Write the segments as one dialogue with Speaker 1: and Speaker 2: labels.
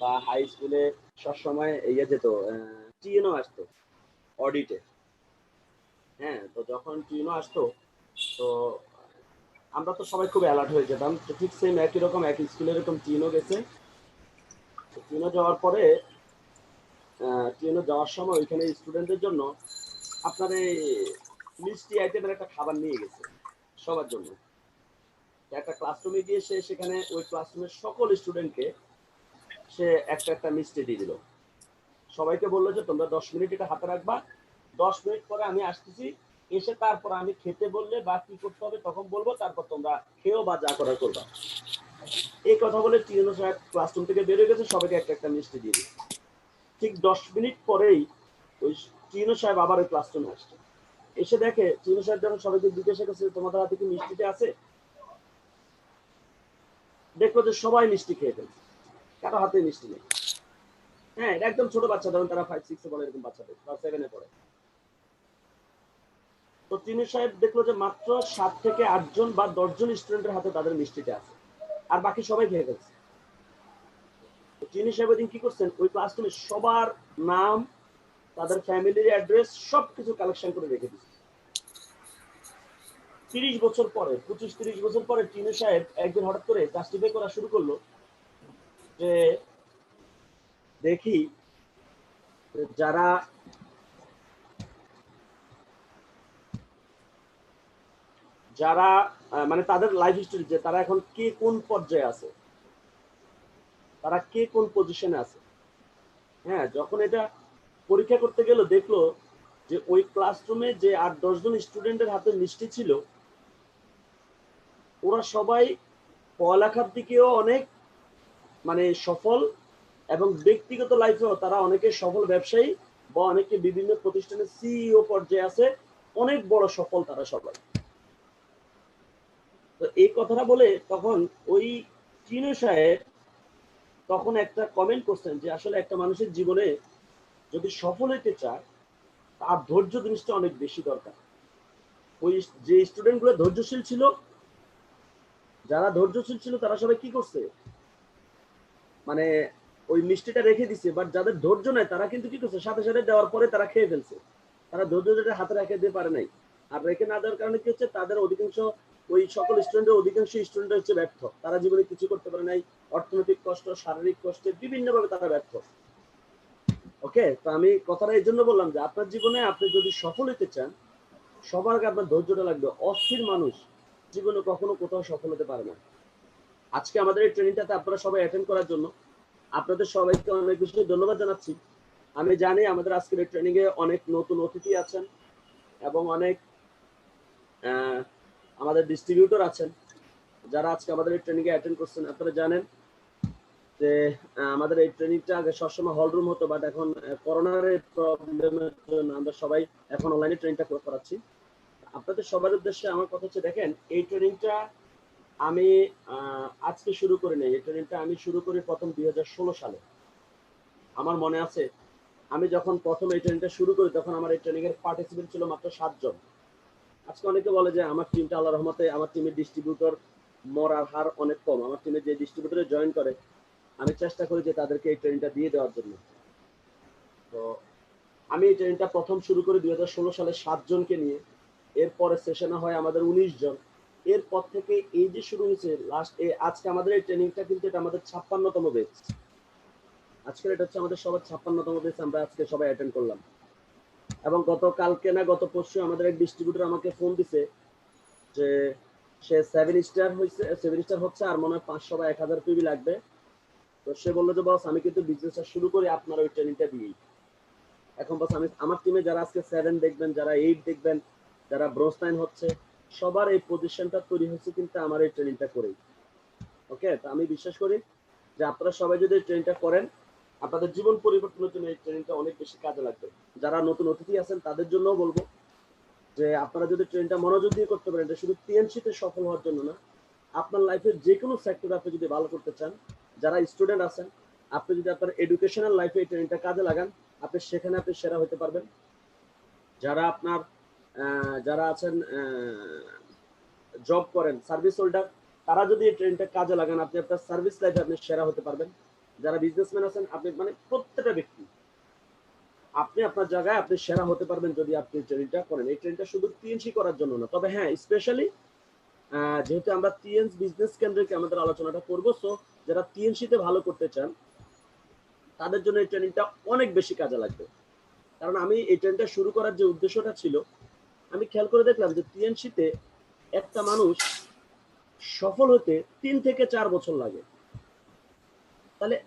Speaker 1: বা হাই স্কুলে সবসময় ইয়ে যেত, টিএনও আসতো অডিটে। হ্যাঁ, তো যখন টিএনও আসতো তো আমরা তো সবাই খুব অ্যালার্ট হয়ে যেতাম। তো ঠিক সেম একই রকম এক স্কুলে এরকম টিএনও গেছে। টিএনও যাওয়ার পরে টিএনও যাওয়ার সময় ওইখানে স্টুডেন্টদের জন্য আপনার এই মিষ্টি আইটেমের একটা খাবার নিয়ে গেছে সবার জন্য। একটা ক্লাসরুমে গিয়ে সে সেখানে ওই ক্লাসরুমের সকল স্টুডেন্টকে সে একটা একটা মিষ্টি দিয়ে দিল। সবাইকে বললো যে তোমরা 10 মিনিট এটা হাতে রাখবা, 10 মিনিট পরে আমি আসতেছি, এসে তারপর আমি খেতে বললে বা কি করতে হবে তখন বলবো, তারপর তোমরা খেয়েও বা যা করার করবা। এই কথা বলে টিএনও সাহেব ক্লাসরুম থেকে বেরিয়ে গেছে, সবাইকে একটা একটা মিষ্টি দিয়ে দিল। ঠিক 10 মিনিট পরেই ওই টিএনও সাহেব আবার ওই ক্লাসরুমে আসছে। এসে দেখে টিএনও সাহেব যখন সবাইকে জিজ্ঞাসা করছে তোমাদের হাতে কি মিষ্টিটা আছে, দেখলো যে সবাই মিষ্টি খেয়ে ফেলছে, কারো হাতে মিষ্টি নেই। হ্যাঁ, এটা একদম ছোট বাচ্চা, ধরুন তারা 5-6 এ পড়ে, এরকম বাচ্চাদের বা 7 এ পড়ে। তো টিনু সাহেব দেখলো যে মাত্র 7 থেকে 8 জন বা 10 জন স্টুডেন্টের হাতে তাদের মিষ্টিটা আছে, আর বাকি সবাই খেয়ে ফেলছে। টিনু সাহেব ওইদিন কি করছেন, ওই ক্লাসরুমে সবার নাম, তাদের ফ্যামিলির অ্যাড্রেস সবকিছু কালেকশন করে রেখে দিচ্ছে। 30 বছর পরে, 25-30 বছর পরে টিনু সাহেব একদিন হঠাৎ করে জাস্টিফাই করা শুরু করলো যে দেখি যারা যারা মানে তাদের লাইফ হিস্টরি, যে তারা এখন কে কোন পর্যায়ে আছে, তারা কে কোন পজিশনে আছে। হ্যাঁ, যখন এটা পরীক্ষা করতে গেল দেখলো যে ওই ক্লাসরুমে যে 8-10 জন স্টুডেন্টের হাতে মিষ্টি ছিল, ওরা সবাই পড়ালেখার দিকেও অনেক মানে সফল, এবং ব্যক্তিগত লাইফেও তারা অনেকে সফল ব্যবসায়ী বা অনেকে বিভিন্ন প্রতিষ্ঠানের সিইও পর্যায়ে আছে, অনেক বড় সফল তারা সবাই। তো এই কথাটা বলে তখন ওই চিনু সাহেব তখন একটা কমেন্ট করছেন যে আসলে একটা মানুষের জীবনে যদি সফল হতে চায় তার ধৈর্য জিনিসটা অনেক বেশি দরকার। ওই যে স্টুডেন্ট গুলো ধৈর্যশীল ছিল, যারা ধৈর্যশীল ছিল তারা সবাই কি করছে, মানে ওই মিষ্টিটা রেখে দিছে, বাট যাদের ধৈর্য নাই তারা কিন্তু কি করছে, সাথে সাথে দেওয়ার পরে তারা খেয়ে ফেলছে। তারা ধৈর্য হাতে রেখে দিতে পারে নাই। আর রেখে না দেওয়ার কারণে কি হচ্ছে, তাদের অধিকাংশ ওই সকল স্টুডেন্টের অধিকাংশ স্টুডেন্ট হচ্ছে ব্যর্থ, তারা জীবনে কিছু করতে পারে নাই, অর্থনৈতিক কষ্ট, শারীরিক কষ্টে বিভিন্নভাবে তারা ব্যর্থ। ওকে, তো আমি কথাটা এই জন্য বললাম যে আপনার জীবনে আপনি যদি সফল হতে চান, সবার আগে আপনার ধৈর্যটা লাগবে। অস্থির মানুষ জীবনে কখনো কোথাও সফল হতে পারে না। আজকে আমাদের এই ট্রেনিংটাতে আপনারা সবাই অ্যাটেন্ড করার জন্য আপনাদের সবাইকে অনেক বেশি ধন্যবাদ জানাচ্ছি। আমি জানি আমাদের আজকের এই ট্রেনিং এ অনেক নতুন অতিথি আছেন এবং অনেক আমাদের ডিস্ট্রিবিউটর আছেন যারা আজকে আমাদের এই ট্রেনিং এ অ্যাটেন্ড করছেন। আপনারা জানেন যে আমাদের এই ট্রেনিংটা আগে সবসময় হল রুম হতো, বাট এখন করোনার প্রবলেমের জন্য আমরা সবাই এখন অনলাইনে ট্রেনিংটা করাচ্ছি। আপনাদের সবার উদ্দেশ্যে আমার কথা হচ্ছে, দেখেন এই ট্রেনিংটা আমি আজকে শুরু করি নাই, এই ট্রেনিংটা আমি শুরু করি প্রথম 2016 সালে। আমার মনে আছে আমি যখন প্রথম এই ট্রেনিংটা শুরু করি তখন আমার এই ট্রেনিং এর পার্টিসিপেন্ট ছিল মাত্র 7 জন। আজকে অনেকে বলে যে আমার টিমটা আল্লাহর রহমতে, আমার টিমের ডিস্ট্রিবিউটর মরার হার অনেক কম। আমার টিমে যে ডিস্ট্রিবিউটরে জয়েন করে আমি চেষ্টা করি যে তাদেরকে এই ট্রেনিংটা দিয়ে দেওয়ার জন্য। তো আমি এই ট্রেনিংটা প্রথম শুরু করি 2016 সালে 7 জনকে নিয়ে। এরপরে সেশনে হয় আমাদের 19 জন। এরপর থেকে এই যে শুরু হয়েছে লাস্ট আজকে আমাদের এই ট্রেনিংটা কিন্তু এটা আমাদের 56তম ব্যাচ। আজকের এটা হচ্ছে আমাদের সবার 56তম ব্যাচ, আমরা আজকে সবাই অ্যাটেন্ড করলাম। এবং গতকালকে না গত পরশু আমাদের এক ডিস্ট্রিবিউটর আমাকে ফোন দিছে যে সে 7 স্টার হচ্ছে আর মনে হয় 500 বা 1000 পিবি লাগবে। তো সে বললো যে বস আমি কিন্তু বিজনেসটা শুরু করি আপনার ওই ট্রেনিংটা দিয়েই। এখন বস আমি আমার টিমে যারা আজকে 7 দেখবেন, যারা 8 দেখবেন, যারা ব্রোঞ্জ 9 হচ্ছে, সবার এই পজিশনটা তৈরি হচ্ছে কিন্তু আমার এই ট্রেনিংটা করেই। ওকে, তো আমি বিশ্বাস করি যে আপনারা সবাই যদি এই ট্রেনিংটা করেন আপনাদের জীবন পরিবর্তনের জন্য এই ট্রেনিংটা অনেক বেশি কাজে লাগবে। যারা নতুন অতিথি আছেন তাদের জন্যও বলবো যে আপনারা যদি ট্রেনিংটা মনোযোগ দিয়ে করতে পারেন, এটা শুধু টিএনসিতে সফল হওয়ার জন্য না, আপনার লাইফের যে কোনো সেক্টরে আপনি যদি ভালো করতে চান, যারা স্টুডেন্ট আছেন আপনি যদি আপনার এডুকেশনাল লাইফে এই ট্রেনিংটা কাজে লাগান, আপনি সেখানে আপনি সেরা হতে পারবেন। যারা আপনার যারা আছেন জব করেন, সার্ভিস হোল্ডার, তারা যদি এই ট্রেনিংটা কাজে লাগান, আপনি আপনার সার্ভিস লাইফে আপনি সেরা হতে পারবেন। যারা বিজনেসম্যান আছেন, আপনি মানে প্রত্যেকটা ব্যক্তি আপনি আপনার জায়গায় আপনি সেরা হতে পারবেন যদি আপনি ট্রেনিংটা করেন। এই ট্রেনিংটা শুধু টিএনসি করার জন্য না, তবে হ্যাঁ স্পেশালি যেহেতু আমরা টিএনস বিজনেস কেন্দ্রিক আমাদের আলোচনাটা করবো, সো যারা টিএনসিতে ভালো করতে চান তাদের জন্য এই ট্রেনিংটা অনেক বেশি কাজে লাগবে। কারণ আমি এই ট্রেনিংটা শুরু করার যে উদ্দেশ্যটা ছিল, আমি খেয়াল করে দেখলাম যে টিএনসিতে একটা মানুষ সফল হতে 3 থেকে 4 বছর লাগে। তাহলে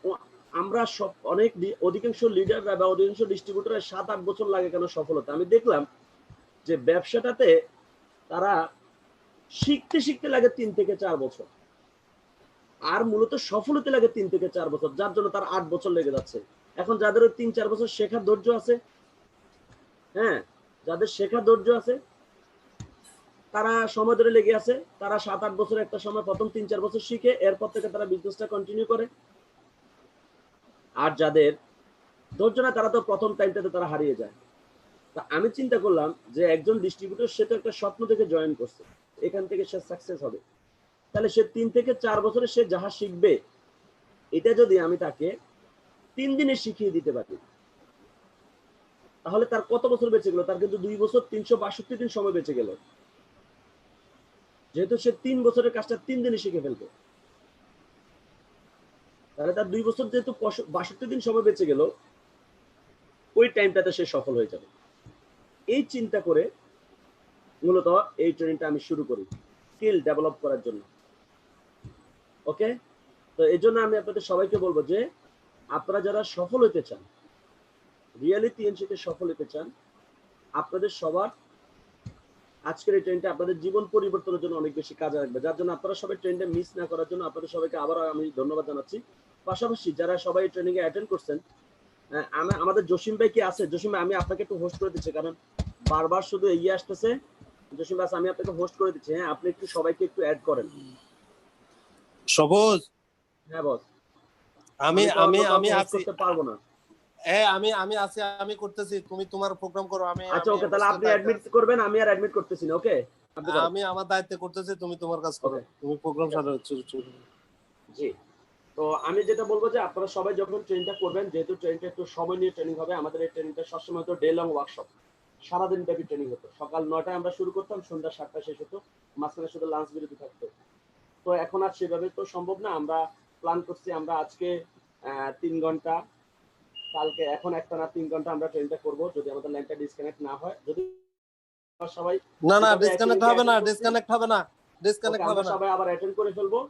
Speaker 1: আমরা সব অনেক অধিকাংশ লিডাররা বা অধিকাংশ ডিস্ট্রিবিউটরের 7-8 বছর লাগে কেন সফল হতে? আমি দেখলাম যে ব্যবসাটাতে তারা শিখতে শিখতে লাগে 3 থেকে 4 বছর, আর মূলত সফল হতে লাগে 3 থেকে 4 বছর, যার জন্য তার 8 বছর লেগে যাচ্ছে। এখন যাদের ওই 3-4 বছর শেখার ধৈর্য আছে, হ্যাঁ, যাদের শেখার ধৈর্য আছে তারা সময় ধরে লেগে আছে, তারা 7-8 বছর একটা সময় প্রথম 3-4 বছর শিখে এরপর থেকে তারা বিজনেসটা কন্টিনিউ করে। আর যাদের ধৈর্য না, তারা তো প্রথম টাইমটাতে তারা হারিয়ে যায়। তা আমি চিন্তা করলাম যে একজন ডিস্ট্রিবিউটর সে তো একটা স্বপ্ন থেকে জয়েন করছে, এখান থেকে সে সাকসেস হবে, তাহলে সে 3 থেকে 4 বছরে সে যাহা শিখবে এটা যদি আমি তাকে 3 দিনে শিখিয়ে দিতে পারি, তাহলে তার কত বছর বেঁচে গেল? তার কিন্তু 2 বছর 362 দিন সময় বেঁচে গেল, যেহেতু সে 3 বছরের কাজটা 3 দিনে শিখে ফেলবে। তাহলে তার 2 বছর যেহেতু 62 দিন সময় বেঁচে গেল, ওই টাইমটাতে সে সফল হয়ে যাবে। এই চিন্তা করে মূলত এই ট্রেনিংটা আমি শুরু করি স্কিল ডেভেলপ করার জন্য। ওকে, তো এই জন্য আমি আপনাদের সবাইকে বলবো যে আপনারা যারা সফল হতে চান, রিয়েলি টিএনসিতে সফল হতে চান, আপনাদের সবার আজকের এই ট্রেনটা আপনাদের জীবন পরিবর্তনের জন্য অনেক বেশি কাজে লাগবে, যার জন্য আপনারা সবাই ট্রেনটা মিস না করার জন্য আপনাদের সবাইকে আবারও আমি ধন্যবাদ জানাচ্ছি। পাশাপাশি যারা সবাই ট্রেনিং এ অ্যাটেন্ড করছেন, আমাদের জসিম ভাই কি আছে? জসিম ভাই আমি আপনাকে একটু হোস্ট করে দিচ্ছি, কারণ বারবার শুধু এগিয়ে আসতেছে। জসিম ভাই আমি আপনাকে হোস্ট করে দিচ্ছি, হ্যাঁ আপনি একটু সবাইকে একটু অ্যাড করেন।
Speaker 2: সবুজ,
Speaker 1: হ্যাঁ বস,
Speaker 2: আমি আমি আমি
Speaker 1: হোস্ট
Speaker 2: আছি।
Speaker 1: করতে পারবো না।
Speaker 2: হ্যাঁ আমি আছি, আমি করতেছি, তুমি তোমার প্রোগ্রাম করো। আমি
Speaker 1: আচ্ছা ওকে, তাহলে আপনি অ্যাডমিট করবেন, আমি আর অ্যাডমিট করতেছি না। ওকে,
Speaker 2: আমি আমার দায়িত্বে করতেছি, তুমি তোমার কাজ করো, তুমি প্রোগ্রাম সাজাও।
Speaker 1: জি, তো আমি যেটা বলবো যে আপনারা সবাই যখন ট্রেনিংটা করবেন, যেহেতু ট্রেনিংটা একটু সময় নিয়ে ট্রেনিং হবে, আমাদের এই ট্রেনিংটা সবসময় তো ডে লং ওয়ার্কশপ, সারাদিন ব্যাপী ট্রেনিং হতো। সকাল 9টায় আমরা শুরু করতাম, সন্ধ্যা 7টায় শেষ হতো, মাঝখানে শুধু লাঞ্চ বিরতি থাকতো। তো এখন আর সেভাবে তো সম্ভব না। আমরা প্ল্যান করছি আমরা আজকে 3 ঘন্টা, কালকে এখন একটা না 3 ঘন্টা আমরা ট্রেনিংটা করবো, যদি আমাদের লাইনটা ডিসকানেক্ট না হয়। যদি সবাই
Speaker 2: না ডিসকানেক্ট হবে না, ডিসকানেক্ট হবে না, ডিসকানেক্ট হবে না।
Speaker 1: সবাই আবার অ্যাটেন্ড করে ফেলবো।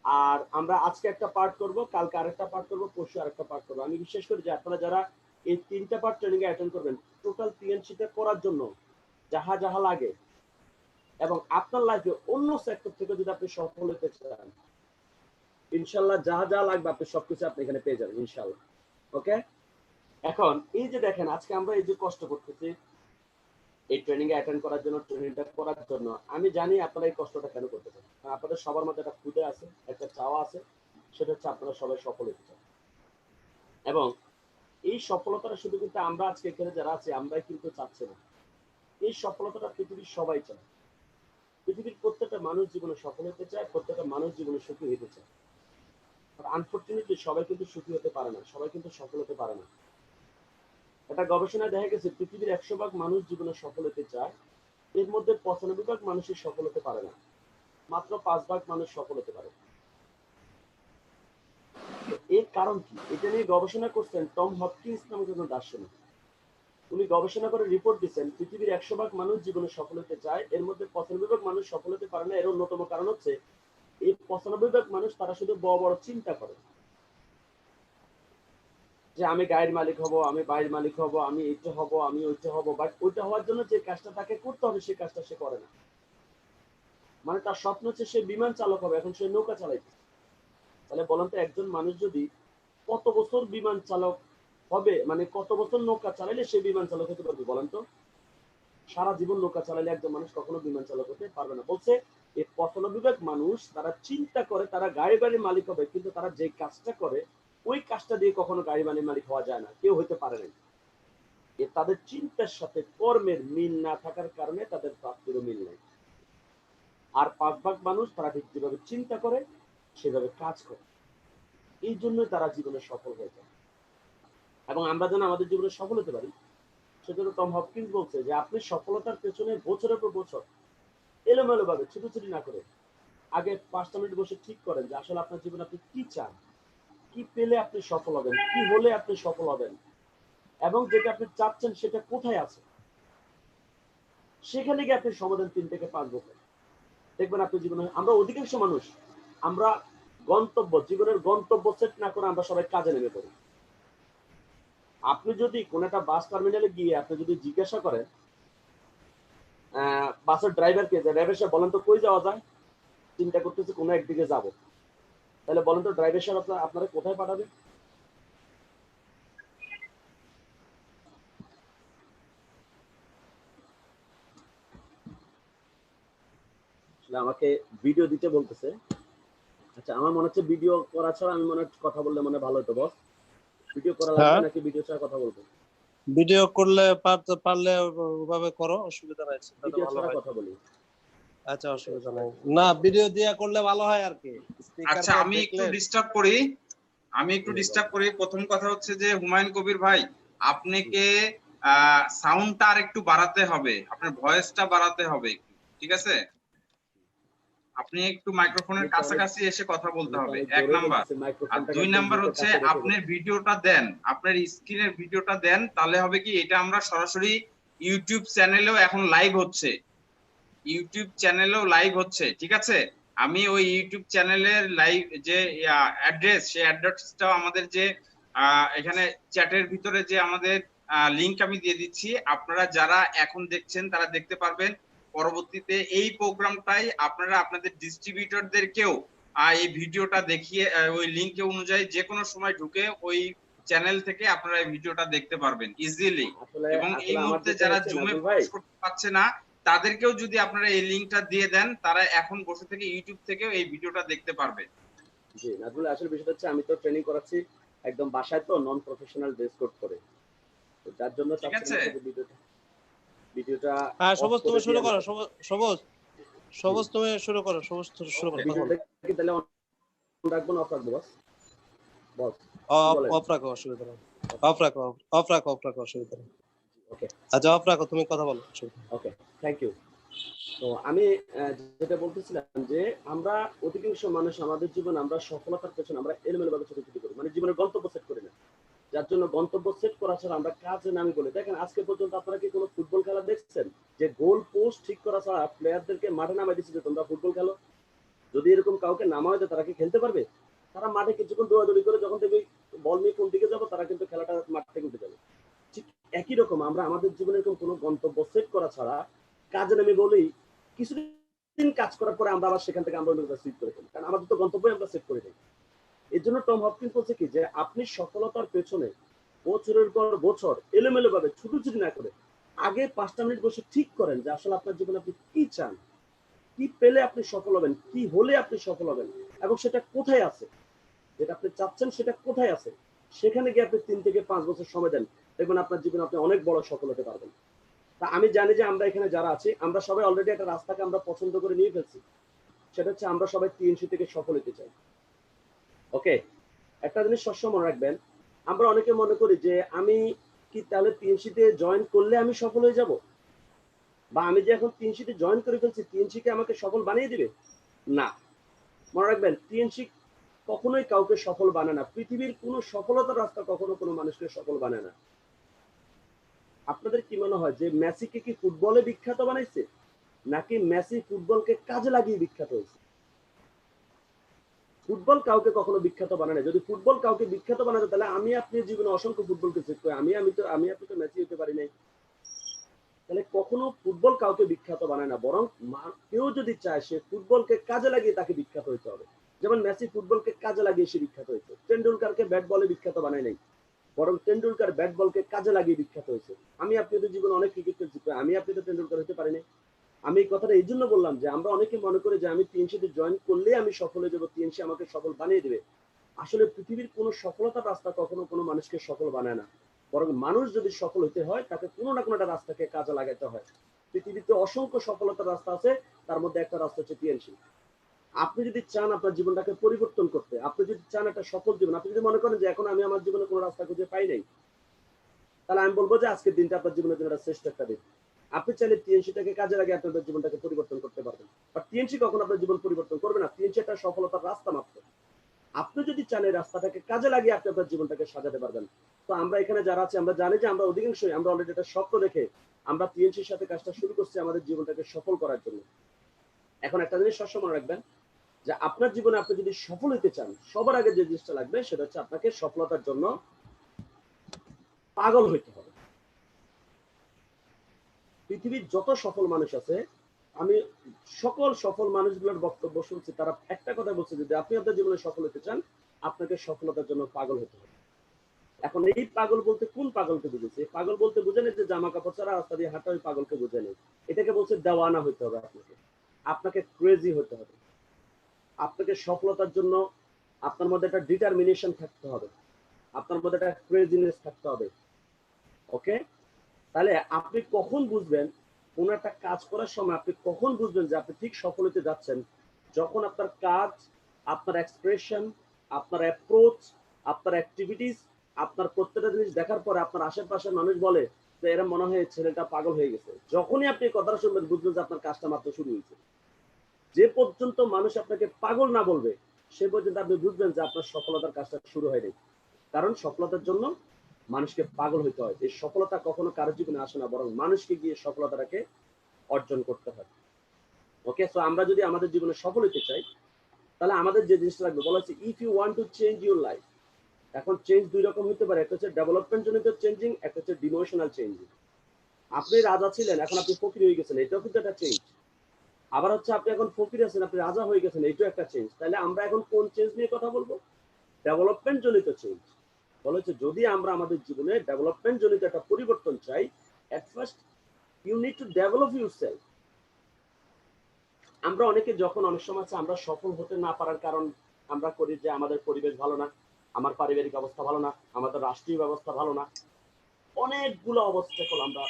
Speaker 1: আর আমরা আজকে একটা পার্ট করব, কালকে আরেকটা পার্ট করব, পরশু আরেকটা পার্ট করব। আমি বিশ্বাস করি যে আপনারা যারা এই 3টা পার্ট ট্রেনিং এ অ্যাটেন্ড করবেন, টোটাল টিএনসিতে করার জন্য যাহা যাহা লাগে, এবং আপনার লাইফে অন্য সেক্টর থেকে যদি আপনি সফল হতে চান, ইনশাআল্লাহ যাহা যাহা লাগবে আপনি সবকিছু আপনি এখানে পেয়ে যাবেন ইনশাআল্লাহ। ওকে, এখন এই যে দেখেন আজকে আমরা এই যে কষ্ট করতেছি এই ট্রেনিং এ অ্যাটেন্ড করার জন্য, ট্রেনিংটা করার জন্য, আমি জানি আপনারা এই কষ্টটা কেন করতে চান। আপনাদের সবার মধ্যে একটা ক্ষুধা আছে, একটা চাওয়া আছে, সেটা হচ্ছে আপনারা সবাই সফল হতে চান। এবং এই সফলতাটা শুধু কিন্তু আমরা আজকে এখানে যারা আছি আমরাই কিন্তু চাচ্ছি না, এই সফলতাটা পৃথিবীর সবাই চায়। পৃথিবীর প্রত্যেকটা মানুষ জীবনে সফল হতে চায়, প্রত্যেকটা মানুষ জীবনে সুখী হতে চায়। আনফরচুনেটলি সবাই কিন্তু সুখী হতে পারে না, সবাই কিন্তু সফল হতে পারে না। একটা গবেষণায় দেখা গেছে পৃথিবীর 100 ভাগ মানুষ জীবনে সফল হতে চায়, এর মধ্যে 95 ভাগ মানুষই সফল হতে পারে না, মাত্র 5 ভাগ মানুষ সফল হতে পারে। এর কারণ কি? এটা নিয়ে গবেষণা করছেন টম হপকিন্স নামক একজন দার্শনিক। উনি গবেষণা করে রিপোর্ট দিচ্ছেন পৃথিবীর 100 ভাগ মানুষ জীবনে সফল হতে চায়, এর মধ্যে 95 ভাগ মানুষ সফল হতে পারে না। এর অন্যতম কারণ হচ্ছে এই 95 ভাগ মানুষ তারা শুধু বড় বড় চিন্তা করে যে আমি গাড়ির মালিক হব, আমি বাড়ির মালিক হব, আমি এইটা হব, আমি ওইটা হব, বাট ওইটা হওয়ার জন্য যে কাজটা তাকে করতে হবে সেই কাজটা সে করে না। মানে তার স্বপ্ন হচ্ছে সে বিমান চালক হবে, এখন সে নৌকা চালাইছে। তাহলে বলেন তো একজন মানুষ যদি কত বছর বিমান চালক হবে, মানে কত বছর নৌকা চালাইলে সে বিমান চালক হতে পারবে বলেন তো? সারা জীবন নৌকা চালাইলে একজন মানুষ কখনো বিমান চালক হতে পারবে না। বলছে এই 95 ভাগ মানুষ তারা চিন্তা করে তারা গাড়ি বাড়ির মালিক হবে, কিন্তু তারা যে কাজটা করে ওই কাজটা দিয়ে কখনো গাড়ি বাড়ির মালিক হওয়া যায় না, কেউ হতে পারে না। তাদের চিন্তার সাথে কর্মের মিল না থাকার কারণে তাদের প্রাপ্তিরও মিল নেই। আর 5 ভাগ মানুষ তারা ঠিক যেভাবে চিন্তা করে সেভাবে কাজ করে, এই জন্যই তারা জীবনে সফল হয়ে যায়। এবং আমরা যেন আমাদের জীবনে সফল হতে পারি, সেজন্য টম হপকিন্স বলছে যে আপনি সফলতার পেছনে বছরের পর বছর এলোমেলো ভাবে ছুটোছুটি না করে আগে 5টা মিনিট বসে ঠিক করেন যে আসলে আপনার জীবনে আপনি কি চান, কি পেলে আপনি সফল হবেন, কি হলে আপনি সফল হবেন, এবং যেটা আপনি চাচ্ছেন সেটা কোথায় আছে, সেখানে গিয়ে আপনি সমাধান 3 থেকে 5 বছর দেখবেন আপনার জীবনে। আমরা অধিকাংশ মানুষ আমরা জীবনের গন্তব্য সেট না করে আমরা সবাই কাজে নেমে পড়ি। আপনি যদি কোন একটা বাস টার্মিনালে গিয়ে আপনি যদি জিজ্ঞাসা করেন বাসের ড্রাইভারকে, যে ড্রাইভার সাহেব বলেন তো কই যাওয়া যায়, চিন্তা করতেছি কোনো একদিকে যাব, তাহলে বলেন তো ড্রাইভার সাহেব আপনারা কোথায় পাঠাবে? আমাকে ভিডিও দিতে বলতেছে। আচ্ছা, আমার মনে হচ্ছে ভিডিও করা ছাড়া আমি মনে হচ্ছে কথা বললে মনে ভালো হতো বস। ভিডিও করা লাগবে নাকি ভিডিও ছাড়া কথা বলবো?
Speaker 2: ভিডিও করলে পারলে ওভাবে করো, অসুবিধা নাই, তাতে
Speaker 1: ভিডিও
Speaker 2: ভালো
Speaker 1: ছাড়া
Speaker 2: হয়।
Speaker 1: কথা বলি।
Speaker 2: আচ্ছা, অসুবিধা নাই। না, ভিডিও দিয়া করলে ভালো হয় আর কি।
Speaker 3: আচ্ছা, আমি একটু ডিস্টার্ব করি। প্রথম কথা হচ্ছে যে হুমায়ুন কবির ভাই, আপনাকে সাউন্ডটা আর একটু বাড়াতে হবে, আপনার ভয়েসটা বাড়াতে হবে, ঠিক আছে? আপনি একটু মাইক্রোফোনের কাছাকাছি এসে কথা বলতে হবে, 1 নাম্বার। আর 2 নাম্বার হচ্ছে আপনার ভিডিওটা দেন, আপনার স্ক্রিনের ভিডিওটা দেন, তাহলে হবে কি এটা আমরা সরাসরি ইউটিউব চ্যানেলেও এখন লাইভ হচ্ছে, ঠিক আছে? আমি ওই ইউটিউব চ্যানেলের লাইভ যে অ্যাড্রেস, সেই অ্যাড্রেসটাও আমাদের যে এখানে চ্যাটের ভিতরে যে আমাদের লিংক আমি দিয়ে দিচ্ছি, আপনারা যারা এখন দেখছেন তারা দেখতে পারবেন। পরবর্তীতে এই প্রোগ্রামটাই আপনারা আপনাদের ডিস্ট্রিবিউটরদেরকেও এই ভিডিওটা দেখিয়ে ওই লিংকে অনুযায়ী যে কোনো সময় ঢুকে ওই চ্যানেল থেকে আপনারা এই ভিডিওটা দেখতে পারবেন ইজিলি। এবং এই মুহূর্তে যারা জুমে প্রবেশ করতে পারছে না তাদেরকেও যদি আপনারা এই লিংকটা দিয়ে দেন, তারা এখন বসে থেকে ইউটিউব থেকেও এই ভিডিওটা দেখতে পারবে।
Speaker 1: জি নাজমুল, আসলে বিষয়টা হচ্ছে আমি তো ট্রেনিং করাচ্ছি একদম বাসায়, তো নন প্রফেশনাল ড্রেস কোড করে, তো যার জন্য
Speaker 3: ঠিক আছে,
Speaker 1: ভিডিওটা
Speaker 2: হ্যাঁ, সবুজ তুমি শুরু করো। সবুজ তুমি শুরু করো।
Speaker 1: তাহলে অন রাখবো না অফ রাখবো বস? বস
Speaker 2: অফ রাখো, অসুবিধা নেই। অফ রাখো, অসুবিধা নেই।
Speaker 1: ওকে,
Speaker 2: আচ্ছা, অফ রাখো, তুমি কথা বলো।
Speaker 1: ওকে, থ্যাংক ইউ। তো আমি যেটা বলতেছিলাম যে আমরা অধিকাংশ মানুষ আমাদের জীবন আমরা সফলতার পেছনে আমরা এলোমেলো ভাবে ছোটাছুটি করি, মানে জীবনের গন্তব্য সেট করি না। যার জন্য গন্তব্য সেট করা ছাড়া আমরা কাজে নামি বলি। দেখেন আজকে পর্যন্ত আপনারা কি কোনো ফুটবল খেলা দেখছেন যে গোল পোস্ট ঠিক করা ছাড়া প্লেয়ারদেরকে মাঠে নামাই দিচ্ছে যে তোমরা ফুটবল খেলো? যদি এরকম কাউকে নামায় দেয় তারা কি খেলতে পারবে? তারা মাঠে কিছুক্ষণ দৌড়াদৌড়ি করে যখন দেখবে বল নিয়ে কোন দিকে যাবো, তারা কিন্তু খেলাটা মাঠ থেকে উঠে যাবে। ঠিক একই রকম আমরা আমাদের জীবনে এরকম কোনো গন্তব্য সেট করা ছাড়া কাজে নামি বলেই কিছুদিন কাজ করার পরে আমরা আবার সেখান থেকে আমরা অন্য সুইচ করে ফেলি, কারণ আমাদের তো গন্তব্যই আমরা সেট করে দিই। এর জন্য টম হপকিন্স বলছে কি যে আপনি সফলতার পেছনে বছরের পর বছর এলোমেলো ভাবে ছুটোছুটি না করে আগে 5টা মিনিট বসে ঠিক করেন যে আসলে আপনার জীবনে আপনি কি চান, কি পেলে আপনি সফল হবেন, কি হলে আপনি সফল হবেন, এবং সেটা কোথায় আছে, যেটা আপনি চাচ্ছেন সেটা কোথায় আছে, সেখানে গিয়ে আপনি 3 থেকে 5 বছর সময় দেন, দেখবেন আপনার জীবনে আপনি অনেক বড় সফল হতে পারবেন। তা আমি জানি যে আমরা এখানে যারা আছি আমরা সবাই অলরেডি একটা রাস্তাকে আমরা পছন্দ করে নিয়ে ফেলছি, সেটা হচ্ছে আমরা সবাই টিএনসি থেকে সফল হতে চাই। ওকে, একটা জিনিস সবসময় মনে রাখবেন, আমরা অনেকে মনে করি যে আমি কি তাহলে টিএনসি তে জয়েন করলে আমি সফল হয়ে যাব, বা আমি যে এখন টিএনসি তে জয়েন করে ফেলছি টিএনসি কে আমাকে সফল বানিয়ে দিবে? না, মনে রাখবেন টিএনসি কখনোই কাউকে সফল বানায় না। পৃথিবীর কোনো সফলতার রাস্তা কখনো কোনো মানুষকে সফল বানায় না। আপনাদের কি মনে হয় যে মেসিকে কি ফুটবলে বিখ্যাত বানাইছে, নাকি মেসি ফুটবলকে কাজে লাগিয়ে বিখ্যাত হয়েছে? ফুটবল কাউকে কখনো বিখ্যাত বানায় না। যদি ফুটবল কাউকে বিখ্যাত বানাতো তাহলে আমি আপনি জীবনে অসংখ্য ফুটবলকে চেক করি, আমি আপনি তো মেসি হতে পারি নাই। তাহলে কখনো ফুটবল কাউকে বিখ্যাত বানায় না, বরং কেউ যদি চায় সে ফুটবলকে কাজে লাগিয়ে তাকে বিখ্যাত হইতে হবে। যেমন মেসি ফুটবলকে কাজে লাগিয়ে সে বিখ্যাত হয়েছে। টেন্ডুলকারকে ব্যাট বলে বিখ্যাত বানায় নাই, বরং টেন্ডুলকার ব্যাট বলকে কাজে লাগিয়ে বিখ্যাত হয়েছে। আমি আপনি তো জীবনে অনেক ক্রিকেট খেলছি, আমি আপনি তো টেন্ডুলকার হতে পারি নাই। আমি এই কথাটা এই জন্য বললাম যে আমরা অনেকে মনে করি যে আমি টিএনসিতে জয়েন করলে আমি সফল হয়ে যাবো, টিএনসি আমাকে সফল বানিয়ে দেবে। আসলে পৃথিবীর কোনো সফলতার রাস্তা কখনো কোনো মানুষকে সফল বানায় না, বরং মানুষ যদি সফল হতে হয় তাকে কোনো না কোনো একটা রাস্তাকে কাজে লাগাতে হয়। পৃথিবীতে অসংখ্য সফলতার রাস্তা আছে, তার মধ্যে একটা রাস্তা হচ্ছে টিএনসি। আপনি যদি চান আপনার জীবনটাকে পরিবর্তন করতে, আপনি যদি চান একটা সফল জীবন, আপনি যদি মনে করেন যে এখন আমি আমার জীবনে কোনো রাস্তা খুঁজে পাই নাই, তাহলে আমি বলবো যে আজকের দিনটা আপনার জীবনের জন্য একটা শ্রেষ্ঠ একটা দিন। আপনি চাইলে টিএনসিটাকে কাজে লাগিয়ে আপনাদের জীবনটাকে পরিবর্তন করতে পারবেন। আর টিএনসি কখন আপনার জীবন পরিবর্তন করবে না, টিএনসি একটা সফলতার রাস্তা মাত্র। আপনি যদি চান এই রাস্তাটাকে কাজে লাগিয়ে আপনি আপনার জীবনটাকে সাজাতে পারবেন। তো আমরা এখানে যারা আছি আমরা জানি যে আমরা অধিকাংশই আমরা অলরেডি একটা স্বপ্ন রেখে আমরা টিএনসির সাথে কাজটা শুরু করছি আমাদের জীবনটাকে সফল করার জন্য। এখন একটা জিনিস সবসময় মনে রাখবেন যে আপনার জীবনে আপনি যদি সফল হতে চান, সবার আগে যে জিনিসটা লাগবে সেটা হচ্ছে আপনাকে সফলতার জন্য পাগল হইতে হবে। পৃথিবীর যত সফল মানুষ আছে, আমি সকল সফল মানুষগুলোর বক্তব্য শুনছি, তারা একটা কথা বলছে যে আপনি আপনার জীবনে সফল হতে চান, আপনাকে সফলতার জন্য পাগল হতে হবে। এখন এই পাগল বলতে কোন পাগলকে বুঝেছে? পাগল বলতে বুঝে নেই যে জামা কাপড় ছাড়া রাস্তা দিয়ে হাঁটা, ওই পাগলকে বুঝে নেই। এটাকে বলছে দেওয়ানা হতে হবে। আপনাকে ক্রেজি হতে হবে। আপনাকে সফলতার জন্য আপনার মধ্যে একটা ডিটারমিনেশন থাকতে হবে, আপনার মধ্যে একটা ক্রেজিনেস থাকতে হবে। ওকে, তাহলে আপনি কখন বুঝবেন কোন একটা কাজ করার সময়, আপনি কখন বুঝবেন যে আপনি ঠিক সফল হতে যাচ্ছেন? যখন আপনার কাজ, আপনার এক্সপ্রেশন, আপনার অ্যাপ্রোচ, আপনার অ্যাক্টিভিটিস, আপনার প্রত্যেকটা জিনিস দেখার পরে আপনার আশেপাশের মানুষ বলে যে এরা মনে হয় ছেলেটা পাগল হয়ে গেছে। যখনই আপনি কথাটা শুনবেন বুঝবেন যে আপনার কাজটা মাত্র শুরু হয়েছে। যে পর্যন্ত মানুষ আপনাকে পাগল না বলবে সে পর্যন্ত আপনি বুঝবেন যে আপনার সফলতার কাজটা শুরু হয়নি। কারণ সফলতার জন্য মানুষকে পাগল হইতে হয়। এই সফলতা কখনো কারো জীবনে আসে না, বরং মানুষকে গিয়ে সফলতাটাকে অর্জন করতে হয়। ওকে, সো আমরা যদি আমাদের জীবনে সফল হতে চাই তাহলে আমাদের যে জিনিসটা লাগবে বলা হচ্ছে if you want to change your life. এখন চেঞ্জ দুই রকম হতে পারে, একটা হচ্ছে ডেভেলপমেন্ট জনিত চেঞ্জিং, একটা হচ্ছে ডিমোশনাল চেঞ্জিং। আপনি রাজা ছিলেন, এখন আপনি ফকির হয়ে গেছেন, এটাও কিন্তু একটা চেঞ্জ। আবার হচ্ছে আপনি এখন ফকির আছেন, আপনি রাজা হয়ে গেছেন, এটাও একটা চেঞ্জ। তাহলে আমরা এখন কোন চেঞ্জ নিয়ে কথা বলবো? ডেভেলপমেন্ট জনিত চেঞ্জ। বলা হচ্ছে যদি আমরা আমাদের জীবনে ডেভেলপমেন্ট জনিত একটা পরিবর্তন চাই, at first you need to develop yourself. আমরা অনেকে যখন অনেক সময় আছে আমরা সফল হতে না পারার কারণ আমরা করি যে আমাদের পরিবেশ ভালো না, আমার পারিবারিক অবস্থা ভালো না, আমাদের রাষ্ট্রীয় ব্যবস্থা ভালো না, অনেকগুলো অবস্থাকল আমরা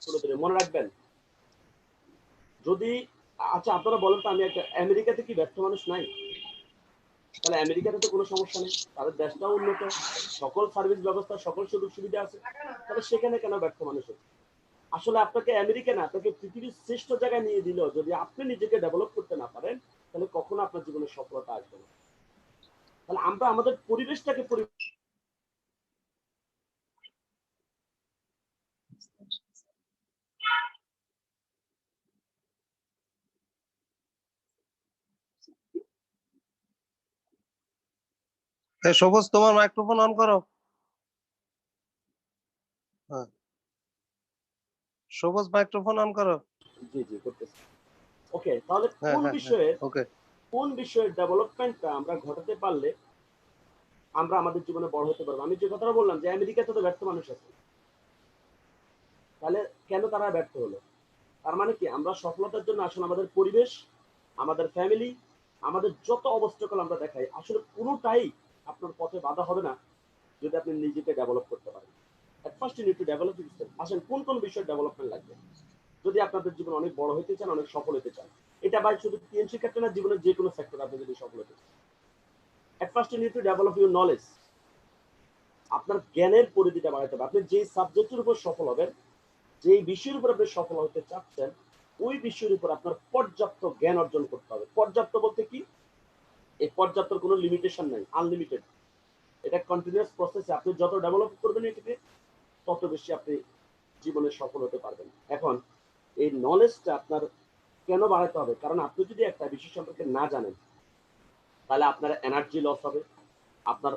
Speaker 1: তুলে ধরে। মনে রাখবেন যদি, আচ্ছা আপনারা বলেন তো, আমি একটা আমেরিকাতে কি ব্যর্থ মানুষ নাই? তাহলে আমেরিকাতে তো কোনো সমস্যা নেই, তাদের দেশটাও উন্নত, সকল সার্ভিস ব্যবস্থা, সকল সুযোগ সুবিধা আছে, তাহলে সেখানে কেন ব্যর্থ মানুষ হচ্ছে? আসলে আপনাকে আমেরিকা না, আপনাকে পৃথিবীর শ্রেষ্ঠ জায়গায় নিয়ে দিল, যদি আপনি নিজেকে ডেভেলপ করতে না পারেন তাহলে কখনো আপনার জীবনে সফলতা আসবে না। তাহলে আমরা আমাদের পরিবেশটাকে
Speaker 2: সবুজ, তোমার মাইক্রোফোন অন করো। হ্যাঁ, সবুজ মাইক্রোফোন অন করো।
Speaker 1: জি জি করতেছি। ওকে, তাহলে
Speaker 2: হ্যাঁ
Speaker 1: কোন
Speaker 2: হ্যাঁ
Speaker 1: বিষয়ে
Speaker 2: ওকে।
Speaker 1: কোন বিষয়ের ডেভেলপমেন্টটা আমরা ঘটাতে পারলে আমরা আমাদের জীবনে বড় হতে পারবো? আমি যে কথাটা বললাম যে আমেরিকাতে তো ব্যর্থ মানুষ আছে, তাহলে কেন তারা ব্যর্থ হলো? তার মানে কি আমরা সফলতার জন্য আসলে আমাদের পরিবেশ, আমাদের ফ্যামিলি, আমাদের যত অবস্ট্রাকল আমরা দেখাই আসলে পুরোটাই আপনার পথে বাধা হবে না যদি আপনি নিজেকে ডেভেলপ করতে পারেন। At first you need to develop yourself. আসেন কোন কোন বিষয়ে ডেভেলপমেন্ট লাগবে যদি আপনাদের জীবন অনেক বড় হতে চান, অনেক সফল হতে চান? এটা ভাই শুধু টিএনসি ক্ষেত্রে না, জীবনের যে কোনো সেক্টরে আপনি যদি সফল হতে চান, at first you need to develop your knowledge. আপনার জ্ঞানের পরিধিটা বাড়াতে হবে। আপনি যে সাবজেক্টের উপর সফল হবেন, যেই বিষয়ের উপর আপনি সফল হতে চাচ্ছেন, ওই বিষয়ের উপর আপনার পর্যাপ্ত জ্ঞান অর্জন করতে হবে। পর্যাপ্ত বলতে কি? এই পর্যাপ্তর কোনো লিমিটেশন নাই, আনলিমিটেড। এটা কন্টিনিউয়াস প্রসেসে আপনি যত ডেভেলপ করবেন এটাকে তত বেশি আপনি জীবনে সফল হতে পারবেন। এখন এই নলেজটা আপনার কেন বাড়াতে হবে? কারণ আপনি যদি একটা বিষয় সম্পর্কে না জানেন তাহলে আপনার এনার্জি লস হবে, আপনার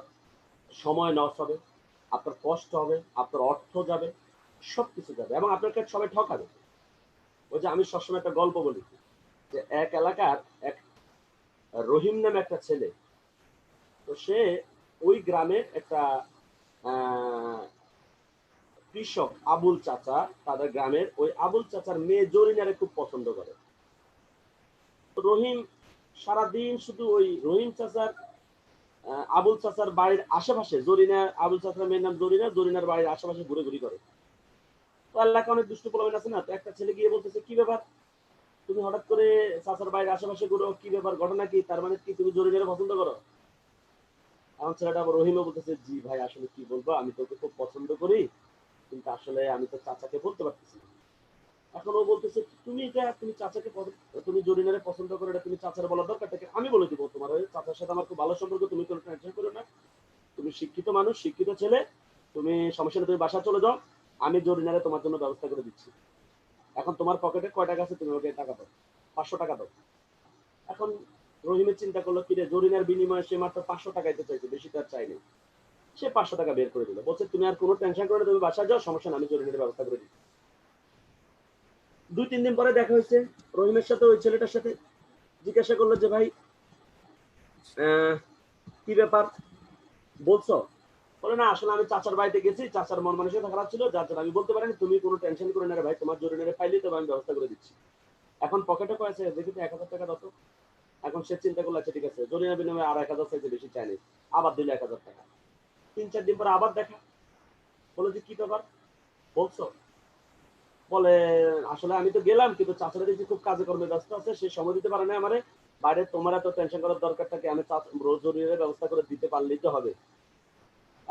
Speaker 1: সময় লস হবে, আপনার কষ্ট হবে, আপনার অর্থ যাবে, সবকিছু যাবে, এবং আপনাকে সবাই ঠকাবে। ওই যে আমি সবসময় একটা গল্প বলি যে এক এলাকার এক রহিম নামে একটা ছেলে, তো সে ওই গ্রামের একটা কৃষক আবুল চাচা, তাদের গ্রামের ওই আবুল চাচার মেয়ে জরিনারে খুব পছন্দ করে। রহিম সারাদিন শুধু ওই রহিম চাচার আবুল চাচার বাড়ির আশেপাশে, জরিনা, আবুল চাচার মেয়ের নাম জরিনা, জরিনার বাড়ির আশেপাশে ঘুরে ঘুরি করে। তো এলাকা অনেক দুষ্ট পোলাবেন আছে না, তো একটা ছেলে গিয়ে বলতেছে কি ব্যাপার তুমি হঠাৎ করে চাচার বাইরে আশেপাশে ঘুরো, কি ব্যাপার ঘটনা কি, তার মানে কি তুমি জোরে জোরে পছন্দ করো? আমার ছেলেটা আবার রহিমও বলতেছে জি ভাই আসলে কি বলবো, আমি তোকে খুব পছন্দ করি, কিন্তু আসলে আমি তো চাচাকে বলতে পারতেছি না। এখন ও বলতেছে তুমি এটা তুমি চাচাকে তুমি জরিনারে পছন্দ করো, এটা তুমি চাচার বলার দরকারটাকে আমি বলে দিব তোমার হয়ে, চাচার সাথে আমার খুব ভালো সম্পর্ক, তুমি কোনো টেনশন করো না, তুমি শিক্ষিত মানুষ, শিক্ষিত ছেলে, তুমি সমস্যা নেই, তুমি বাসা চলে যাও, আমি জরিনারে তোমার জন্য ব্যবস্থা করে দিচ্ছি। এখন তোমার পকেটে কয় টাকা আছে, তুমি ওকে টাকা দাও, 500 টাকা দাও। এখন রহিমের চিন্তা করলো কি রে, জরিনার বিনিময়ে সে মাত্র 500 টাকা দিতে চাইছে, বেশি তার চাইনি। সে 500 টাকা বের করে দিল, বলছে তুমি আর কোনো টেনশন করো না, তুমি বাসা যাও, সমস্যা না, আমি জরিনারের ব্যবস্থা করে দিচ্ছি। 2-3 দিন পরে দেখা হয়েছে রহিমের সাথে ওই ছেলেটার সাথে। জিজ্ঞাসা করলো যে ভাই কি ব্যাপার বলছো? বলে না আসলে আমি চাচার বাড়িতে গেছি, চাচার মন মানসিকতা খারাপ ছিল, যার জন্য আমি বলতে পারিনি, তুমি কোনো টেনশন করে না রে ভাই, তোমার জরিনারে পাইলে তো আমি ব্যবস্থা করে দিচ্ছি। এখন পকেটে কয়েছে দেখি তো 1000 টাকা দাও। এখন সে চিন্তা করলো আচ্ছা ঠিক আছে, জরিনার বিনিময়ে আর 1000 চাইছে, বেশি চাইনি, আবার দিল 1000 টাকা। 3-4 দিন পরে আবার দেখা, বলো যে কি ব্যাপার বলছো? বলে আসলে আমি তো গেলাম, কিন্তু চাচারা দেখছি খুব কাজে কর্মে ব্যস্ত আছে, সে সময় দিতে পারে না আমারে, বাইরে তোমার এত টেনশন করার দরকার থাকে, আমি রোজ জরিনারের ব্যবস্থা করে দিতে পারলেই তো হবে।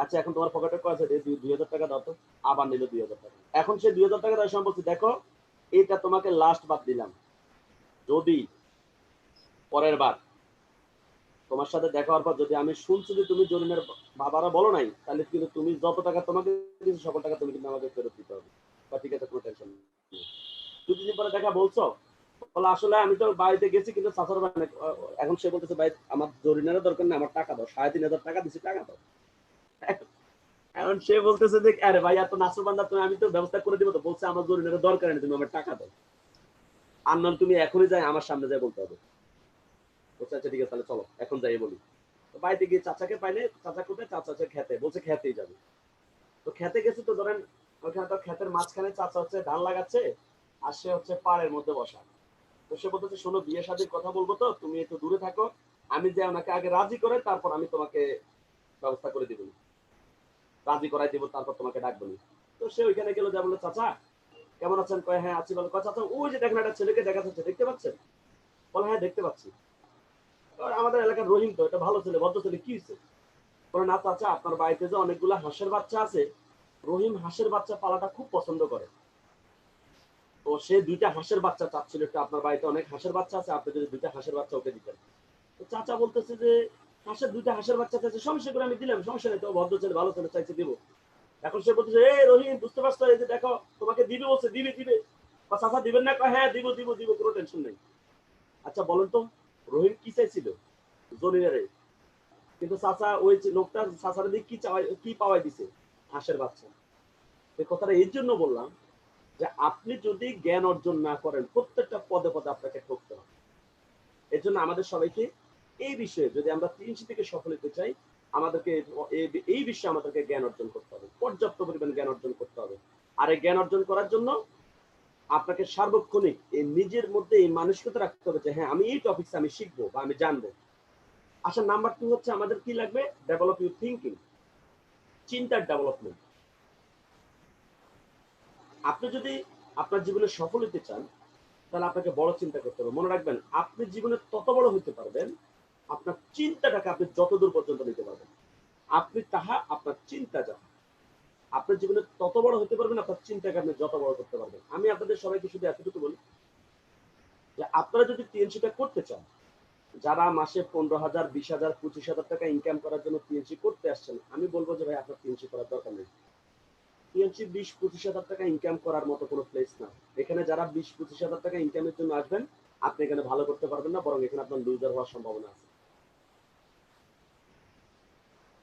Speaker 1: আচ্ছা এখন তোমার পকেটে কয় আছে, 2000 টাকা দাও তো। আবার নিল 2000 টাকা। এখন সে 2000 টাকা দেওয়ার সময় বলছে দেখো এটা তোমাকে লাস্ট বাদ দিলাম, যদি পরের বার তোমার সাথে দেখা হওয়ার পর যদি আমি শুনছি যে তুমি জরিনার বাবারা বলো নাই, তাহলে কিন্তু তুমি যত টাকা তোমাকে দিয়েছো সকল টাকা তুমি কিন্তু আমাকে ফেরত দিতে হবে। বা ঠিক আছে কোনো টেনশন নেই। 2-3 দিন পরে দেখা বলছো, বলে আসলে আমি তো বাড়িতে গেছি, কিন্তু চাচার বাড়ি এখন সে বলতেছে ভাই আমার জরিনারের দরকার নেই, আমার টাকা দাও, 3500 টাকা দিছি, টাকা দাও। এখন সে বলতেছে যে আরে ভাই এত নাসর বান্দা তুমি, আমি তো ব্যবস্থা করে দিব, তো বলছে আমার জরিনারের দরকার নেই, তুমি আমার টাকা দাও, আর নয় তুমি এখনই যাই আমার সামনে যাই বলতে হবে। বলছে আচ্ছা ঠিক আছে তাহলে চলো এখন যাই বলি। তো বাড়িতে গিয়ে চাচাকে পাইলে, চাচা কোথায়, চাচা হচ্ছে খেতে, বলছে খেতেই যাবে। তো খেতে গেছে, তো ধরেন ওখানে তো ক্ষেতের মাঝখানে চাচা হচ্ছে ধান লাগাচ্ছে, আর সে হচ্ছে পাড়ের মধ্যে বসা। তো সে বলতেছে শোনো বিয়ে শাদীর কথা বলবো, তো তুমি একটু দূরে থাকো, আমি যে ওনাকে আগে রাজি করে তারপর আমি তোমাকে ব্যবস্থা করে দিব, রাজি করাই দিব, তারপর তোমাকে ডাকবো। তো সে ওইখানে গেল, যা বললো চাচা কেমন আছেন, কয় হ্যাঁ আছি বলো, কয় চাচা ওই যে দেখেন একটা ছেলেকে দেখা যাচ্ছে, দেখতে পাচ্ছেন? বলে হ্যাঁ দেখতে পাচ্ছি। আমাদের এলাকার রহিম তো, এটা ভালো ছেলে, ভদ্র ছেলে, কি হয়েছে? বলে না চাচা আপনার বাড়িতে যে অনেকগুলো হাঁসের বাচ্চা আছে, রহিম হাঁসের বাচ্চা পালাটা খুব পছন্দ করে, তো সে 2টা হাঁসের বাচ্চা চাচ্ছিল, একটু আপনার বাড়িতে অনেক হাঁসের বাচ্চা আছে, আপনি যদি 2টা হাঁসের বাচ্চা ওকে দিতেন। তো চাচা বলতেছে যে 2টা হাঁসের বাচ্চা চাইছে, সমস্যা করে আমি দিলাম, সমস্যা নেই, তো ভদ্র ছেলে ভালো ছেলে চাইছে দিব। এখন সে বলতেছে এ রহিম বুঝতে পারছো, এই যে দেখো তোমাকে দিবে বলছে, দিবে দিবে, বা চাচা দিবেন না, হ্যাঁ দিব দিব দিব, কোনো টেনশন নেই। আচ্ছা বলেন তো রহিম কি চাইছিল? জরিনারে। কিন্তু চাচা ওই লোকটা চাচার দিকে কি পাওয়াই দিছে? হাঁসের বাচ্চা। এই কথাটা এই জন্য বললাম যে আপনি যদি জ্ঞান অর্জন না করেন, প্রত্যেকটা পদে পদে আপনাকে ঠকতে হবে। এর জন্য আমাদের সবাইকে এই বিষয়ে, যদি আমরা 3 থেকে সফল হতে চাই, আমাদেরকে এই বিষয়ে আমাদেরকে জ্ঞান অর্জন করতে হবে, পর্যাপ্ত পরিমাণ জ্ঞান অর্জন করতে হবে। আর এই জ্ঞান অর্জন করার জন্য আপনাকে সার্বক্ষণিক এই নিজের মধ্যে এই মানসিকতা রাখতে হবে যে হ্যাঁ আমি এই টপিকস আমি শিখবো বা আমি জানবো। আচ্ছা নাম্বার 2 হচ্ছে আমাদের কি লাগবে, ডেভেলপ ইউর থিঙ্কিং, চিন্তার ডেভেলপমেন্ট। আপনি যদি আপনার জীবনে সফল হতে চান, তাহলে আপনাকে বড় চিন্তা করতে হবে। মনে রাখবেন আপনি জীবনে তত বড় হতে পারবেন আপনার চিন্তাটাকে আপনি যত দূর পর্যন্ত নিতে পারবেন। আপনি তাহা আপনার চিন্তা যাহা, আপনার জীবনে তত বড় হতে পারবেন আপনার চিন্তাকে আপনি যত বড় করতে পারবেন। আমি আপনাদের সবাইকে শুধু এতটুকু বলি যে আপনারা যদি টিএনসিটা করতে চান, যারা মাসে 15,000, 20,000, 25,000 টাকা ইনকাম করার জন্য টিএনসি করতে আসছেন, আমি বলবো যে ভাই আপনার টিএনসি করার দরকার নেই। টিএনসি 20-25,000 টাকা ইনকাম করার মতো কোনো প্লেস না। এখানে যারা 20-25,000 টাকা ইনকামের জন্য আসবেন, আপনি এখানে ভালো করতে পারবেন না, বরং এখানে আপনার লুজার হওয়ার সম্ভাবনা আছে।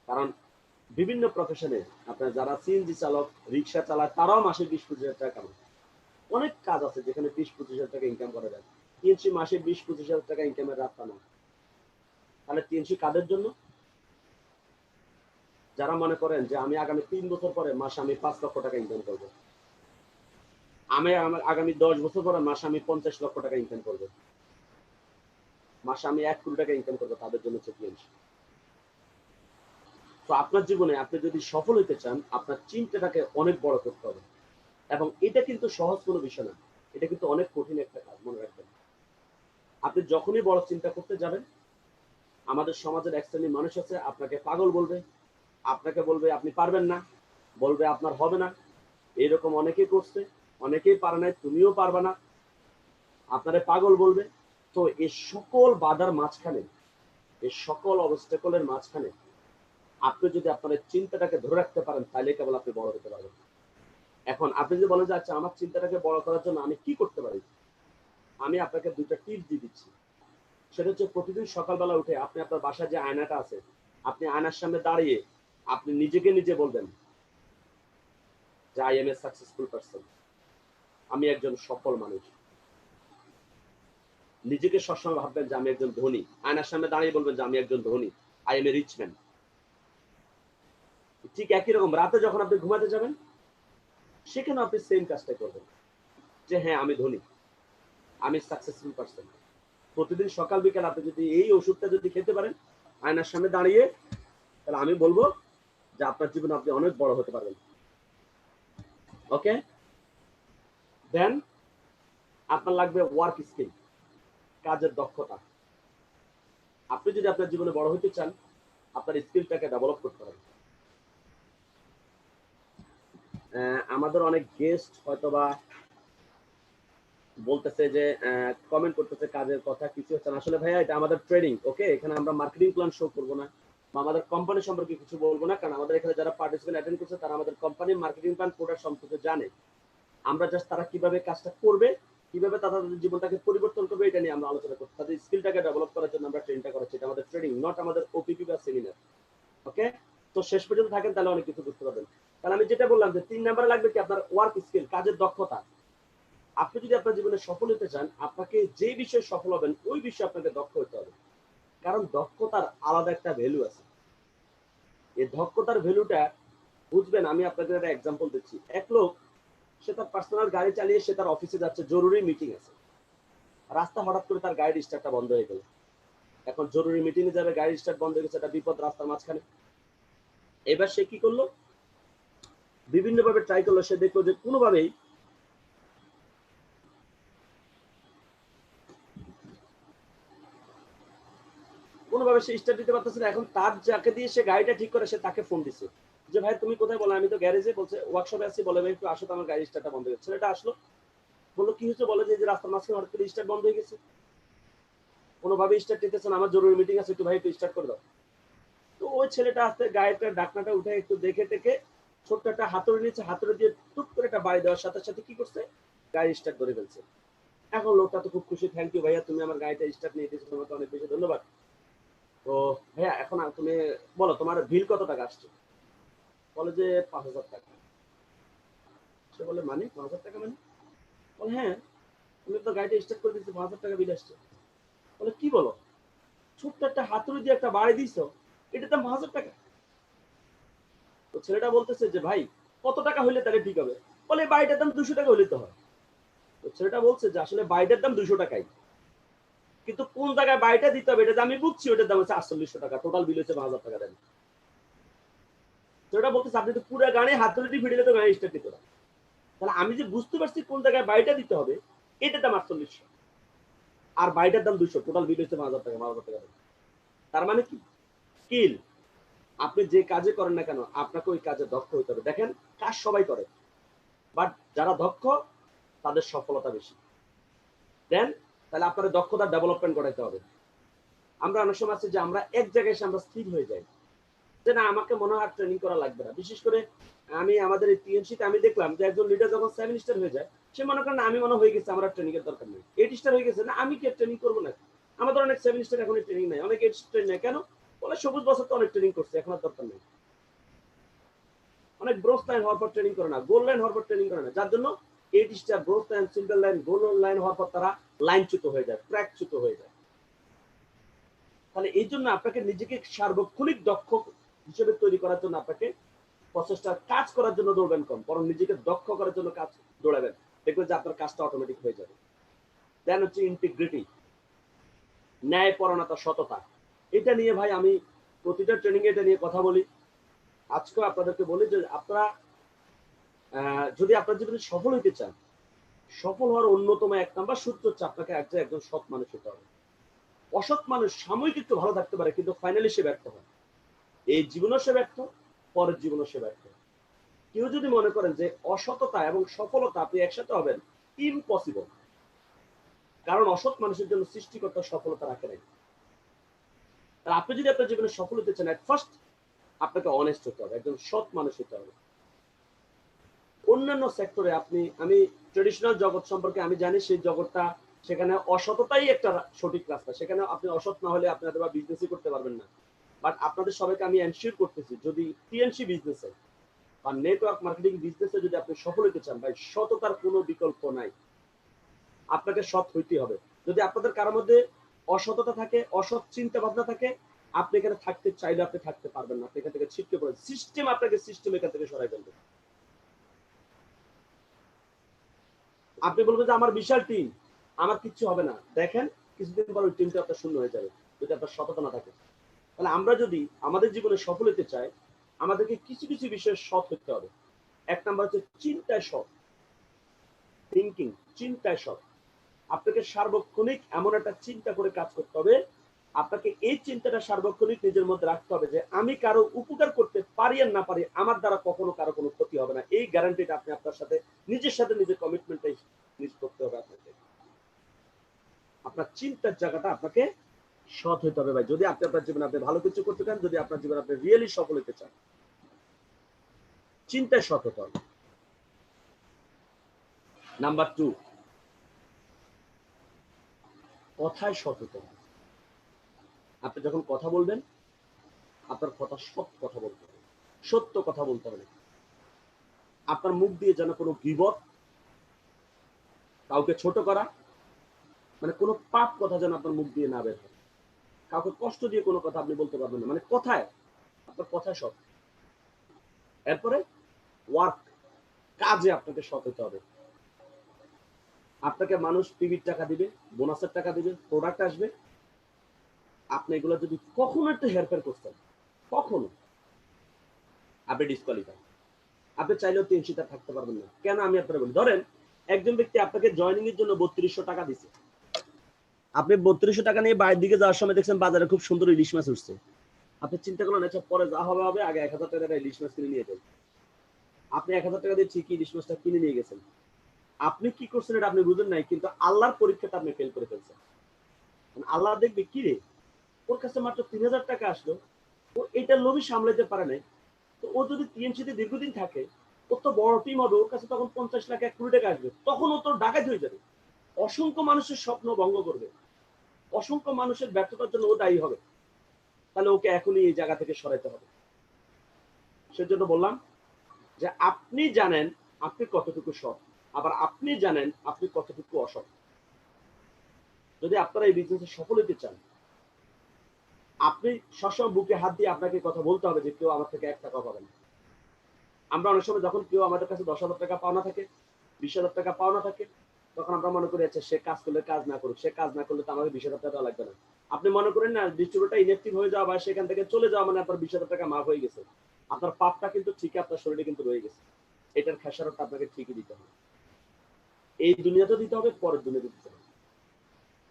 Speaker 1: কারণ বিভিন্ন প্রফেশনে আপনার যারা সিএনজি চালক, রিক্সা চালায়, তারাও মাসে 20-25,000 টাকা কামায়। অনেক কাজ আছে যেখানে 20-25,000 টাকা ইনকাম করা যায়। টিএনসি মাসে 20-25,000 টাকা ইনকামের রাস্তা না। তাহলে টিএনসি কাদের জন্য? যারা মনে করেন যে আমি আগামী 3 বছর পরে মাসে আমি 5 লক্ষ টাকা ইনকাম করবো, আমি আগামী 10 বছর পরে মাসে আমি 50 লক্ষ টাকা ইনকাম করবো, মাসে আমি 1 কোটি টাকা ইনকাম করবো, তাদের জন্য হচ্ছে টিএনসি। তো আপনার জীবনে আপনি যদি সফল হতে চান, আপনার চিন্তাটাকে অনেক বড় করতে হবে। এবং এটা কিন্তু সহজ কোনো বিষয় না, এটা কিন্তু অনেক কঠিন একটা কাজ, মনে রাখবেন। আপনি যখনই বড় চিন্তা করতে যাবেন, আমাদের সমাজের এক শ্রেণীর মানুষ আছে আপনাকে পাগল বলবে, আপনাকে বলবে আপনি পারবেন না, বলবে আপনার হবে না। এরকম অনেকেই করছে, অনেকেই পারে নাই, তুমিও পারবে না, আপনারে পাগল বলবে। তো এই সকল বাধার মাঝখানে, এই সকল অবস্টেকলের মাঝখানে আপনি যদি আপনার চিন্তাটাকে ধরে রাখতে পারেন, তাহলে কেবল আপনি বড় হতে পারবেন। এখন আপনি যদি বলেন যে আচ্ছা আমার চিন্তাটাকে বড় করার জন্য আমি কি করতে পারি, আমি আপনাকে দুইটা টিপস দিয়ে দিচ্ছি। সেটা হচ্ছে প্রতিদিন সকালবেলা উঠে আপনি আপনার বাসায় যে আয়নাটা আছে, আপনি আয়নার সামনে দাঁড়িয়ে আপনি নিজেকে নিজে বলবেন যে I am a successful person, আমি একজন সফল মানুষ। নিজেকে সবসময় ভাববেন যে আমি একজন ধনী, আয়নার সামনে দাঁড়িয়ে বলবেন যে আমি একজন ধনী, I am a rich man. ঠিক একই রকম রাতে যখন আপনি ঘুমাতে যাবেন, সেখানে আপনি সেম কাজটা করবেন যে হ্যাঁ আমি ধনী, আমি সাকসেসফুল পারসন। প্রতিদিন সকাল বিকাল আপনি যদি এই ওষুধটা যদি খেতে পারেন আয়নার সামনে দাঁড়িয়ে, তাহলে আমি বলবো যে আপনার জীবনে আপনি অনেক বড় হতে পারবেন। ওকে, দেন আপনার লাগবে ওয়ার্ক স্কিল, কাজের দক্ষতা। আপনি যদি আপনার জীবনে বড় হতে চান, আপনার স্কিলটাকে ডেভেলপ করতে হবে। আমাদের অনেক গেস্ট হয়তোবা বলতেছে যে কমেন্ট করতেছে কাজের কথা, কিছু হচ্ছে না। আসলে ভাইয়া এটা আমাদের ট্রেনিং, ওকে, এখানে আমরা মার্কেটিং প্ল্যান শো করবো না বা আমাদের কোম্পানি সম্পর্কে কিছু বলবো না, কারণ আমাদের এখানে যারা পার্টিসিপেন্ট অ্যাটেন্ড করছে তারা আমাদের কোম্পানির মার্কেটিং প্ল্যান প্রোডাক্ট সম্পর্কে জানে। আমরা জাস্ট তারা কিভাবে কাজটা করবে, কিভাবে তারা তাদের জীবনটাকে পরিবর্তন করবে, এটা নিয়ে আমরা আলোচনা করছি। তাদের স্কিলটাকে ডেভেলপ করার জন্য আমরা ট্রেনিংটা করাচ্ছি, এটা আমাদের ট্রেনিং, নট আমাদের ওপিপি বা সেমিনার। ওকে, তো শেষ পর্যন্ত থাকেন, তাহলে অনেক কিছু বুঝতে পারবেন। তাহলে আমি যেটা বললাম যে 3 নাম্বারে লাগবে কি আপনার ওয়ার্ক স্কিল, কাজের দক্ষতা। আপনি যদি আপনার জীবনে সফল হতে চান, আপনাকে যে বিষয়ে সফল হবেন ওই বিষয়ে আপনাকে দক্ষ হতে হবে, কারণ দক্ষতার আলাদা একটা ভ্যালু আছে। এই দক্ষতার ভ্যালুটা বুঝবেন। আমি আপনাদের একটা এক্সাম্পল দিচ্ছি। এক লোক, সে তার পার্সোনাল গাড়ি চালিয়ে সে তার অফিসে যাচ্ছে, জরুরি মিটিং আছে, রাস্তা হঠাৎ করে তার গাড়ির স্টার্টটা বন্ধ হয়ে গেল। এখন জরুরি মিটিং এ যাবে, গাড়ির স্টার্ট বন্ধ হয়ে গেছে, এটা বিপদ রাস্তার মাঝখানে। এবার সে কি করলো, বিভিন্ন ভাবে ট্রাই করলো, সে দেখলো যে কোনোভাবেই সে স্টার্ট দিতে পারতেছে না। এখন তার যাকে দিয়ে সে গাড়িটা ঠিক করে, সে তাকে ফোন দিচ্ছে যে ভাই তুমি কোথায়, বলে আমি তো গ্যারেজে, বলছে ওয়ার্কশপে আছি, বলে ভাই একটু আসো তো, আমার গাড়ি স্টার্টটা বন্ধ হয়ে গেছে। ছেলেটা আসলো, বললো কি হচ্ছে, বলে যে রাস্তার মাঝখানে হঠাৎ করে স্টার্ট বন্ধ হয়ে গেছে, কোনোভাবে স্টার্ট দিতেছে না, আমার জরুরি মিটিং আছে, একটু ভাই একটু স্টার্ট করে দাও। তো ওই ছেলেটা আসতে গাড়িটার ঢাকনাটা উঠে একটু দেখে টেকে ছোট্ট একটা হাতুড়ি নিচ্ছে, হাতুড়ি দিয়ে টুক করে একটা বাড়ি দেওয়ার সাথে সাথে কি করছে, গাড়ি স্টার্ট করে ফেলছে। এখন লোকটা তো খুব খুশি, থ্যাংক ইউ ভাইয়া, তুমি আমার গাড়িটা স্টার্ট নিয়ে দিয়েছো, তোমাকে অনেক বেশি ধন্যবাদ। তো ভাইয়া এখন তুমি বলো তোমার বিল কত টাকা আসছে। বলে যে 5,000 টাকা। সে বলে মানে 5,000 টাকা মানে? বলে হ্যাঁ, তুমি তো গাড়িটা স্টার্ট করে দিচ্ছি, 5,000 টাকা বিল আসছে। বলে কি বলো, ছোট্ট একটা হাতুড়ি দিয়ে একটা বাড়ি দিছো, এটার দাম 5,000 টাকা? তো ছেলেটা বলতেছে যে ভাই কত টাকা হইলে তাহলে ঠিক হবে? বলে বাড়িটার দাম 200 টাকা হইলে তো হয়। তো ছেলেটা বলছে যে আসলে বাড়িটার দাম 200 টাকাই, কিন্তু কোন জায়গায় বাড়িটা দিতে হবে এটা আমি বুঝছি, ওটার দাম হচ্ছে 4800 টাকা, টোটাল বিল হচ্ছে 5,000 টাকা দেন। ছেলেটা বলতেছে আপনি তো পুরো গাড়ি হাতুড়ি ফিরে তো গাড়ি স্টার্ট দিতে, তাহলে আমি যে বুঝতে পারছি কোন জায়গায় বাড়িটা দিতে হবে, এটার দাম 4800 আর বাড়িটার দাম 200, টোটাল বিল হচ্ছে 5,000 টাকা, 12,000 টাকা। তার মানে কি, স্কিল, আপনি যে কাজে করেন না কেন আপনাকে ওই কাজে দক্ষ হতে হবে। দেখেন কাজ সবাই করে, বাট যারা দক্ষ তাদের সফলতা বেশি। দেন তাহলে আপনার দক্ষতার ডেভেলপমেন্ট করাইতে হবে। আমরা অনেক সময় আছে যে আমরা এক জায়গায় এসে আমরা স্থির হয়ে যাই, যে না আমাকে মনে হয় ট্রেনিং করা লাগবে না। বিশেষ করে আমি আমাদের এই টিএনসিতে আমি দেখলাম যে একজন লিডার যখন 7 স্টার হয়ে যায়, সে মনে করেন আমি মনে হয়ে গেছে, আমার ট্রেনিং এর দরকার নেই। 8 স্টার হয়ে গেছে, না আমি কি ট্রেনিং করবো না? আমাদের অনেক 7 স্টার এখন ট্রেনিং নাই, অনেক 8 স্টার নেই, কেন? বলে সবুজ বছর তো অনেক ট্রেনিং করছে, এখন আর দরকার নেই। অনেক ব্রোঞ্জ লাইন হওয়ার পর ট্রেনিং করে না, গোল্ড লাইন হওয়ার পর ট্রেনিং করে না, যার জন্য 8 star, bronze line, silver line, gold line হওয়ার পর তারা লাইনচ্যুত হয়ে যায়, ট্র্যাকচ্যুত হয়ে যায়। তাহলে এই জন্য আপনাকে নিজেকে সার্বক্ষণিক দক্ষ হিসেবে তৈরি করার জন্য আপনাকে প্রচেষ্টা, কাজ করার জন্য দৌড়বেন কম, বরং নিজেকে দক্ষ করার জন্য কাজ দৌড়াবেন, দেখবেন যে আপনার কাজটা অটোমেটিক হয়ে যাবে। দেন হচ্ছে ইন্টিগ্রিটি, ন্যায়পরায়ণতা, সততা। এটা নিয়ে ভাই আমি প্রতিটা ট্রেনিং এটা নিয়ে কথা বলি। আজকেও আপনাদেরকে বলি যে আপনারা যদি আপনার জীবনে সফল হতে চান, সফল হওয়ার অন্যতম এক নাম্বার সূত্র হচ্ছে আপনাকে একজন সৎ মানুষ হতে হবে। অসৎ মানুষ সাময়িক একটু ভালো থাকতে পারে, কিন্তু ফাইনালি সে ব্যর্থ হয়। এই জীবনও সে ব্যর্থ, পরের জীবনও সে ব্যর্থ। কেউ যদি মনে করেন যে অসততা এবং সফলতা আপনি একসাথে হবেন, ইম্পসিবল। কারণ অসৎ মানুষের জন্য সৃষ্টিকর্তা সফলতা রাখে নাই। আর আপনি যদি আপনার জীবনে সফল হতে চান, এট ফার্স্ট আপনাকে অনেস্ট হতে হবে, একজন সৎ মানুষ হতে হবে। অন্যান্য সেক্টরে আমি ট্রেডিশনাল জগৎ সম্পর্কে আমি জানি, সেই জগৎটা সেখানে অসততাই একটা সঠিক রাস্তা। সেখানে আপনি অসৎ না হলে আপনি হয়তো বিজনেসই করতে পারবেন না। বাট আপনাদের সবাইকে আমি এনশিওর করতেছি, যদি টিএনসি বিজনেসে বা নেটওয়ার্ক মার্কেটিং বিজনেসে যদি আপনি সফল হতে চান, ভাই সততার কোনো বিকল্প নাই। আপনাকে সৎ হইতে হবে। যদি আপনাদের কারোর মধ্যে অসততা থাকে, অসৎ চিন্তা ভাবনা থাকে, আপনি এখানে থাকতে চাইলে আপনি থাকতে পারবেন না। আপনি এখান থেকে ছিটকে পড়েন, সিস্টেম আপনাকে সিস্টেম এখান থেকে সরাই ফেলবে। আপনি বলবেন যে আমার বিশাল টিম, আমার কিচ্ছু হবে না। দেখেন কিছুদিন পর ওই টিমটা আপনার শূন্য হয়ে যাবে, যদি আপনার সততা না থাকে। তাহলে আমরা যদি আমাদের জীবনে সফল হতে চাই, আমাদেরকে কিছু কিছু বিষয়ে সৎ হতে হবে। এক নাম্বার হচ্ছে চিন্তায় সৎ, থিঙ্কিং, চিন্তায় সৎ। আপনাকে সার্বক্ষণিক এমন একটা চিন্তা করে কাজ করতে হবে, আপনাকে এই চিন্তাটা সার্বক্ষণিক নিজের মধ্যে রাখতে হবে যে আমি কারো উপকার করতে পারি আর না পারি, আমার দ্বারা কখনো কারো কোনো ক্ষতি হবে না। এই গ্যারান্টিটা আপনি আপনার সাথে নিজের কমিটমেন্টটাই নিজ করতে হবে আপনাকে। আপনার চিন্তার জায়গাটা আপনাকে সৎ হইতে হবে ভাই, যদি আপনি আপনার জীবনে আপনি ভালো কিছু করতে চান, যদি আপনার জীবনে আপনি রিয়েলি সফল হতে চান, চিন্তায় সৎ হতে হবে। নাম্বার 2, কথায় সৎ হতে হবে। আপনি যখন কথা বলবেন, আপনার কথা সৎ কথা বলতে হবে, সত্য কথা বলতে হবে। আপনার মুখ দিয়ে যেন কোনো গীবত, কাউকে ছোট করা, মানে কোনো পাপ কথা যেন আপনার মুখ দিয়ে না বের হয়। কাউকে কষ্ট দিয়ে কোনো কথা আপনি বলতে পারবেন না, মানে কথায়, আপনার কথায় সৎ। এরপরে ওয়ার্ক, কাজে আপনাকে সৎ হতে হবে। আপনাকে মানুষ টিভির টাকা দিবে, বোনাসের টাকা দিবে, প্রোডাক্ট আসবে, আপনি এগুলো যদি কখনো একটু হেরফের করছেন, কখনো, আপনি ডিসকোয়ালিফাই। আপনি চাইলেও 300 থাকতে পারবেন না। কেন আমি আপনাকে বলি, ধরেন একজন ব্যক্তি আপনাকে জয়নিং এর জন্য 3200 টাকা দিচ্ছে, আপনি 3200 টাকা নিয়ে বাইরের দিকে যাওয়ার সময় দেখছেন বাজারে খুব সুন্দর ইলিশ মাছ উঠছে, আপনি চিন্তা করলেন আচ্ছা পরে যা হবে হবে, আগে 1000 টাকা ইলিশ মাছ কিনে নিয়ে যাই। আপনি 1000 টাকা দিয়ে ঠিকই ইলিশ মাছটা কিনে নিয়ে গেছেন। আপনি কি করছেন এটা আপনি বুঝেন নাই, কিন্তু আল্লাহর পরীক্ষাটা আপনি ফেল করে ফেলছেন। আল্লাহ দেখবে কি রে, ওর কাছে মাত্র 3000 টাকা আসলো, ও এটা লোভই সামলাতে পারে নাই। তো ও যদি টিএমসিতে দীর্ঘদিন থাকে, ওর তো বড় টিম হবে, ওর কাছে তখন 50 লাখ 1 কোটি টাকা আসবে, তখন ও তো ডাকাত হয়ে যাবে, অসংখ্য মানুষের স্বপ্ন ভঙ্গ করবে, অসংখ্য মানুষের ব্যর্থতার জন্য ও দায়ী হবে। তাহলে ওকে এখনই এই জায়গা থেকে সরাইতে হবে। সেজন্য বললাম যে আপনি জানেন আপনি কতটুকু সৎ, আবার আপনি জানেন আপনি কতটুকু অসৎ। যদি আপনারা এই বিজনেসে সফল হতে চান, আপনি সবসময় বুকে হাত দিয়ে আপনাকে কথা বলতে হবে যে কেউ আমার থেকে 1 টাকা পাবে না। আমরা অনেক সময় যখন কেউ আমাদের কাছে 10,000 টাকা পাওনা থাকে, 20,000 টাকা পাওনা থাকে, তখন আমরা মনে করি আচ্ছা সে কাজ করলে কাজ না করুক, সে কাজ না করলে তো আমাকে 20,000 টাকা লাগবে না। আপনি মনে করেন না ডিস্ট্রিবিউটর ইনঅ্যাক্টিভ হয়ে যাওয়া বা সেখান থেকে চলে যাওয়া মানে আপনার 20,000 টাকা মাফ হয়ে গেছে। আপনার পাপটা কিন্তু ঠিকই আপনার শরীরে কিন্তু রয়ে গেছে, এটার খেসারতটা আপনাকে ঠিকই দিতে হবে। এই দুনিয়াতে দিতে হবে, পরের দুনিয়াতে দিতে হবে।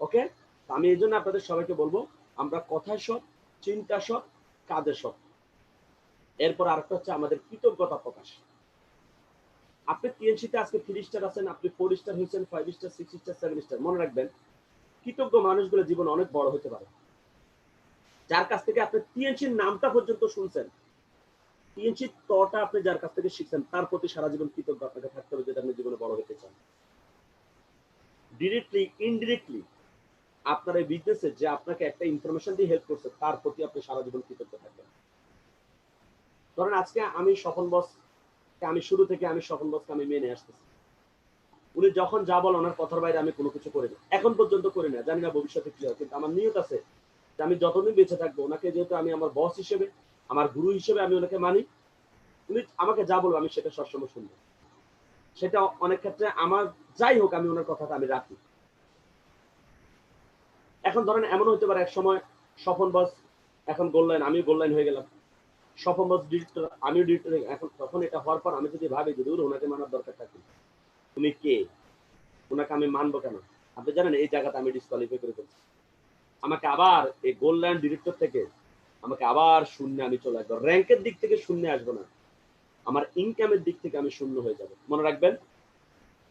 Speaker 1: ওকে, আমি এই জন্য আপনাদের সবাইকে বলবো আমরা কথায় সৎ, চিন্তা সৎ, কাজে সৎ। এরপর আরেকটা হচ্ছে আমাদের কৃতজ্ঞতা প্রকাশ। আপনি টিএনসিতে আজকে 3 স্টার আছেন, আপনি 4 স্টার হয়েছেন, 5 স্টার, 6 স্টার, 7 স্টার, মনে রাখবেন কৃতজ্ঞ মানুষগুলো জীবন অনেক বড় হতে পারে। যার কাছ থেকে আপনি টিএনসির নামটা পর্যন্ত শুনছেন, টিএনসির তটা আপনি যার কাছ থেকে শিখছেন, তার প্রতি সারা জীবন কৃতজ্ঞ আপনাকে থাকতে হবে যদি আপনি জীবনে বড় হতে চান। ডিরেক্টলি ইনডিরেক্টলি আপনার এই বিজনেসে যে আপনাকে একটা ইনফরমেশন দিয়ে হেল্প করছে, তার প্রতি আপনি সারা জীবন কৃতজ্ঞ থাকবেন। ধরেন আজকে আমি স্বপন বস, আমি শুরু থেকে আমি স্বপন বসকে আমি মেনে আসতেছি। উনি যখন যা বলেন ওনার কথার বাইরে আমি কোনো কিছু করি না, এখন পর্যন্ত করি না, জানি না ভবিষ্যতে কি হয়, কিন্তু আমার নিয়ত আছে যে আমি যতদিন বেঁচে থাকবো ওনাকে যেহেতু আমি আমার বস হিসেবে, আমার গুরু হিসেবে আমি ওনাকে মানি। উনি আমাকে যা বলবো আমি সেটা সবসময় শুনবো। সেটা অনেক ক্ষেত্রে আমার যাই হোক আমি ওনার কথাটা আমি রাখি। এখন ধরেন এমন হতে পারে এক সময় স্বপন বস এখন গোল লাইন, আমি গোল লাইন হয়ে গেলাম, সফল ডিরেক্টর, আমিও ডিরেক্টর। এখন তখন এটা হওয়ার পর আমি যদি ভাবি যদি ওনাকে মানার দরকার থাকে, তুমি কে, ওনাকে আমি মানবো কেন? আপনি জানেন এই জায়গাতে আমি ডিসকোয়ালিফাই করে ফেলছি। আমাকে আবার এই গোল্ড লাইন ডিরেক্টর থেকে আমাকে আবার শূন্য আমি চলে আসবো। র্যাঙ্কের দিক থেকে শূন্য আসবো না, আমার ইনকামের দিক থেকে আমি শূন্য হয়ে যাব। মনে রাখবেন,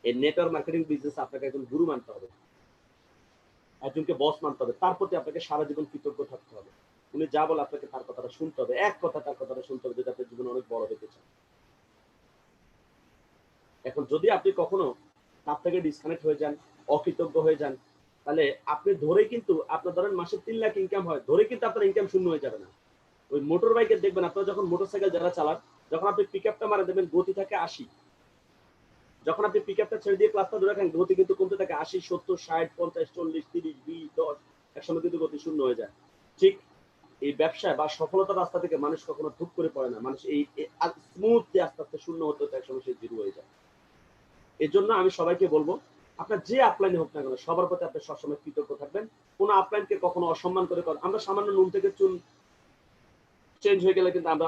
Speaker 1: এই নেটওয়ার্ক মার্কেটিং বিজনেস আপনাকে একজন গুরু মানতে হবে, একজনকে বস মানতে হবে, তার প্রতি আপনাকে সারা জীবন কৃতজ্ঞ থাকতে হবে। উনি যা বলে আপনাকে তার কথাটা শুনতে হবে, এক কথা তার কথাটা শুনতে হবে, যদি আপনার জীবনে অনেক বড় হতে চান। এখন যদি আপনি কখনো তার থেকে ডিসকানেক্ট হয়ে যান, অকৃতজ্ঞ হয়ে যান, তাহলে আপনি ধরে কিন্তু আপনার ধরেন মাসে 3 লাখ ইনকাম হয়, ধরে কিন্তু আপনার ইনকাম শূন্য হয়ে যাবে না। ওই মোটর বাইকের দেখবেন, আপনারা যখন মোটরসাইকেল যারা চালান, যখন আপনি পিক আপটা মারেন দেখবেন গতি থাকে 80, যখন আপনি পিক আপটা ছেড়ে দিয়ে ক্লাসটা ধরে রাখেন গতি কিন্তু কমতে থাকে 80, 70, 60, 50, 40, 30, 20, 10, একসময় কিন্তু গতি শূন্য হয়ে যায়। ঠিক এই ব্যবসায় বা সফলতার রাস্তা থেকে মানুষ কখনো ধুপ করে পড়ে না, মানুষ এই স্মুথলি আস্তে আস্তে শূন্য হতে হতে একসময় সে জিরো হয়ে যায়। এই জন্য আমি সবাইকে বলবো, আপনার যে আপলাইনে হোক না কেন, সবার প্রতি আপনি সবসময় কৃতজ্ঞ থাকবেন। কোন আপলাইনকে কখনো অসম্মান করে, আমরা সামান্য নুন থেকে চুন চেঞ্জ হয়ে গেলে কিন্তু আমরা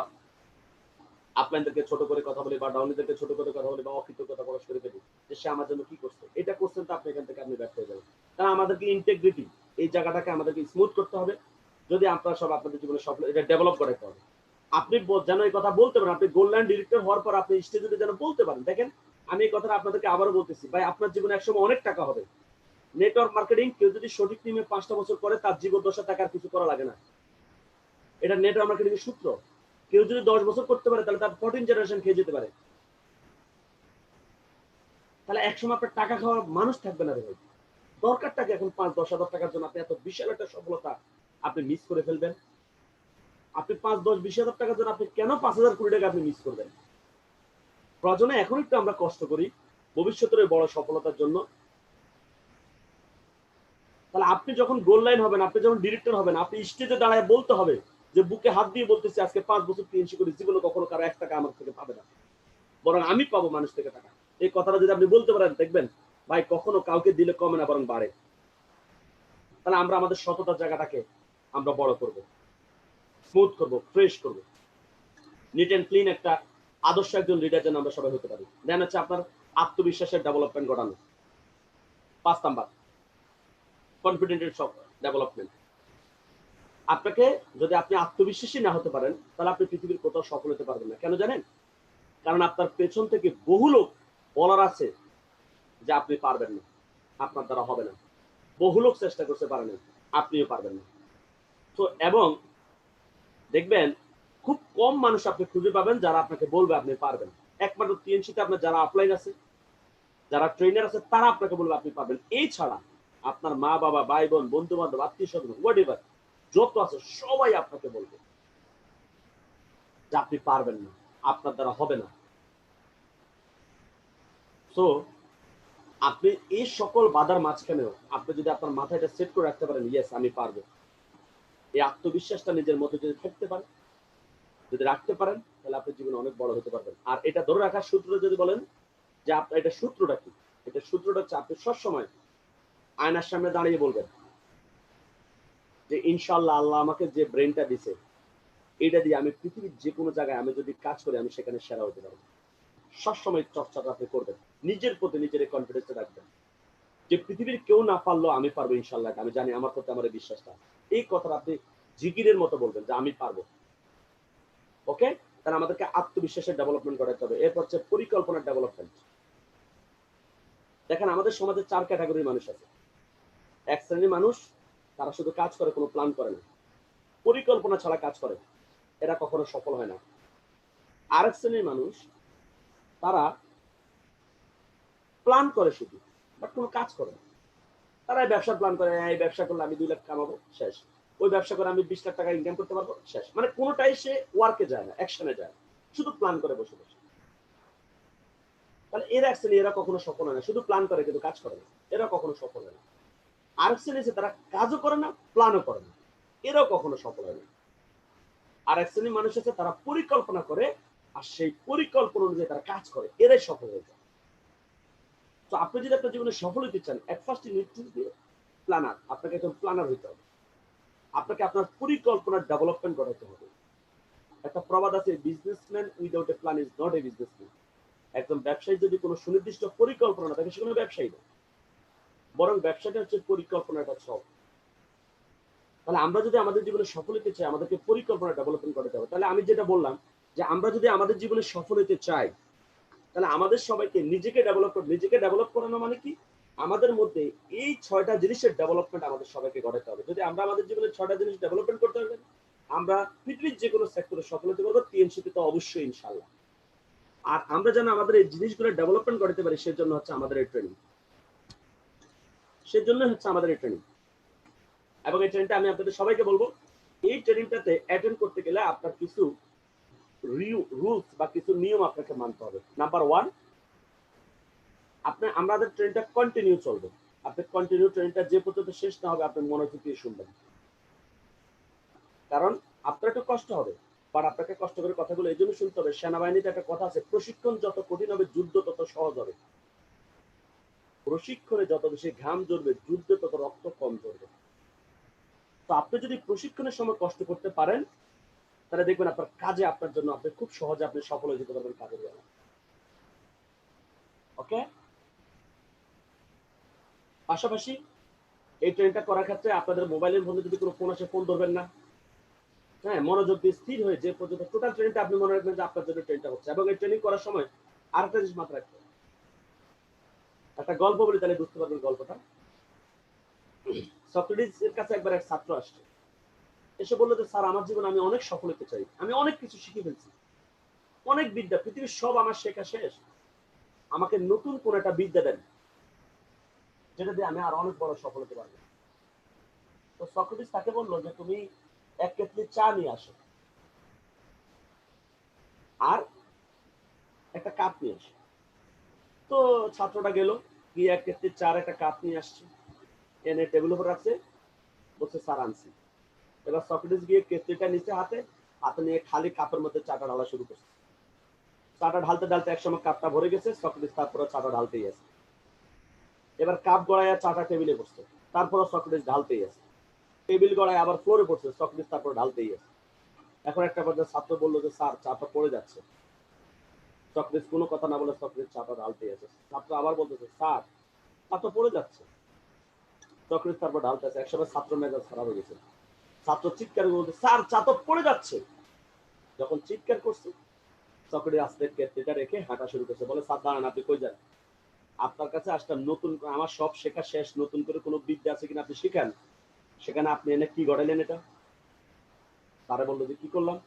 Speaker 1: আপলাইনদেরকে ছোট করে কথা বলি, বা ডাউনিদেরকে ছোট করে কথা বলি, বা অকৃতজ্ঞতা প্রকাশ করে ফেলি যে সে আমার জন্য কি করছে। এটা করছেন তো আপনি এখান থেকে আপনি ব্যর্থ হয়ে যাবেন। কারণ আমাদেরকে ইন্টেগ্রিটি, এই জায়গাটাকে আমাদেরকে স্মুথ করতে হবে। যদি আপনারা সব আপনাদের জীবনে সফল, এটা ডেভেলপ করাতে হবে। আপনি যেন এই কথা বলতে পারেন, আপনি গোল্ড লাইন ডিরেক্টর হওয়ার পর আপনি স্টেজে যেন বলতে পারেন। দেখেন, আমি এই কথাটা আপনাদেরকে আবারও বলতেছি, ভাই আপনার জীবনে একসময় অনেক টাকা হবে। নেটওয়ার্ক মার্কেটিং কেউ যদি সঠিক টিমে 5টা বছর করে, তার জীবদ্দশা টাকার কিছু করা লাগে না। এটা নেটওয়ার্ক মার্কেটিং এর সূত্র। কেউ যদি 10 বছর করতে পারে, তাহলে তার 14 জেনারেশন খেয়ে যেতে পারে। তাহলে একসময় আপনার টাকা খাওয়ার মানুষ থাকবে না রে ভাই। দরকারটাকে এখন 5-10 হাজার টাকার জন্য আপনি এত বিশাল একটা সফলতা আপনি মিস করে ফেলবেন। আপনি 5-10-20 হাজার টাকার জন্য আপনি কেন 5,000 কোটি টাকা আপনি মিস করবেন? প্রয়োজনে এখন একটু আমরা কষ্ট করি ভবিষ্যতের বড় সফলতার জন্য। তাহলে আপনি যখন গোল লাইন হবেন, আপনি যখন ডিরেক্টর হবেন, আপনি স্টেজে দাঁড়ায় বলতে হবে যে বুকে হাত দিয়ে বলতেছি আজকে 5 বছর টিএনসি করি, জীবনে কখনো কারো 1 টাকা আমার থেকে পাবে না, বরং আমি পাবো মানুষ থেকে টাকা। এই কথাটা যদি আপনি বলতে পারেন, দেখবেন ভাই কখনো কাউকে দিলে কমে না, বরং বাড়ে। তাহলে আমরা আমাদের সততার জায়গাটাকে আমরা বড় করব, স্মুথ করব, ফ্রেশ করব, নিট এন্ড ক্লিন একটা আদর্শ একজন লিডার যেন আমরা সবাই হতে পারি। দেন হচ্ছে আপনার আত্মবিশ্বাসের ডেভেলপমেন্ট ঘটানো। 5 নাম্বার, কনফিডেন্টের সব ডেভেলপমেন্ট। আপনাকে যদি আপনি আত্মবিশ্বাসী না হতে পারেন, তাহলে আপনি পৃথিবীর কোথাও সফল হতে পারবেন না। কেন জানেন? কারণ আপনার পেছন থেকে বহু লোক বলার আছে যে আপনি পারবেন না, আপনার দ্বারা হবে না। বহু লোক চেষ্টা করতে পারেন, আপনিও পারবেন না। তো এবং দেখবেন খুব কম মানুষ আপনি খুঁজে পাবেন যারা আপনাকে বলবে আপনি পারবেন। একমাত্র টিএনসিতে আপনার যারা আপলাইন আছে, যারা ট্রেনার আছে, তারা আপনাকে বলবে আপনি পারবেন। এই ছাড়া আপনার মা বাবা, ভাই বোন, বন্ধু বান্ধব, আত্মীয় স্বজন, হোয়াট এভার যত আছে, সবাই আপনাকে বলবে যে আপনি পারবেন না, আপনার দ্বারা হবে না। তো আপনি এই সকল বাধার মাঝখানেও আপনি যদি আপনার মাথায় এটা সেট করে রাখতে পারেন, ইয়েস আমি পারবো, এই আত্মবিশ্বাসটা নিজের মধ্যে যদি থাকতে পারে, যদি রাখতে পারেন, তাহলে আপনি জীবনে অনেক বড় হতে পারবেন। আর এটা ধরে রাখার সূত্র যদি বলেন যে আপনার এটা সূত্রটা কি, এটা সূত্রটা হচ্ছে আপনি সবসময় আয়নার সামনে দাঁড়িয়ে বলবেন যে ইনশাল্লাহ আল্লাহ আমাকে যে ব্রেনটা দিছে, এটা দিয়ে আমি পৃথিবীর যে কোনো জায়গায় আমি যদি কাজ করি, আমি সেখানে সেরা হতে পারবো। সবসময় চর্চাটা আপনি করবেন, নিজের প্রতি নিজের কনফিডেন্স রাখবেন যে পৃথিবীর কেউ না পারলো আমি পারবো ইনশাল্লাহ, আমি জানি আমার প্রতি আমার বিশ্বাসটা। এই কথাটা আপনি জিকিরের মতো বলবেন যে আমি পারবো। ওকে, তাহলে আমাদেরকে আত্মবিশ্বাসের ডেভেলপমেন্ট করাতে হবে। এরপর হচ্ছে পরিকল্পনার ডেভেলপমেন্ট। দেখেন আমাদের সমাজে 4 ক্যাটাগরির মানুষ আছে। এক শ্রেণীর মানুষ, তারা শুধু কাজ করে, কোনো প্ল্যান করে না, পরিকল্পনা ছাড়া কাজ করে, এরা কখনো সফল হয় না। আরেক শ্রেণীর মানুষ, তারা প্ল্যান করে শুধু, বাট কোনো কাজ করে না। তারা ব্যবসার প্ল্যান করে, এই ব্যবসা করলে আমি 2 লাখ কামাবো, শেষ। ওই ব্যবসা করে আমি 20 লাখ টাকা ইনকাম করতে পারবো, শেষ। মানে কোনোটাই সে ওয়ার্কে যায় না, অ্যাকশনে যায় না, শুধু প্ল্যান করে বসে বসে। তাহলে এরা এক শ্রেণী, এরা কখনো সফল হয় না, শুধু প্ল্যান করে কিন্তু কাজ করে না, এরা কখনো সফল হয় না। আরেক শ্রেণী আছে, তারা কাজও করে না, প্ল্যানও করে না, এরাও কখনো সফল হয় না। আর এক শ্রেণীর মানুষ আছে, তারা পরিকল্পনা করে আর সেই পরিকল্পনা অনুযায়ী তারা কাজ করে, এরাই সফল হয়ে যায়। তো আপনি যদি আপনার জীবনে সফল হতে চান, at first you need to be planner. আপনাকে একজন প্ল্যানার হতে হবে, আপনাকে আপনার পরিকল্পনার ডেভেলপমেন্ট করাতে হবে। একটা প্রবাদ আছে, businessman without a plan is not a businessman. একজন ব্যবসায়ী যদি কোনো সুনির্দিষ্ট পরিকল্পনা থাকে সে কোনো ব্যবসায়ী না, বরং ব্যবসাটা হচ্ছে পরিকল্পনাটা সব। তাহলে আমরা যদি আমাদের জীবনে সফল হতে চাই আমাদেরকে পরিকল্পনা ডেভেলপমেন্ট করতে হবে। তাহলে আমি যেটা বললাম যে আমরা যদি আমাদের জীবনে সফল হতে চাই তাহলে আমাদের সবাইকে নিজেকে ডেভেলপ করানো মানে কি, আমাদের মধ্যে এই 6টা জিনিসের ডেভেলপমেন্ট আমাদের সবাইকে ঘটাতে হবে। যদি আমরা আমাদের জীবনে 6টা জিনিস ডেভেলপমেন্ট করতে পারবেন আমরা পৃথিবীর যে কোনো সেক্টরে সফল হতে পারবো, টিএনসিতে তো অবশ্যই ইনশাল্লাহ। আর আমরা যেন আমাদের এই জিনিসগুলো ডেভেলপমেন্ট করতে পারি সেজন্য হচ্ছে আমাদের এই ট্রেনিং, সেজন্য হচ্ছে আমাদের এই ট্রেনিং। এবং এই ট্রেনিংটা আমি আপনাদের সবাইকে বলবো, এই ট্রেনিংটাতে অ্যাটেন্ড করতে গেলে আপনার কিছু রুলস বা কিছু নিয়ম আপনাকে মানতে হবে। নাম্বার 1, আমাদের ট্রেনটা কন্টিনিউ চলবে। আপনি কন্টিনিউ ট্রেনটা যে পর্যন্ত শেষ না হবে আপনি মনোযোগ দিয়ে শুনবেন, কারণ আপনার একটু কষ্ট হবে, বাট আপনাকে কষ্ট করে কথাগুলো এই জন্য শুনতে হবে। সেনাবাহিনীতে একটা কথা আছে, প্রশিক্ষণ যত কঠিন হবে যুদ্ধ তত সহজ হবে। প্রশিক্ষণে যত বেশি ঘাম ঝরবে যুদ্ধে তত রক্ত কম ঝরবে। তো আপনি যদি প্রশিক্ষণের সময় কষ্ট করতে পারেন তাহলে দেখবেন আপনার কাজে আপনার জন্য আপনি খুব সহজে আপনি সফল হয়ে যেতে পারবেন কাজের জন্য। ওকে, পাশাপাশি এই ট্রেনটা করার ক্ষেত্রে আপনাদের মোবাইলের মধ্যে যদি কোনো ফোন আসে ফোন ধরবেন না। হ্যাঁ, মনোযোগ দিয়ে স্থির হয়ে যে পর্যন্ত টোটাল ট্রেনটা আপনি মনে রাখবেন যে আপনার জন্য ট্রেনটা হচ্ছে। এবং এই ট্রেনিং করার সময় আরেকটা জিনিস মাথায় রাখতে হবে, একটা গল্প বলি তাহলে বুঝতে পারবেন গল্পটা। সক্রেটিসের কাছে একবার এক ছাত্র আসছে, এসে বললো যে স্যার আমার জীবনে আমি অনেক সফল হতে চাই, আমি অনেক কিছু শিখে ফেলছি, অনেক বিদ্যা, পৃথিবীর সব আমার শেখা শেষ, আমাকে নতুন কোন একটা বিদ্যা দেন যেটা দিয়ে আমি আর অনেক বড় সফল হতে পারবো। তো সক্রেটিস তাকে বললো যে তুমি 1 কেটলি চা নিয়ে আসো আর একটা কাপ নিয়ে আসো। তো ছাত্রটা গেল, গিয়ে 1 কেটলি চার একটা কাপ নিয়ে আসছে, এনে টেবিল উপর রাখছে, বলছে স্যার আনছি। এবার সক্রেটিস গিয়ে কেটলিটা নিচে হাতে হাতে নিয়ে খালি কাপের মধ্যে চাটা ঢালা শুরু করছে। চাটা ঢালতে ঢালতে একসময় কাপটা ভরে গেছে, সক্রেটিস তারপরে চাটা ঢালতেই আছে। এবার কাপ গড়াইয়া চাটা টেবিলে বসছে, তারপরে সক্রেটিস ঢালতেই আছে। টেবিল গড়ায় আবার ফ্লোরে পড়ছে, সক্রেটিস তারপরে ঢালতেই আছে। এখন একটা পর্যায়ে ছাত্র বললো যে স্যার চাটা পড়ে যাচ্ছে। সক্রেটিস কোনো কথা না বলে সক্রেটিস চাটা ঢালতেই আছে। ছাত্র আবার বলতেছে স্যার চা তো পড়ে যাচ্ছে। সক্রেটিস তারপর ঢালতে আছে। একসময় ছাত্র মেজাজ খারাপ হয়ে গেছে, ছাত্র চিৎকার করে বলতে স্যার চা তো পড়ে যাচ্ছে। যখন চিৎকার করছে সক্রেটিস আস্তে কেটলিটা রেখে হাঁটা শুরু করছে, বলে স্যার দাঁড়ান, আপনি কই যান? আপনার কাছে আসলাম নতুন, আমার সব শেখা শেষ, নতুন করে কোনো বিদ্যা আছে কিনা আপনি শিখান, সেখানে আপনি এনে কি গড়াইলেন এটা? তারা বললো যে কি করলাম?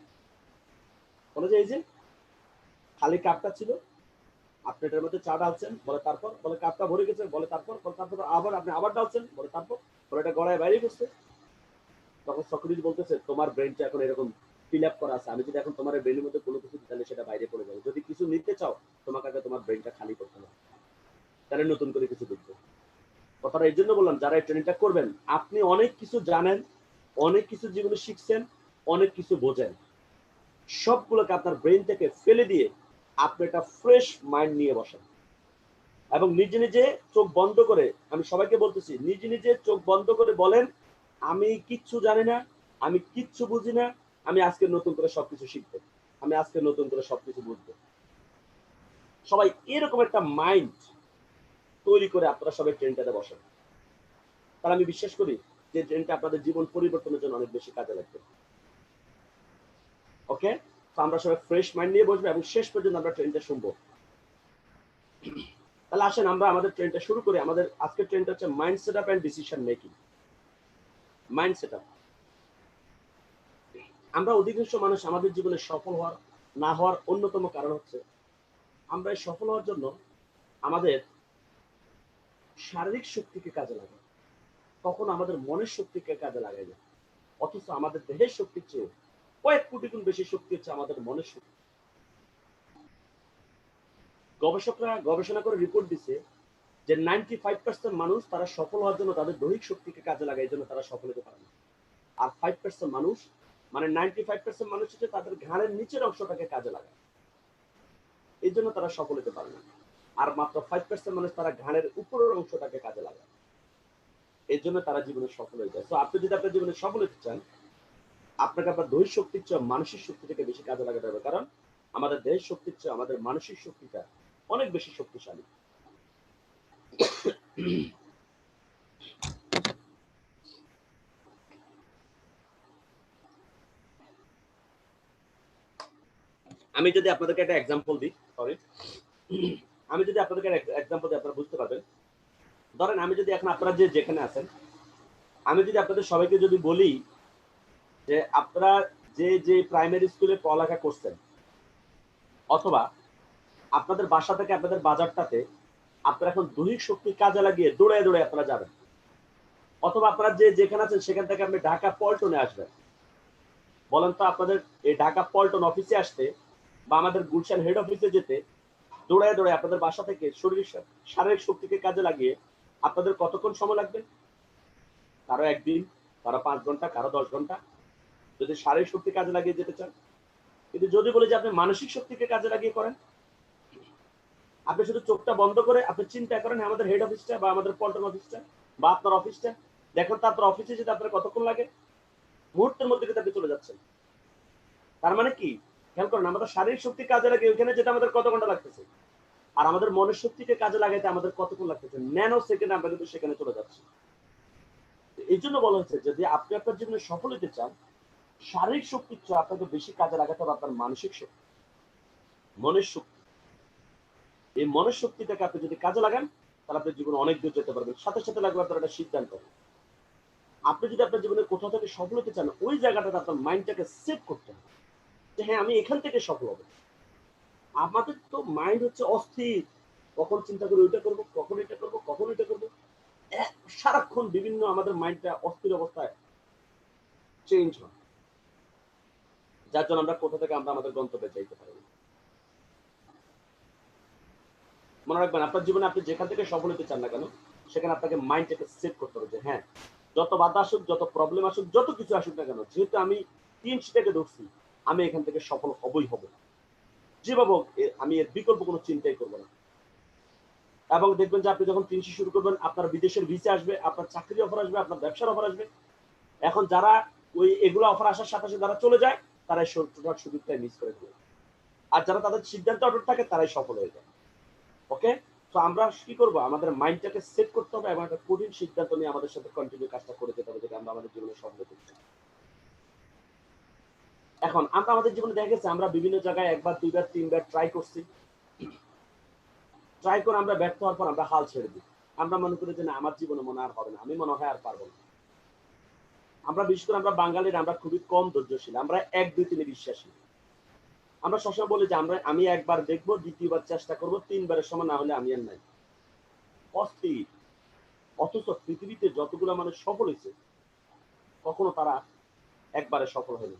Speaker 1: বলে যে এই যে খালি কাপটা ছিল, আপনি এটার মধ্যে চা ঢালছেন, বলে তারপর, বলে কাপটা ভরে গেছে, বলে তারপর, বলে তারপর আবার আপনি আবার ঢালছেন, বলে তারপর, বলে এটা গড়ায় বাইরে গেছে। তখন সক্রেটিস বলতেছে তোমার ব্রেনটা এখন এরকম ফিল আপ করা আছে, আমি যদি এখন তোমার ব্রেনের মধ্যে কোনো কিছু তাহলে সেটা বাইরে পড়ে যাবে, যদি কিছু নিতে চাও তোমাকে আগে তোমার ব্রেনটা খালি করতে হবে, তাহলে নতুন করে কিছু ঢুকবে। কথাটা এই জন্য বললাম, যারা এই ট্রেনিংটা করবেন আপনি অনেক কিছু জানেন, অনেক কিছু জীবনে শিখছেন, অনেক কিছু বোঝেন, সবগুলোকে আপনার ব্রেন থেকে ফেলে দিয়ে আপনি একটা ফ্রেশ মাইন্ড নিয়ে বসেন এবং নিজে নিজে চোখ বন্ধ করে, আমি সবাইকে বলতেছি নিজে নিজে চোখ বন্ধ করে বলেন আমি কিচ্ছু জানি না, আমি কিচ্ছু বুঝি না, আমি আজকে নতুন করে সবকিছু শিখবো, আমি আজকে নতুন করে সবকিছু বুঝবো। সবাই এরকম একটা মাইন্ড তৈরি করে আপনারা সবাই ট্রেনটাতে বসেন, তাহলে আমি বিশ্বাস করি যে ট্রেনটা আপনাদের জীবন পরিবর্তনের জন্য অনেক বেশি কাজে লাগবে। ওকে, তো আমরা সবাই ফ্রেশ মাইন্ড নিয়ে বসবো এবং শেষ পর্যন্ত আমরা ট্রেনটা শুনবো। তাহলে আসেন আমরা আমাদের ট্রেনটা শুরু করি। আমাদের আজকের ট্রেনটা হচ্ছে mind set up and decision making. Mind set up, আমরা অধিকাংশ মানুষ আমাদের জীবনে সফল হওয়ার না হওয়ার অন্যতম কারণ হচ্ছে আমরা এই সফল হওয়ার জন্য আমাদের শারীরিক শক্তিকে কাজে লাগাই, তখন আমাদের মনের শক্তিকে কাজে লাগাই না, অথচ আমাদের দেহের শক্তির চেয়ে কয়েক কোটি গুণ বেশি শক্তি হচ্ছে আমাদের মনের শক্তি। গবেষকরা গবেষণা করে রিপোর্ট দিচ্ছে যে 95% মানুষ তারা সফল হওয়ার জন্য তাদের দৈহিক শক্তিকে কাজে লাগায়, এই জন্য তারা সফল হতে পারে না। আর 5% মানুষ, মানে 95% মানুষ হচ্ছে তাদের ঘাড়ের নিচের অংশটাকে কাজে লাগায়, এই জন্য তারা সফল হতে পারে না। আর মাত্র 5% মানুষ তারা ঘাড়ের উপরের অংশটাকে কাজে লাগায়, এই জন্য তারা জীবনে সফল হয়ে যায়। তো আপনি যদি আপনার জীবনে সফল হতে চান আপনাকে আপনার দৈহিক শক্তির চেয়ে মানসিক শক্তিটাকে বেশি কাজে লাগাতে হবে, কারণ আমাদের দেহের শক্তির চেয়ে আমাদের মানসিক শক্তিটা অনেক বেশি শক্তিশালী। আমি যদি আপনাদেরকে একটা এক্সাম্পল দিই, সরি, আমি যদি আপনাদেরকে এক্সাম্পল দিই আপনারা বুঝতে পারবেন। ধরেন আমি যদি এখন আপনারা যে যেখানে আছেন, আমি যদি আপনাদের সবাইকে যদি বলি যে আপনারা যে যে প্রাইমারি স্কুলে পড়ালেখা করছেন, অথবা আপনাদের বাসা থেকে আপনাদের বাজারটাতে আপনারা এখন দৈহিক শক্তি কাজে লাগিয়ে দৌড়ে দৌড়ে আপনারা যাবেন, অথবা আপনারা যে যেখানে আছেন সেখান থেকে আপনি ঢাকা পল্টনে আসবেন, বলেন তো আপনাদের এই ঢাকা পল্টন অফিসে আসতে বা আমাদের গুলশান হেড অফিসে যেতে দৌড়ায় দৌড়ায় আপনাদের বাসা থেকে শারীরিক শক্তিকে কাজে লাগিয়ে আপনাদের কতক্ষণ সময় লাগবে? কারো একদিন, কারো 5 ঘন্টা, কারো 10 ঘন্টা, যদি শারীরিক শক্তি কাজে লাগিয়ে যেতে চান। কিন্তু যদি বলি যে আপনি মানসিক শক্তিকে কাজে লাগিয়ে করেন, আপনি শুধু চোখটা বন্ধ করে আপনি চিন্তা করেন আমাদের হেড অফিসটা বা আমাদের পল্টন অফিসটা বা আপনার অফিসটা, দেখুন তো আপনার অফিসে যেতে আপনার কতক্ষণ লাগে, মুহূর্তের মধ্যে কিন্তু আপনি চলে যাচ্ছেন। তার মানে কি, খেয়াল করেন আমাদের শারীরিক শক্তি কাজে লাগে ওইখানে যেতে আমাদের কত ঘন্টা লাগতেছে, আর আমাদের মনের শক্তিকে কাজে লাগাইতে আমাদের কতক্ষণ লাগতেছে, ন্যানো সেকেন্ড আমরা কিন্তু সেখানে চলে যাচ্ছি। এই জন্য বলা হচ্ছে যদি আপনি আপনার জীবনে সফল হতে চান, শারীরিক শক্তির চেয়ে আপনাকে বেশি কাজে লাগাতে হবে আপনার মানসিক শক্তি, মনের শক্তি। এই মনের শক্তিটাকে আপনি যদি কাজে লাগান তাহলে আপনি জীবনে অনেক দূর যেতে পারবেন। সাথে সাথে লাগবে আপনার একটা সিদ্ধান্ত। আপনি যদি আপনার জীবনে কোথাও থেকে সফল হতে চান, ওই জায়গাটাতে আপনার মাইন্ডটাকে সেট করতে হবে যে হ্যাঁ আমি এখান থেকে সফল হবো। আমাদের তো মাইন্ড হচ্ছে অস্থির, কখন চিন্তা করি ওইটা করবো, কখন এটা করবো, কখন এটা করবো, সারাক্ষণ বিভিন্ন আমাদের মাইন্ডটা অস্থির অবস্থায় চেঞ্জ হয়, যার জন্য আমরা কোথা থেকে আমরা আমাদের গন্তব্যে যাইতে পারি। মনে রাখবেন আপনার জীবনে আপনি যেখান থেকে সফল হতে চান না কেন, সেখানে আপনাকে মাইন্ডটাকে সেট করতে হবে যে হ্যাঁ যত বাধা আসুক, যত প্রবলেম আসুক, যত কিছু আসুক না কেন, যেহেতু আমি 3 ধরছি, আমি এখান থেকে সফল হবই হবো, যেভাবে আমি এর বিকল্প কোনো চিন্তাই করবো না। এবং দেখবেন যে আপনি যখন 3 শুরু করবেন, আপনার বিদেশের ভিসা আসবে, আপনার চাকরি অফার আসবে, আপনার ব্যবসার অফার আসবে। এখন যারা ওই এগুলো অফার আসার সাথে সাথে যারা চলে যায়, তারাই সুযোগটাই মিস করে দেবে। আর যারা তাদের সিদ্ধান্ত অটুট থাকে তারাই সফল হয়ে যায়। ওকে, তো আমরা কি করবো, আমাদের মাইন্ডটাকে সেট করতে হবে এবং একটা কঠিন সিদ্ধান্ত নিয়ে আমাদের সাথে কন্টিনিউ কাজটা করে যেতে হবে, যেটা আমরা আমাদের জীবনে সফল হতে চাই। এখন আমরা আমাদের জীবনে দেখা গেছে আমরা বিভিন্ন জায়গায় 1 বার 2 বার 3 বার ট্রাই করছি, ট্রাই করে আমরা ব্যর্থ হওয়ার পর আমরা হাল ছেড়ে দিই। আমরা মনে করি যে না আমার জীবনে মনে আর হবে না, আমি মনে হয় আর পারবো না। আমরা বিশেষ করে আমরা বাঙালির আমরা খুবই কম ধৈর্যশীল, আমরা 1 2 3 বিশ্বাসী। আমরা সবসময় বলি যে আমি একবার দেখবো, দ্বিতীয়বার চেষ্টা করবো, 3 বারের সময় না হলে আমি আর নাই। অস্থির। অথচ পৃথিবীতে যতগুলো মানুষ সফল হয়েছে কখনো তারা একবারে সফল হয়নি,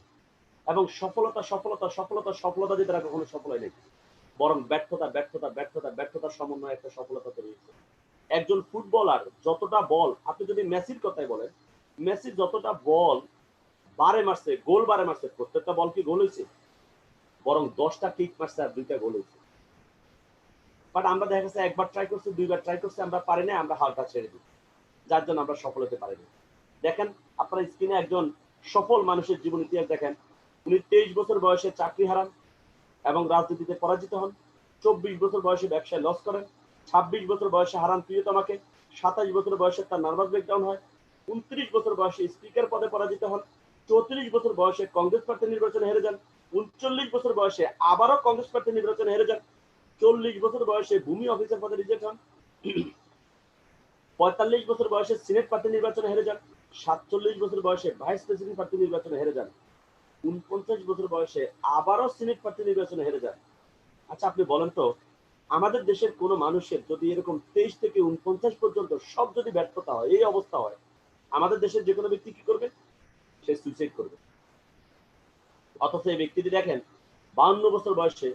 Speaker 1: এবং সফলতা সফলতা সফলতা সফলতা দিয়ে তারা কখনো সফল হয়নি, বরং ব্যর্থতা ব্যর্থতা ব্যর্থতা ব্যর্থতার সমন্বয়ে একটা সফলতা তৈরি হয়েছে। একজন ফুটবলার যতটা বল, আপনি যদি মেসির কথাই বলেন, মেসি যতটা বল বারে মারছে, গোল বারে মারছে, প্রত্যেকটা বল কি গোল হয়েছে? বরং 10টা কিক মারছে আর 2টা গোল হয়েছে। বাট আমরা দেখা গেছে 1 বার ট্রাই করছি, 2 বার ট্রাই করছি, আমরা পারি না, আমরা হালটা ছেড়ে দিই, যার জন্য আমরা সফল হতে পারিনি। দেখেন আপনার স্ক্রিনে একজন সফল মানুষের জীবন ইতিহাস দেখেন। উনি 23 বছর বয়সে চাকরি হারান এবং রাজনীতিতে পরাজিত হন। 24 বছর বয়সে ব্যবসায় লস করেন। 26 বছর বয়সে হারান প্রিয়তমাকে। 27 বছর বয়সে তার নার্ভাস ব্রেকডাউন হয়। 29 বছর বয়সে স্পিকার পদে পরাজিত হন। 34 বছর বয়সে কংগ্রেস প্রার্থী নির্বাচনে হেরে যান। 39 বছর বয়সে আবারও কংগ্রেস প্রার্থী নির্বাচনে হেরে যান। 40 বছর বয়সে ভূমি অফিসার পদে রিজেক্ট হন। 45 বছর বয়সে সিনেট প্রার্থী নির্বাচনে হেরে যান। 47 বছর বয়সে ভাইস প্রেসিডেন্ট প্রার্থী নির্বাচনে হেরে যান। 49 বছর বয়সে আবারও সিনেট প্রার্থী নির্বাচনে হেরে যান। আচ্ছা আপনি বলেন তো, আমাদের দেশের কোন মানুষের যদি এরকম 23 থেকে 49 পর্যন্ত সব যদি ব্যর্থতা হয়, এই অবস্থা হয়, আমাদের দেশের যে কোনো ব্যক্তি কি করবে? সে সুইসাইড করবে। অথচ এই ব্যক্তিটি দেখেন 52 বছর বয়সে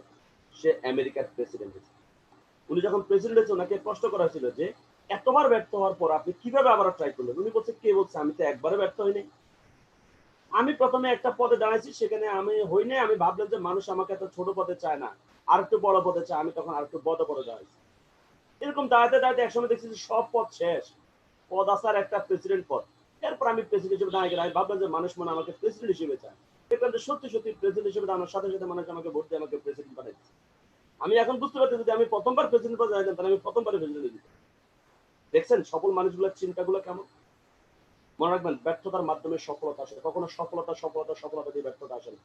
Speaker 1: সে আমেরিকার প্রেসিডেন্ট হয়েছে। উনি যখন প্রেসিডেন্ট হয়েছে ওনাকে প্রশ্ন করা হয়েছিল যে এতবার ব্যর্থ হওয়ার পর আপনি কিভাবে আবার ট্রাই করলেন? উনি বলছে কে বলছে আমি তো একবারে ব্যর্থ হইনি। আমি প্রথমে একটা পদে দাঁড়াইছি, সেখানে আমি হই নাই, আমি ভাবলাম যে মানুষ আমাকে এত ছোট পদে চায় না, আর একটু বড় পদে চায়, আমি তখন আর একটু বড় পদে দাঁড়াইছি। এরকম দাঁড়াতে দাঁড়াতে একসময় দেখছি যে সব পদ শেষ, পদ আসার একটা প্রেসিডেন্ট পদ, এরপর আমি প্রেসিডেন্ট হিসেবে দাঁড়িয়ে গেলাম। আমি ভাবলাম যে মানুষ মনে আমাকে প্রেসিডেন্ট হিসেবে চায়। দেখলাম যে সত্যি সত্যি প্রেসিডেন্ট হিসেবে দাঁড়ানোর সাথে সাথে মানুষ আমাকে ভোট দিয়ে আমাকে প্রেসিডেন্ট বানাই দিচ্ছে। আমি এখন বুঝতে পারছি যদি আমি প্রথমবার প্রেসিডেন্ট পদে যাইতাম তাহলে আমি প্রথমবারে প্রেসিডেন্ট দিতাম। দেখছেন সফল মানুষগুলোর চিন্তাগুলো কেমন? মনে রাখবেন ব্যর্থতার মাধ্যমে সফলতা আসে। কখনো সফলতা দিয়ে ব্যর্থতা আসে না।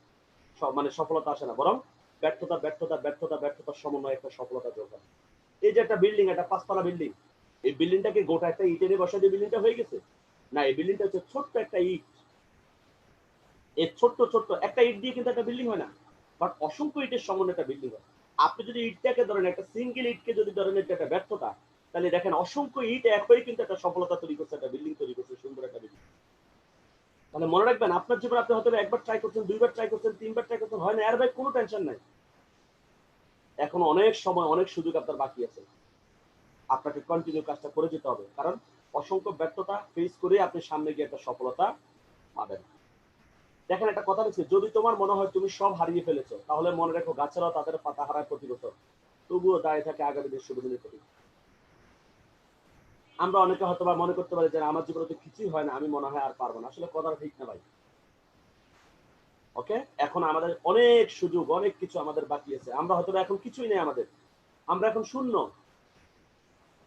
Speaker 1: মানে সফলতা আসে না, বরং ব্যর্থতার সমন্বয়ে একটা সফলতা যোগ হয়। এই যে একটা বিল্ডিং, একটা 5 তলা বিল্ডিং, এই বিল্ডিংটাকে গোটা একটা ইটের বসা দিয়ে বিল্ডিংটা হয়ে গেছে না, এই বিল্ডিংটা হচ্ছে ছোট্ট একটা ইট। এই ছোট্ট একটা ইট দিয়ে কিন্তু একটা বিল্ডিং হয় না, বাট অসংখ্য ইটের সমন্বয়ে একটা বিল্ডিং হয়। আপনি যদি ইটটাকে ধরেন, একটা সিঙ্গেল ইটকে যদি ধরেন এটা একটা ব্যর্থতা, তাহলে দেখেন অসংখ্য ইট এক হয়ে কিন্তু একটা সফলতা তৈরি করছে, একটা বিল্ডিং তৈরি করছে, সুন্দর একটা বিল্ডিং। তাহলে মনে রাখবেন আপনার জীবনে আপনি হয়তো একবার ট্রাই করছেন, 2বার ট্রাই করছেন, 3বার ট্রাই করছেন, হয় না, এর ভাই কোনো টেনশন নাই। এখন অনেক সময়, অনেক সুযোগ আপনার বাকি আছে। আপনাকে কন্টিনিউ কাজটা করে যেতে হবে, কারণ অসংখ্য ব্যর্থতা ফেস করে আপনি সামনে গিয়ে একটা সফলতা পাবেন। দেখেন একটা কথা বলছি, যদি তোমার মনে হয় তুমি সব হারিয়ে ফেলেছো, তাহলে মনে রাখো গাছেরাও তাদের পাতা হারায় প্রতি বছর, তবুও দাঁড়িয়ে থাকে আগামী দিনের শুভ দিনের প্রতি। আমরা অনেকে হয়তো বা মনে করতে পারি যে আমার জীবনে তো কিছুই হয় না, আমি মনে হয় আর পারবো না। আসলে কথাটা ঠিক না ভাই। ওকে, এখন আমাদের অনেক সুযোগ, অনেক কিছু আমাদের বাকি আছে। আমরা হয়তো এখন কিছুই নেই আমাদের, আমরা এখন শূন্য,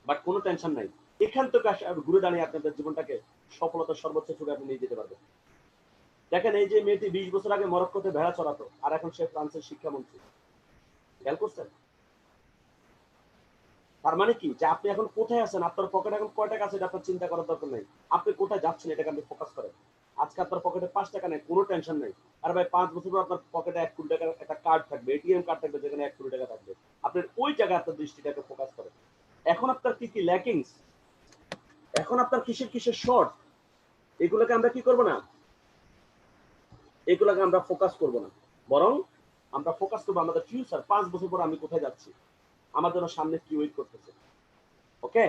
Speaker 1: বাট কোনো টেনশন নাই। এখান থেকে ঘুরে দাঁড়িয়ে আপনাদের জীবনটাকে সফলতার সর্বোচ্চ চূড়ায় আপনি নিয়ে যেতে পারবেন। দেখেন এই যে মেয়েটি 20 বছর আগে মরক্কোতে ভেড়া চড়াতো, আর এখন সে ফ্রান্সের শিক্ষামন্ত্রী। খেয়াল করছেন? তার মানে কি যে আপনি এখন কোথায় আছেন, আপনার পকেটে এখন কয় টাকা আছে এটা আপনার চিন্তা করার দরকার নেই। আপনি কোথায় যাচ্ছেন এটাকে আপনি ফোকাস করেন। আজকে আপনার পকেটে 5 টাকা নেই, কোনো টেনশন নেই। আর ভাই 5 বছর পর আপনার পকেটে 1 কোটি টাকার একটা কার্ড থাকবে, এটিএম কার্ড থাকবে, যেখানে 1 কোটি টাকা থাকবে। আপনার ওই জায়গায় আপনার দৃষ্টিটাকে ফোকাস করেন। এখন আপনার কি কি ল্যাকিংস, এখন আপনার কিসের শর্ট, এগুলোকে আমরা কি করব না, এগুলোকে আমরা ফোকাস করব না, বরং আমরা ফোকাস করবো আমাদের ফিউচার। 5 বছর পর আমি কোথায় যাচ্ছি, আমার জন্য সামনে কি ওয়েট করতেছে। ওকে,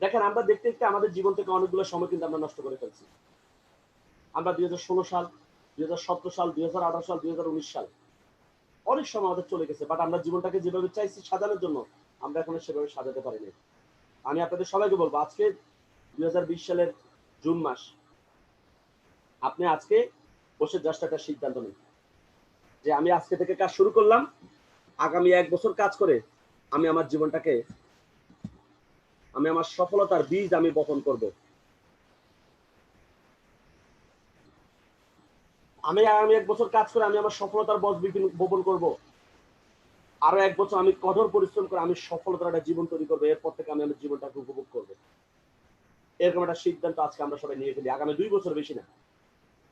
Speaker 1: দেখেন আমরা দেখতে দেখতে আমাদের জীবন থেকে অনেকগুলো সময় কিন্তু আমরা নষ্ট করে ফেলছি। আমরা 2016 সাল, 2017 সাল, 2018 সাল, 2019 সাল, অনেক সময় আমাদের চলে গেছে, বাট আমরা জীবনটাকে যেভাবে চাইছি সাজানোর জন্য আমরা এখন সেভাবে সাজাতে পারিনি। আমি আপনাদের সবাইকে বলবো, আজকে 2020 সালের জুন মাস, আপনি আজকে বসে জাস্ট একটা সিদ্ধান্ত নিন যে আমি আজকে থেকে কাজ শুরু করলাম, আগামী 1 বছর কাজ করে আমি আমার জীবনটাকে, আমি আমার সফলতার বীজ আমি বপন করব। আমি আগামী 1 বছর কাজ করে আমি আমার সফলতার বীজ বপন করব। আরো 1 বছর আমি কঠোর পরিশ্রম করে আমি সফলতার একটা জীবন তৈরি করবো। এরপর থেকে আমি আমার জীবনটাকে উপভোগ করবো। এরকম একটা সিদ্ধান্ত আজকে আমরা সবাই নিয়ে ফেলি। আগামী 2 বছর, বেশি না,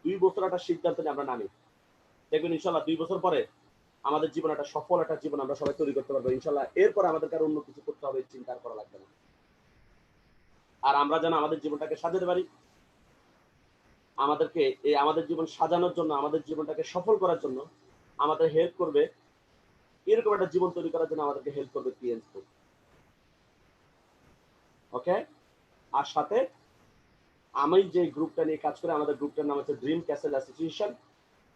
Speaker 1: 2 বছর একটা সিদ্ধান্ত নিয়ে আমরা নামি, দেখবেন ইনশাল্লাহ 2 বছর পরে আমাদের জীবন একটা সফল একটা জীবন আমরা সবাই তৈরি করতে পারবো ইনশাল্লাহ। এরপর আমাদেরকে আর অন্য কিছু করতে হবে চিন্তা করা লাগবে না। আর আমরা যেন আমাদের জীবনটাকে সাজাতে পারি, আমাদেরকে এই আমাদের জীবন সাজানোর জন্য, আমাদের জীবনটাকে সফল করার জন্য আমাদের হেল্প করবে, এরকম একটা জীবন তৈরি করার জন্য আমাদেরকে হেল্প করবে ক্লিয়েন্স গ্রুপ। ওকে, আর সাথে আমি যে গ্রুপটা নিয়ে কাজ করি, আমাদের গ্রুপটার নাম হচ্ছে ড্রিম ক্যাসেল অ্যাসোসিয়েশন।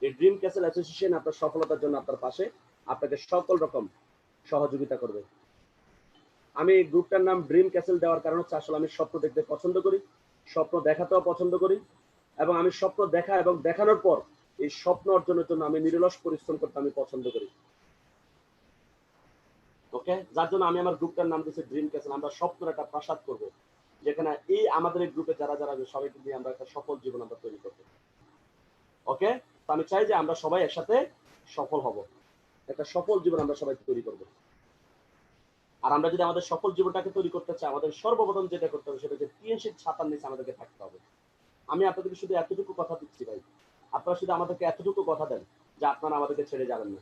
Speaker 1: এই ড্রিম ক্যাসেল অ্যাসোসিয়েশন আপনার সফলতার জন্য আপনার পাশে, আপনাকে সকল রকম সহযোগিতা করবে। আমি এই গ্রুপটার নাম ড্রিম ক্যাসেল দেওয়ার কারণ হচ্ছে আসলে আমি স্বপ্ন দেখতে পছন্দ করি, স্বপ্ন দেখাতেও পছন্দ করি, এবং আমি স্বপ্ন দেখা এবং দেখানোর পর এই স্বপ্ন অর্জনের জন্য আমি নিরলস পরিশ্রম করতে আমি পছন্দ করি। ওকে, যার জন্য আমি আমার গ্রুপটার নাম দিয়েছি ড্রিম ক্যাসেল। আমরা স্বপ্নের একটা প্রাসাদ করব, যেখানে এই আমাদের এই গ্রুপে যারা যারা সবাইকে দিয়ে আমরা একটা সফল জীবন আমরা তৈরি করবো। ওকে, তো আমি চাই যে আমরা সবাই একসাথে সফল হব, একটা সফল জীবন আমরা সবাই তৈরি করব। আর আমরা যদি আমাদের সফল জীবনটাকে তৈরি করতে চাই, আমাদের সর্বপ্রথম যেটা করতে হবে সেটা হচ্ছে টিএনসির ছাতার নিচে আমাদেরকে থাকতে হবে। আমি আপনাদেরকে শুধু এতটুকু কথা দিচ্ছি ভাই, আপনারা শুধু আমাদেরকে এতটুকু কথা দেন যে আপনারা আমাদেরকে ছেড়ে যাবেন না,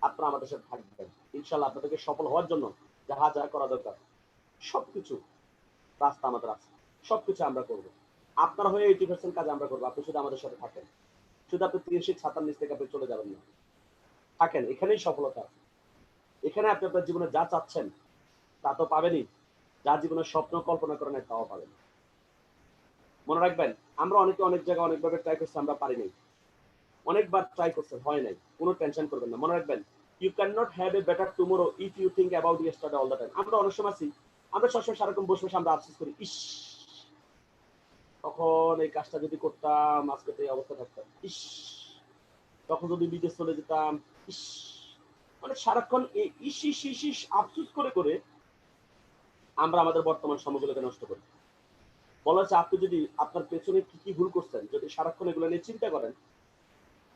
Speaker 1: আপনারা আমাদের সাথে থাকবেন। ইনশাল্লাহ আপনাদেরকে সফল হওয়ার জন্য যাহা যা করা দরকার সবকিছু রাস্তা আমাদের আছে, সবকিছু আমরা করবো। আপনারা হয়ে 80% কাজ আমরা করবো, আপনি শুধু আমাদের সাথে থাকেন। শুধু আপনি টিএনসির ছাতার নিচ থেকে আপনি চলে যাবেন না, থাকেন, এখানেই সফলতা। এখানে আপনি আপনার জীবনে যা চাচ্ছেন তা তো পাবেনই, যা জীবনের স্বপ্ন কল্পনা করেন তাও পাবেন। মনে রাখবেন, আমরা অনেকে অনেক জায়গায় অনেকভাবে ট্রাই করছি, আমরা পারিনি। অনেকবার ট্রাই করছেন, হয় নাই, কোনো টেনশন করবেন না। মনে রাখবেন, you can not have a better tomorrow if you think about yesterday all the time. আমরা অনেক সময় আছি আমরা সবসময় সারাক্ষণ বসে বসে আমরা আফসোস করি, ইস তখন এই কাজটা যদি করতাম আজকে তো এই অবস্থা থাকতাম, ইস তখন যদি বিদেশ চলে যেতাম, ইস মানে সারাক্ষণ এই ইস ইস ইস ইস আফসোস করে করে আমরা আমাদের বর্তমান সময়গুলোকে নষ্ট করি। বলা হচ্ছে আপনি যদি আপনার পেছনে কি কি ভুল করছেন যদি সারাক্ষণ এগুলো নিয়ে চিন্তা করেন,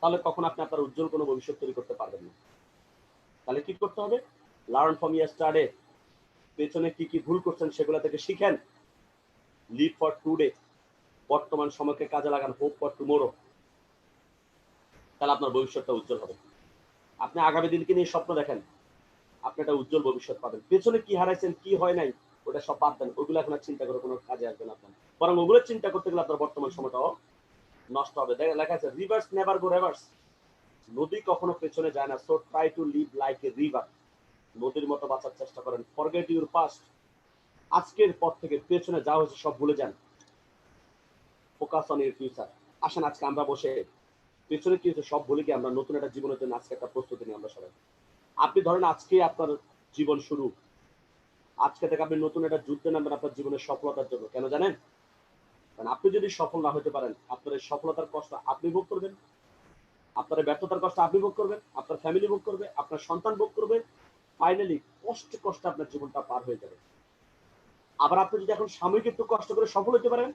Speaker 1: তাহলে কখন আপনি আপনার উজ্জ্বল কোনো ভবিষ্যৎ তৈরি করতে পারবেন না। তাহলে কি করতে হবে? Learn from yesterday. পেছনে কি কি ভুল করছেন সেগুলো থেকে শিখেন। Live for today. বর্তমান সময়কে কাজে লাগান, হোপ ফর টুমোরো। তাহলে আপনার ভবিষ্যৎটা উজ্জ্বল হবে। আপনি আগামী দিনকে নিয়ে স্বপ্ন দেখেন, আপনি একটা উজ্জ্বল ভবিষ্যৎ পাবেন। পেছনে কি হারাইছেন, কি হয় নাই, ওটা সব বাদ দেন। ওইগুলো এখন আর চিন্তা করে কোনো কাজে আসবে না আপনার। বরং ওগুলো চিন্তা করতে গেলে আপনার বর্তমান সময়টাও নষ্ট হবে। লেখা আছে রিভার্স নেভার গো রিভার্স। নদী কখনো পেছনে যায় না। So try to leave like a river. নদীর মতো বাঁচার চেষ্টা করেন। Forget your past. আজকের পর থেকে পেছনে যা হয়েছে সব ভুলে যান। Focus on your future. আসেন আজকে আমরা বসে পেছনে কি হয়েছে সব ভুলে গিয়ে আমরা নতুন একটা জীবনের জন্য আজকে একটা প্রস্তুতি নিই আমরা সবাই। আপনি ধরেন আজকে আপনার জীবন শুরু, আজকে থেকে আপনি নতুন একটা যুদ্ধে নামবেন আপনার জীবনের সফলতার জন্য। কেন জানেন? কারণ আপনি যদি সফল না হতে পারেন, আপনার এই সফলতার কষ্ট আপনি ভোগ করবেন, আপনার ব্যর্থতার কষ্ট আপনি ভোগ করবেন, আপনার ফ্যামিলি ভোগ করবে, আপনার সন্তান ভোগ করবে। ফাইনালি কষ্টে কষ্টে আপনার জীবনটা পার হয়ে যাবে। আবার আপনি যদি এখন সাময়িক একটু কষ্ট করে সফল হতে পারেন,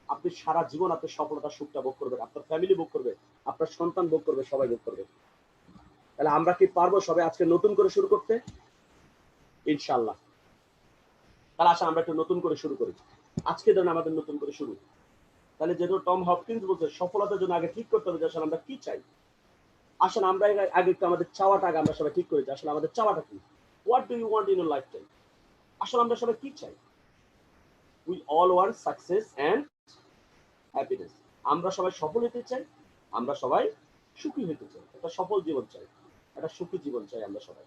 Speaker 1: আপনি সারা জীবন আপনার সফলতার সুখটা ভোগ করবেন, আপনার ফ্যামিলি ভোগ করবে, আপনার সন্তান ভোগ করবে, সবাই ভোগ করবে। তাহলে আমরা কি পারবো সবাই আজকে নতুন করে শুরু করতে? ইনশাআল্লাহ। তাহলে আসলে আমরা একটু নতুন করে শুরু করি। আজকে ধরুন আমাদের নতুন করে শুরু। তাহলে যেহেতু টম হপকিন্স বলছে সফলতার জন্য আগে ঠিক করতে হবে যে আসলে আমরা কি চাই। আসলে আমরা আগে একটু আমাদের চাওয়াটা আগে আমরা সবাই ঠিক করি যে আসলে আমাদের চাওয়াটা কি। What do you want in your life time? আসলে আমরা সবাই কি চাই? We all want success and happiness. আমরা সবাই সফল হতে চাই, আমরা সবাই সুখী হতে চাই, একটা সফল জীবন চাই, একটা সুখী জীবন চাই আমরা সবাই।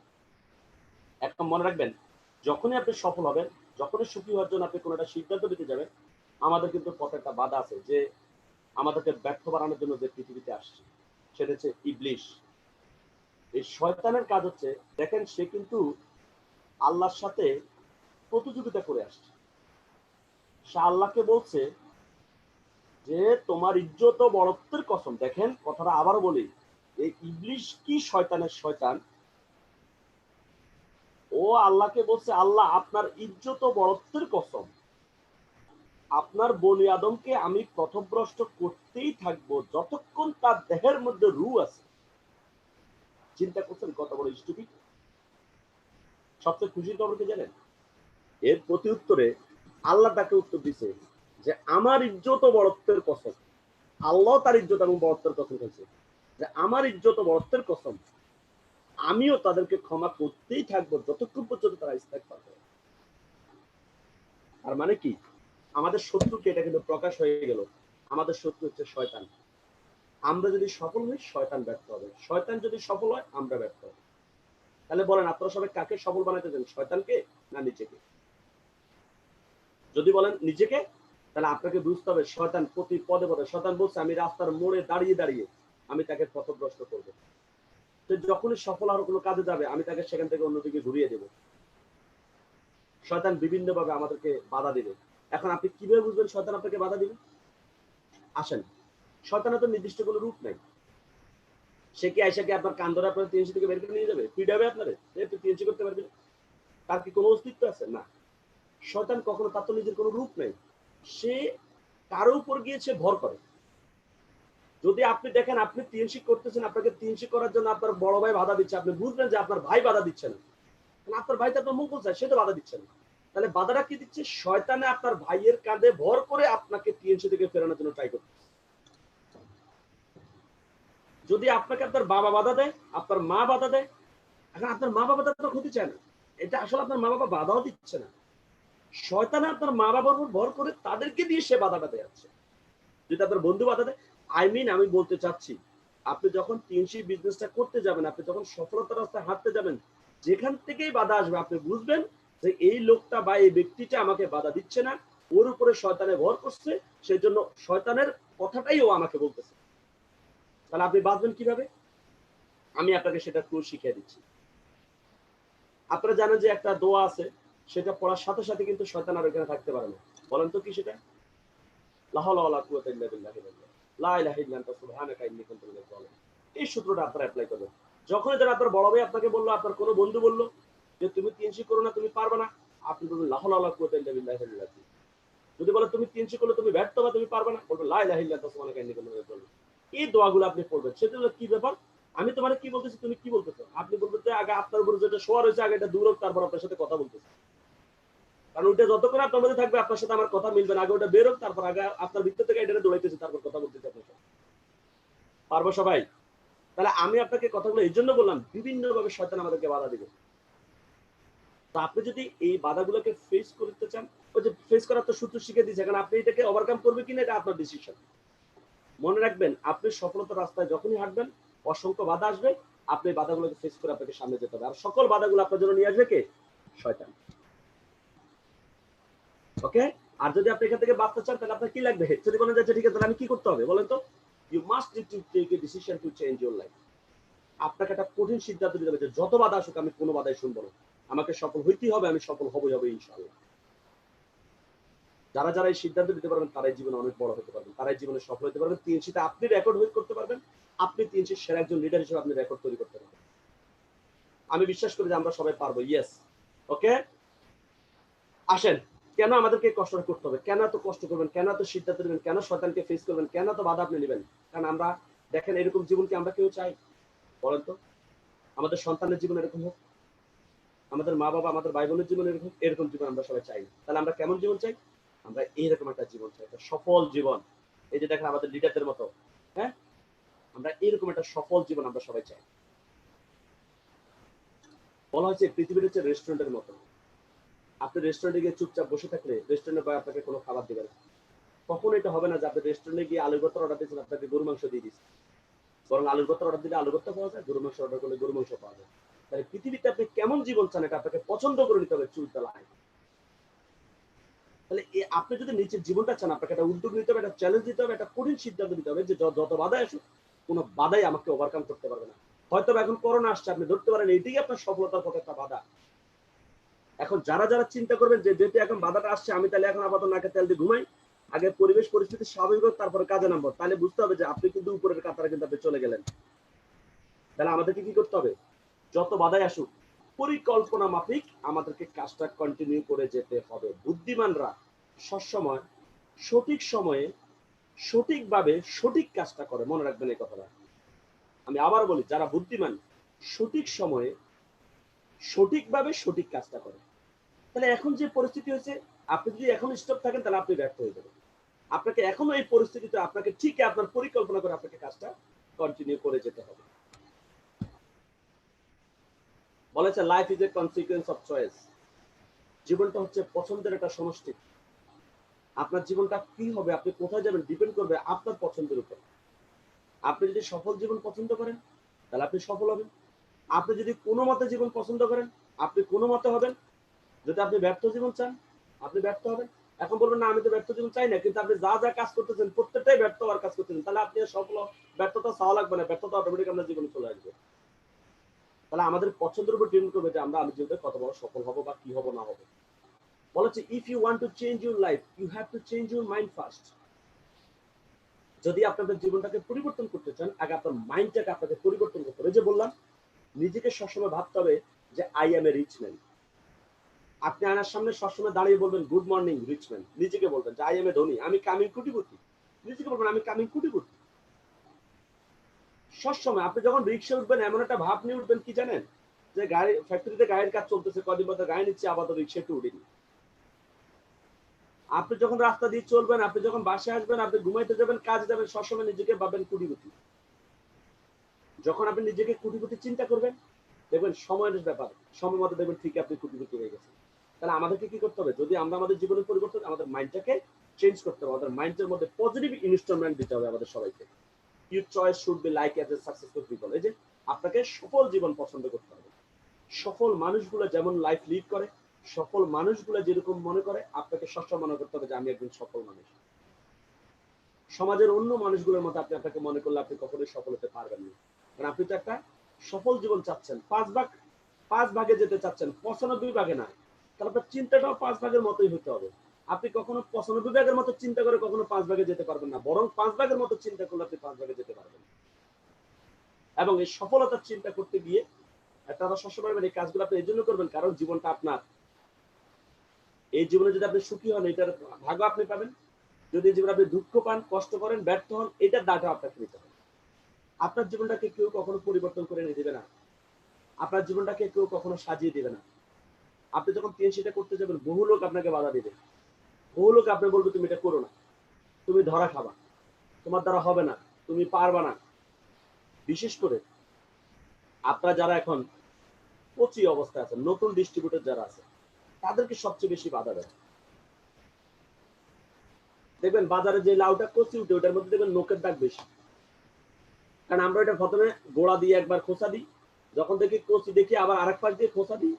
Speaker 1: একটা মনে রাখবেন, যখনই আপনি সফল হবেন, যখনই সুখী হওয়ার জন্য আপনি কোনো একটা সিদ্ধান্ত নিতে যাবেন, আমাদের কিন্তু পথে একটা বাধা আছে যে আমাদেরকে ব্যর্থ বানানোর জন্য যে পৃথিবীতে আসছে, সেটা হচ্ছে ইবলিশ। এই শয়তানের কাজ হচ্ছে, দেখেন সে কিন্তু আল্লাহর সাথে প্রতিযোগিতা করে আসছে। সে আল্লাহকে বলছে যে তোমার ইজ্জত ও বড়ত্বের কসম। দেখেন কথাটা আবারও বলি, এই ইবলিশ কি শয়তানের শয়তান। ও আল্লাহকে বলছে আল্লাহ আপনার ইজ্জত ও বড়ত্বের কসম, আপনার বনি আদমকে আমি পথভ্রষ্ট করতেই থাকবো যতক্ষণ তার দেহের মধ্যে রূহ আছে। চিন্তা করছেন কত বড় স্টুপিড। সবচেয়ে খুশির খবর কি জানেন? এর প্রতি উত্তরে আল্লাহ তাকে উত্তর দিছে যে আমার ইজ্জত ও বড়ত্বের কসম। আল্লাহ তার ইজ্জত এবং বড়ত্বের কসম করছে যে আমার ইজ্জত ও বড়ত্বের কসম, আমিও তাদেরকে ক্ষমা করতেই থাকবো যতক্ষণ পর্যন্ত তারা ইস্তেগফার করে। আর মানে কি, আমাদের শত্রুকে এটা কিন্তু প্রকাশ হয়ে গেল। আমাদের শত্রু হচ্ছে শয়তান। আমরা যদি সফল হই শয়তান ব্যর্থ হবে, শয়তান যদি সফল হয় আমরা ব্যর্থ হব। তাহলে বলেন আপনারা সবাই কাকে সফল বানাতে চান, শয়তানকে না নিজেকে? যদি বলেন নিজেকে, তাহলে আপনাকে বুঝতে হবে শয়তান প্রতি পদে পদে, শয়তান বলছে আমি রাস্তার মোড়ে দাঁড়িয়ে দাঁড়িয়ে আমি তাকে পথভ্রষ্ট করবো। তো যখনই সফল আর কোনো কাজে যাবে আমি তাকে সেখান থেকে অন্যদিকে ঘুরিয়ে দেব। শয়তান বিভিন্ন ভাবে আমাদেরকে বাধা দিবে। এখন আপনি কিভাবে বুঝবেন শয়তান আপনাকে বাধা দিবে? আসেন, শয়তানের তো নির্দিষ্ট কোনো রূপ নাই। সে কি আইসা কি আপনার কান ধরে আপনার টিএনসি থেকে বের করে নিয়ে যাবে, পিটাবে আপনারে, একটু টিএনসি করতে পারবেন? তার কি কোনো অস্তিত্ব আছে? না। শয়তান কখনো, তার তো নিজের কোনো রূপ নেই। সে কারো উপর গিয়েছে ভর করে। যদি আপনি দেখেন আপনি টিএনসি করতেছেন, আপনাকে টিএনসি করার জন্য আপনার বড় ভাই বাধা দিচ্ছে, আপনি বুঝবেন যে আপনার ভাই বাধা দিচ্ছে না। আপনার ভাই তো আপনার মুখ বলছে, সে তো বাধা দিচ্ছে না। তাহলে বাধাটা কি দিচ্ছে? শয়তানে আপনার ভাইয়ের কাঁধে ভর করে আপনাকে টিএনসি থেকে ফেরানোর জন্য ট্রাই করছে। যদি আপনাকে আপনার বাবা বাধা দেয়, আপনার মা বাধা দেয়, এখন আপনার মা বাবা তো ক্ষতি চায় না, এটা আসলে আপনার মা বাবা বাধাও দিচ্ছে না, শয়তানে আপনার মা বাবার উপর ভর করে তাদেরকে দিয়ে সে বাধাটা দেয়াচ্ছে। যদি আপনার বন্ধু বাধা দেয়, আমি বলতে চাচ্ছি, আপনি যখন টিএনসি বিজনেসটা করতে যাবেন, আপনি যখন সফলতার রাস্তায় হাঁটতে যাবেন, যেখান থেকেই বাধা আসবে আপনি বুঝবেন যে এই লোকটা বা এই ব্যক্তিটা আমাকে বাধা দিচ্ছে না, ওর উপরে শয়তানে ভর করছে, সেই জন্য শয়তানের কথাটাই ও আমাকে বলতেছে। তাহলে আপনি বাঁচবেন কিভাবে? আমি আপনাকে সেটা ক্লু শিখিয়ে দিচ্ছি। আপনারা জানেন যে একটা দোয়া আছে, সেটা পড়ার সাথে সাথে কিন্তু শয়তান আর ওখানে থাকতে পারে না। বলেন তো কি সেটা? লা হাওলা ওয়ালা কুওয়াতা ইল্লা বিল্লাহ, লা ইলাহা ইল্লা আনতা সুবহানাকা ইন্নী কুনতু মিনাজ জালিমিন। এই সূত্রটা আপনারা অ্যাপ্লাই করবেন। যখনই যেন আপনার বড় ভাই আপনাকে বললো, আপনার কোনো বন্ধু বললো যে তুমি 300 করো না, তুমি পারবে না, আপনি বলবেন লা হাওলা ওয়ালা কুওয়াতা ইল্লা বিল্লাহ। যদি বলে তুমি 300 করলে তুমি ব্যর্থ বা তুমি পারবে না, বলবেন লা ইলাহা ইল্লা আনতা সুবহানাকা ইন্নী কুনতু মিনাজ জালিমিন। এই দোয়াগুলো আপনি পড়বেন। সেটা হলো কি ব্যাপার? আমি তোমার কি বলতেছি, তুমি কি বলতেছো? আপনি বলবেন যে আগে আপনার উপরে যেটা শোয়ার হয়েছে আগে এটা দূর হোক, তারপর আপনার সাথে কথা বলতেছি। কারণ ওইটা যতক্ষণ আপনার মধ্যে থাকবে আপনার সাথে আমার কথা মিলবে না। আগে ওটা বের হোক, তারপর আগে আপনার ভিতর থেকে এটা দৌড়াইতেছি, তারপর কথা বলতেছি আপনার সাথে। পারবো সবাই? তাহলে আমি আপনাকে কথাগুলো এই জন্য বললাম, বিভিন্ন ভাবে শয়তান আমাদেরকে বাধা দিবে। তো আপনি যদি এই বাধাগুলোকে ফেস করতে চান, ওই যে ফেস করার তো সূত্র শিখে দিয়েছে, কারণ আপনি এটাকে ওভারকাম করবে কিনা এটা আপনার ডিসিশন। মনে রাখবেন, আপনি সফলতার রাস্তায় যখনই হাঁটবেন অসংখ্য বাধা আসবে, আপনি বাধাগুলোকে ফেস করে আপনাকে সামনে যেতে হবে। আর সকল বাধাগুলো আপনার জন্য নিয়ে আসবে কে? শয়তান। ওকে? আর যদি আপনি এখান থেকে বাঁচতে চান তাহলে আপনার কি লাগবে? যদি বলেন যে ঠিক আছে তাহলে আমি কি করতে হবে বলেন তো? You must need to take a decision to change your life. আপনাকে একটা কঠিন সিদ্ধান্ত নিতে হবে যে যত বাধা আসুক আমি কোনো বাধাই শুনবো না, আমাকে সফল হইতেই হবে, আমি সফল হবই হবে ইনশাআল্লাহ। যারা যারা এই সিদ্ধান্ত নিতে পারবেন তারাই জীবনে অনেক বড় হতে পারবেন, তারাই জীবনে সফল হতে পারবেন। টিএনসিতে আপনি রেকর্ড করতে পারবেন, আপনি টিএনসির সেরা একজন লিডার হিসেবে আপনি রেকর্ড তৈরি করতে পারবেন। আমি বিশ্বাস করি যে আমরা সবাই পারবো। ইয়েস। ওকে, আসেন। কেন আমাদেরকে এই কষ্টটা করতে হবে? কেন এত কষ্ট করবেন? কেন এত সিদ্ধান্ত নেবেন? কেন শয়তানকে ফেস করবেন? কেন এত বাধা আপনি নেবেন? কারণ আমরা দেখেন এরকম জীবন কি আমরা কেউ চাই? বলেন তো। আমাদের সন্তানের জীবন এরকম হোক, আমাদের মা বাবা আমাদের ভাই বোনের জীবন এরকম এরকম জীবন আমরা সবাই চাই। তাহলে আমরা কেমন জীবন চাই? আমরা এইরকম একটা জীবন চাই, একটা সফল জীবন। এই যে দেখেন আমাদের লিডারদের মতো, হ্যাঁ, আমরা এরকম একটা সফল জীবন আমরা সবাই চাই। বলা হচ্ছে পৃথিবীর হচ্ছে রেস্টুরেন্টের মতো। আপনি রেস্টুরেন্টে গিয়ে চুপচাপ বসে থাকলে রেস্টুরেন্টের বয় আপনাকে কোনো খাবার দিবে না। কখনো এটা হবে না যে আপনি রেস্টুরেন্টে গিয়ে আলুর ভর্তা অর্ডার দিয়েছেন, আপনাকে গরু মাংস দিয়ে দিচ্ছে। বরং আলুর ভর্তা অর্ডার দিলে আলু ভর্তা পাওয়া যায়, গরু মাংস অর্ডার করলে গরু মাংস পাওয়া যায়। তাহলে পৃথিবীতে আপনি কেমন জীবন চান এটা আপনাকে পছন্দ করে নিতে হবে চুল তলায়। তাহলে আপনি যদি নিচের জীবনটা চান, আপনাকে একটা উদ্যোগ নিতে হবে, একটা চ্যালেঞ্জ দিতে হবে, একটা কঠিন সিদ্ধান্ত নিতে হবে যে যত বাধাই আসুক কোনো বাধাই আমাকে ওভারকাম করতে পারবে না। হয়তো এখন করোনা আসছে, আপনি ধরতে পারেন এইদিকে আপনার সফলতার পথে একটা বাধা। এখন যারা যারা চিন্তা করবেন যে যেহেতু এখন বাধাটা আসছে, আমি তাহলে এখন আপাতত নাকে তেল দিয়ে ঘুমাই, আগে পরিবেশ পরিস্থিতি স্বাভাবিক হোক তারপরে কাজে নামবো, তাহলে বুঝতে হবে যে আপনি কিন্তু উপরের কাতারে কিন্তু আপনি চলে গেলেন। তাহলে আমাদেরকে কি করতে হবে? যত বাধাই আসুক পরিকল্পনা মাফিক আমাদেরকে কাজটা কন্টিনিউ করে যেতে হবে। বুদ্ধিমানরা সবসময় সঠিক সময়ে সঠিকভাবে সঠিক কাজটা করে, মনে রাখবেন এই কথাটা। আমি আবার বলি, যারা বুদ্ধিমান সঠিক সময়ে সঠিকভাবে সঠিক কাজটা করে। তাহলে এখন যে পরিস্থিতি হয়েছে, আপনি যদি এখন স্টপ থাকেন তাহলে আপনি ব্যর্থ হয়ে যাবেন। আপনাকে এখনো এই পরিস্থিতিতে আপনাকে ঠিক আপনার পরিকল্পনা করে আপনাকে কাজটা কন্টিনিউ করে যেতে হবে। বলেছে life is a consequence of choice. জীবনটা হচ্ছে পছন্দের একটা সমষ্টি। আপনার জীবনটা কি হবে, আপনি কোথায় যাবেন, ডিপেন্ড করবে আপনার পছন্দের উপর। আপনি যদি সফল জীবন পছন্দ করেন তাহলে আপনি সফল হবেন। আপনি যদি কোনো মতে জীবন পছন্দ করেন আপনি কোনো মতে হবেন। যদি আপনি ব্যর্থ জীবন চান আপনি ব্যর্থ হবেন। এখন বলবেন না আমি তো ব্যর্থ জীবন চাই না, কিন্তু আপনি যা যা কাজ করতেছেন প্রত্যেকটাই ব্যর্থ হওয়ার কাজ করতেছেন, তাহলে আপনি সফল ব্যর্থতা চাওয়া লাগবে না, ব্যর্থতা অটোমেটিক আপনার জীবনে চলে আসবে। তাহলে আমাদের পছন্দের উপর ডিপেন্ড করবে যে আমরা আমি জীবনে কত বড় সফল হবো বা কি হবো না হবো। বলেছে if you want to change your life you have to change your mind first. যদি আপনাদের জীবনটাকে পরিবর্তন করতে চান আগে আপনার মাইন্ডটাকে আপনাকে পরিবর্তন করতে হবে। যে বললাম নিজেকে সবসময় ভাবতে হবে যে I am a rich man. আপনি আয়নার সামনে সবসময় দাঁড়িয়ে বলবেন গুড মর্নিং রিচ ম্যান। নিজেকে বলবেন যে আই এম এ ধনী, আমি কামিং কোটিপতি। নিজেকে বলবেন আমি কামিং কোটিপতি। সবসময় আপনি যখন রিক্সা উঠবেন এমন একটা ভাব নিয়ে উঠবেন কি জানেন, যে গাড়ি ফ্যাক্টরিতে গাড়ির কাজ চলতেছে, কদিন পর গাড়ি নিচ্ছে, আপাতত রিক্সা একটু উঠিনি। আপনি যখন রাস্তা দিয়ে চলবেন, আপনি যখন বাসায় আসবেন, আপনি ঘুমাইতে যাবেন, কাজে যাবেন, সবসময় নিজেকে ভাববেন কোটিপতি। যখন আপনি নিজেকে কোটিপতি চিন্তা করবেন দেখবেন সময়ের ব্যাপার, সময় মতো দেখবেন ঠিক আপনি কোটিপতি হয়ে গেছেন। তাহলে আমাদেরকে কি করতে হবে? যদি আমরা আমাদের জীবনের পরিবর্তন, আমাদের মাইন্ডটাকে চেঞ্জ করতে হবে, আমাদের মাইন্ডের মধ্যে পজিটিভ ইনস্টলমেন্ট দিতে হবে আমাদের সবাইকে। Your choice should be like as a successful people. এই যে আপনাকে সফল জীবন পছন্দ করতে হবে। সফল মানুষগুলো যেমন লাইফ লিড করে, সফল মানুষগুলো যেরকম মনে করে আপনাকে সবসময় মনে করতে হবে যে আমি একজন সফল মানুষ। সমাজের অন্য মানুষগুলোর মতো আপনি আপনাকে মনে করলে আপনি কখনোই সফল হতে পারবেন না। কারণ আপনি তো একটা সফল জীবন চাচ্ছেন, 5 ভাগে যেতে চাচ্ছেন, 95 ভাগে না। তাহলে আপনার চিন্তাটাও 5 ভাগের মতোই হতে হবে। আপনি কখনো 95 ভাগের মতো চিন্তা করে কখনো 5 ভাগে যেতে পারবেন না, বরং 5 ভাগের মতো চিন্তা করলে আপনি 5 ভাগে যেতে পারবেন। এবং এই সফলতার চিন্তা করতে গিয়ে আপনারা সবসময় এই কাজগুলো আপনি এই জন্য করবেন, কারণ জীবনটা আপনার। এই জীবনে যদি আপনি সুখী হন, এটার ভাগ আপনি পাবেন। যদি জীবনে আপনি দুঃখ পান, কষ্ট করেন, ব্যর্থ হন, এটার দায়টা আপনাকে নিতে হবে। আপনার জীবনটাকে কেউ কখনো পরিবর্তন করে নিয়ে দেবে না, আপনার জীবনটাকে কেউ কখনো সাজিয়ে দেবে না। আপনি যখন টিএনসিটা করতে যাবেন, বহু লোক আপনাকে বাধা দেবে, বহু লোক আপনি বলবে তুমি এটা করো না, তুমি ধরা খাবা, তোমার দ্বারা হবে না, তুমি পারবা না। বিশেষ করে আপনারা যারা এখন কচি অবস্থায় আছেন, নতুন ডিস্ট্রিবিউটর যারা আছে, তাদেরকে সবচেয়ে বেশি বাধা দেয়। দেখবেন বাজারে যে লাউটা কচি উঠে, ওটার মধ্যে দেখবেন নোকের দাগ বেশি, কারণ আমরা এটা প্রথমে গোড়া দিয়ে একবার খোসা দিই, যখন দেখি কচি দেখি আবার আরেক পাশ দিয়ে খোসা দিই।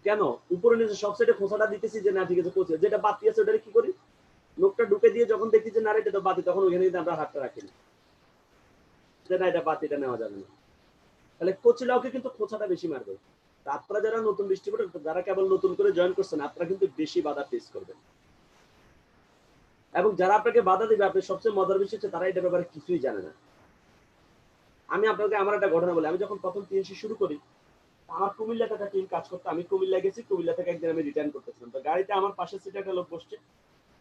Speaker 1: কেন? উপরে নিচে সব সাইডে খোসাটা দিতেছি যে না ঠিক আছে কচি, যেটা বাতি আছে ওটা কি করি, নোকটা ঢুকে দিয়ে যখন দেখি যে না এটা তো বাতি, তখন ওখানে কিন্তু আমরা হাতটা রাখি না, যে না এটা বাতিটা নেওয়া যাবে না। তাহলে কচি লাউকে কিন্তু খোসাটা বেশি মারবে। আপনারা যারা নতুন ডিস্ট্রিবিউটর, যারা কেবল নতুন করে জয়েন করছেন, আপনারা কিন্তু বেশি বাধা ফেস করবেন। এবং যারা আপনাকে বাধা দিবে, আপনি সবচেয়ে মজার বিষয় হচ্ছে তারা এটা ব্যাপারে কিছুই জানে না। আমি আপনাকে আমার একটা ঘটনা বলি। আমি যখন প্রথম টিএনসি শুরু করি, আমার কুমিল্লাতে একটা টিম কাজ করতো, আমি কুমিল্লা গেছি, কুমিল্লা থেকে একদিন আমি রিটার্ন করতেছিলাম, তো গাড়িতে আমার পাশের সিটে একটা লোক বসছে।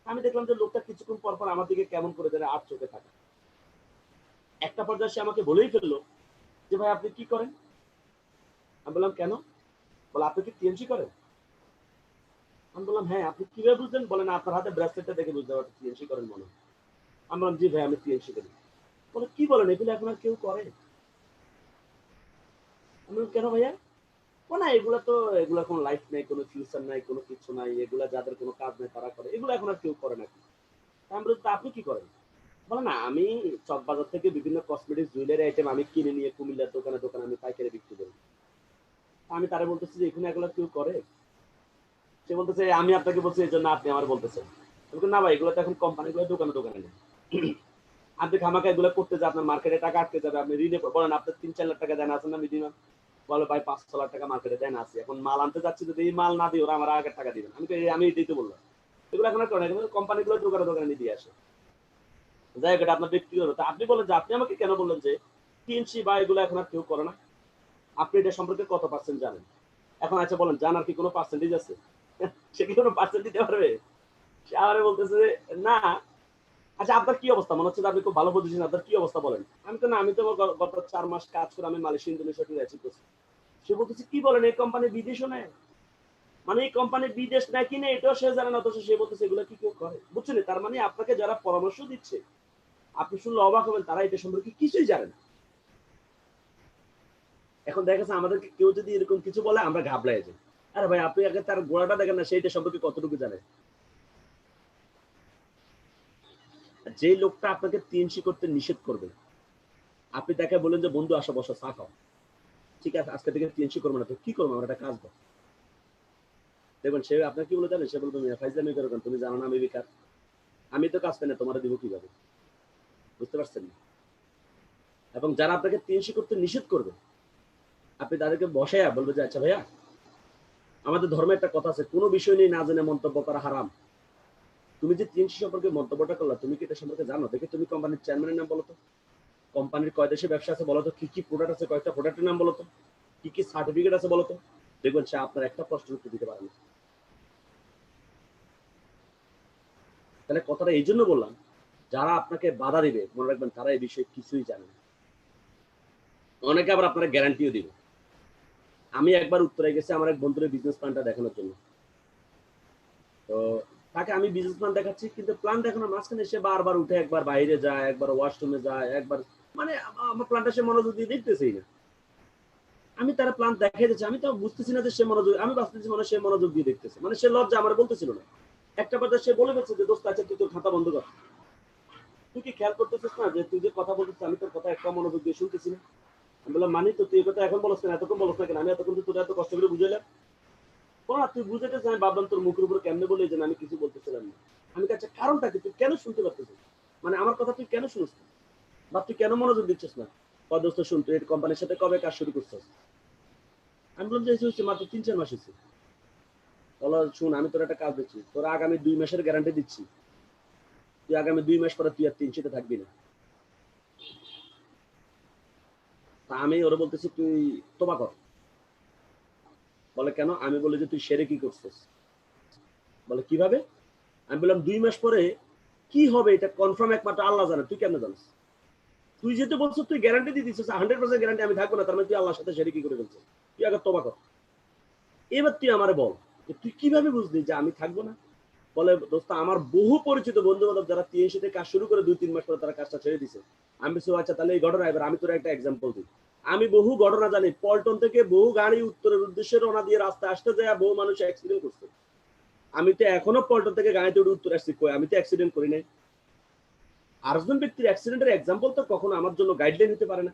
Speaker 1: আমি দেখলাম যে লোকটা কিছুক্ষণ পর পর আমার দিকে কেমন করে যেন 8 চোখে থাকে। একটা পর্যায়ে সে আমাকে বলেই ফেললো যে ভাই আপনি কি করেন? আমি বললাম কেন? বলে আপনি কি টিএনসি করেন? আমি বললাম হ্যাঁ। আপনি কিভাবে বুঝলেন? বলেন আপনার হাতে ব্রেসলেটটা দেখে বুঝতে পারছি টিএনসি করেন মনে হয়। আমি বললাম জি ভাই আমি টিএনসি করি। বলে কি বলেন, এগুলো এখন আর কেউ করে? আমি বললাম কেন ভাইয়া? ও না এগুলা তো, এগুলা কোনো লাইফ নাই, কোনো ফিউচার নাই, কোনো কিছু নাই, এগুলা যাদের কোনো কাজ নেই তারা করে, এগুলো এখন আর কেউ করে না। আমি বলি তা আপনি কি করেন? বলে না আমি চকবাজার থেকে বিভিন্ন কসমেটিক্স জুয়েলারি আইটেম আমি কিনে নিয়ে কুমিল্লার দোকানে দোকানে আমি পাইকারি বিক্রি করি। আমি তারা বলতেছি যে এখানে এগুলো কেউ করে? সে বলতেছে আমি আপনাকে বলছি এই জন্য আপনি আমার বলতেছেন। আমি বলি, না ভাই এগুলো তো এখন কোম্পানিগুলো দোকানে দোকানে নেই। আপনি খামাকা এগুলো করতে যে আপনার মার্কেটে টাকা আটকে যাবে, আপনি ঋণে বলেন আপনার 3-4 লাখ টাকা দেন আছেন না মিনিমাম, বলে ভাই 5-6 লাখ টাকা মার্কেটে দেন আছে, এখন মাল আনতে যাচ্ছি, যদি এই মাল না দিই ওরা আমার আগের টাকা দিবেন। আমি দিতে বললাম এগুলো এখন আর করে না, কিন্তু কোম্পানিগুলো দোকানে দোকানে দিয়ে আসে। যাই হোক এটা আপনার ব্যক্তিগত। তা আপনি বলেন যে আপনি আমাকে কেন বললেন যে টিএনসি বা এগুলো এখন আর কেউ করে না, আপনি এটা সম্পর্কে কত পার্সেন্ট জানেন? এখন আচ্ছা বলেন জানার কি কোনো পার্সেন্টেজ আছে? সে কি কোনো পার্সেন্ট দিতে পারবে? সে আমারে বলতেছে যে না। আচ্ছা আপনার কি অবস্থা? মনে হচ্ছে যে আপনি খুব ভালো পজিশন, আপনার কি অবস্থা বলেন? আমি তো না, আমি তো গত 4 মাস কাজ করে আমি মালয়েশিয়া ইন্দোনেশিয়া ট্যুরে অ্যাচিভ করছি। সে বলতেছে কি বলেন, এই কোম্পানি বিদেশও নেয়? মানে এই কোম্পানি বিদেশ নেয় কিনে এটাও সে জানে না, অথচ সে বলতেছে এগুলো কি কেউ করে? বুঝছেন? তার মানে আপনাকে যারা পরামর্শ দিচ্ছে, আপনি শুনলে অবাক হবেন, তারা এটা সম্পর্কে কিছুই জানে না। এখন দেখা যাচ্ছে আমাদেরকে কেউ যদি এরকম কিছু বলে আমরা ঘাবড়ায় যাই। আরে ভাই আপনি আগে তার গোড়াটা দেখেন না, সেইটা সম্পর্কে কতটুকু জানে। যে লোকটা আপনাকে টিএনসি করতে নিষেধ করবে, আপনি তাকে বলেন যে বন্ধু আসো বসো চা খাও, ঠিক আছে আজকে থেকে টিএনসি করবো না, তো কি করবো আমরা একটা কাজ করবো। দেখবেন সে আপনার কি বলে জানেন? সে বলবে মিয়া ফাইজলামি করো কেন, তুমি জানো না আমি বেকার, আমি তো কাজ পাই না, তোমার দিব কিভাবে? বুঝতে পারছেন না? এবং যারা আপনাকে টিএনসি করতে নিষেধ করবে, আপনি তাদেরকে বসাইয়া বলবে যে আচ্ছা ভাইয়া আমাদের ধর্মে একটা কথা আছে, কোনো বিষয় নিয়ে না জেনে মন্তব্য করা হারাম। তুমি যে টিএনসি সম্পর্কে মন্তব্যটা করলা, তুমি কি এটা সম্পর্কে জানো? দেখে তুমি কোম্পানির চেয়ারম্যানের নাম বলো তো, কোম্পানির কয় দেশে ব্যবসা আছে বলো তো, কি কি প্রোডাক্ট আছে, কয়েকটা প্রোডাক্টের নাম বলো তো, কি কি সার্টিফিকেট আছে বলো তো। দেখবেন সে আপনার একটা প্রশ্নের উত্তর দিতে পারে না। তাহলে কথাটা এই জন্য বললাম, যারা আপনাকে বাধা দিবে মনে রাখবেন তারা এই বিষয়ে কিছুই জানে না। অনেকে আবার আপনারা গ্যারান্টিও দিবে। আমি একবার উত্তরে গেছি আমার এক বন্ধুর বিজনেস প্ল্যানটা দেখানোর জন্য। তো তাকে আমি বিজনেস প্ল্যান দেখাচ্ছি, কিন্তু প্ল্যান দেখানোর মাঝখানে সে বারবার উঠে একবার বাইরে যায়, একবার ওয়াশরুমে যায়, একবার মানে আমার প্ল্যানটা সে মনোযোগ দিয়ে দেখতেছেই না। আমি তার প্ল্যান দেখাই দিচ্ছি, আমি তো বুঝতেছি না যে সে মনোযোগ, আমি ভাবতেছি মানে সে মনোযোগ দিয়ে দেখতেছে, মানে সে লজ্জা আমার বলতেছিল না। একটা পর্যায়ে সে বলে ফেলছে যে দোস্ত আচ্ছা তুই তোর খাতা বন্ধ কর, তুই কি খেয়াল করতেছিস না যে তুই যে কথা বলতেছিস আমি তোর কথা একটা মনোযোগ দিয়ে শুনতেছি না? আমি বললাম মানি তো তুই এই কথা এখন বলছ না, এতক্ষণ বলছ না কেন? আমি এতক্ষণ তোর এত কষ্ট করে বুঝাইলাম। বলা তুই বুঝাতে চাই, ভাবলাম তোর মুখের উপরে কেমনে বলে যে আমি কিছু বলতেছিলাম না। আমি কাছে কারণটা কি, তুই কেন শুনতে পারতেছিস, মানে আমার কথা তুই কেন শুনিস না, বা তুই কেন মনোযোগ দিচ্ছিস না? দোস্ত শুন, তুই এই কোম্পানির সাথে কবে কাজ শুরু করছিস? আমি বললাম যে হচ্ছে মাত্র 3-4 মাস হয়েছে। বলো শুন আমি তোর একটা কাজ দিচ্ছি, তোর আগামী 2 মাসের গ্যারান্টি দিচ্ছি, তুই আগামী 2 মাস পরে তুই আর 300-তে থাকবি না। তা আমি ওরা বলতেছি তুই তোবা কর। বলে কেন? আমি বলি যে তুই সেরে কি করছিস। বলে কিভাবে? আমি বললাম 2 মাস পরে কি হবে এটা কনফার্ম একমাত্র আল্লাহ জানে, তুই কেন জানিস? তুই যেহেতু বলছো তুই গ্যারান্টি দিয়ে দিচ্ছিস 100% গ্যারান্টি আমি থাকবো না, তার মানে তুই আল্লাহর সাথে সেরে কি করে ফেলছিস। তুই আগে তোবা কর। এবার তুই আমারে বল তুই কিভাবে বুঝলি যে আমি থাকবো না। বলে দোস্ত আমার বহু পরিচিত বন্ধু বান্ধব যারা 300-তে কাজ শুরু করে 2-3 মাস পরে তারা কাজটা ছেড়ে দিছে। আমি বলছি আচ্ছা তাহলে এই ঘটনা, এবার আমি তোর একটা এক্সাম্পল দিই। আমি বহু ঘটনা জানি, পল্টন থেকে বহু গাড়ি উত্তরের উদ্দেশ্যে রওনা দিয়ে রাস্তায় আসতে যায় বহু মানুষ অ্যাক্সিডেন্ট করছে। আমি তো এখনো পল্টন থেকে গাড়িতে উঠে উত্তর আসছি, কই আমি তো অ্যাক্সিডেন্ট করি নাই। আরেকজন ব্যক্তির অ্যাক্সিডেন্টের এক্সাম্পল তো কখনো আমার জন্য গাইডলাইন হতে পারে না।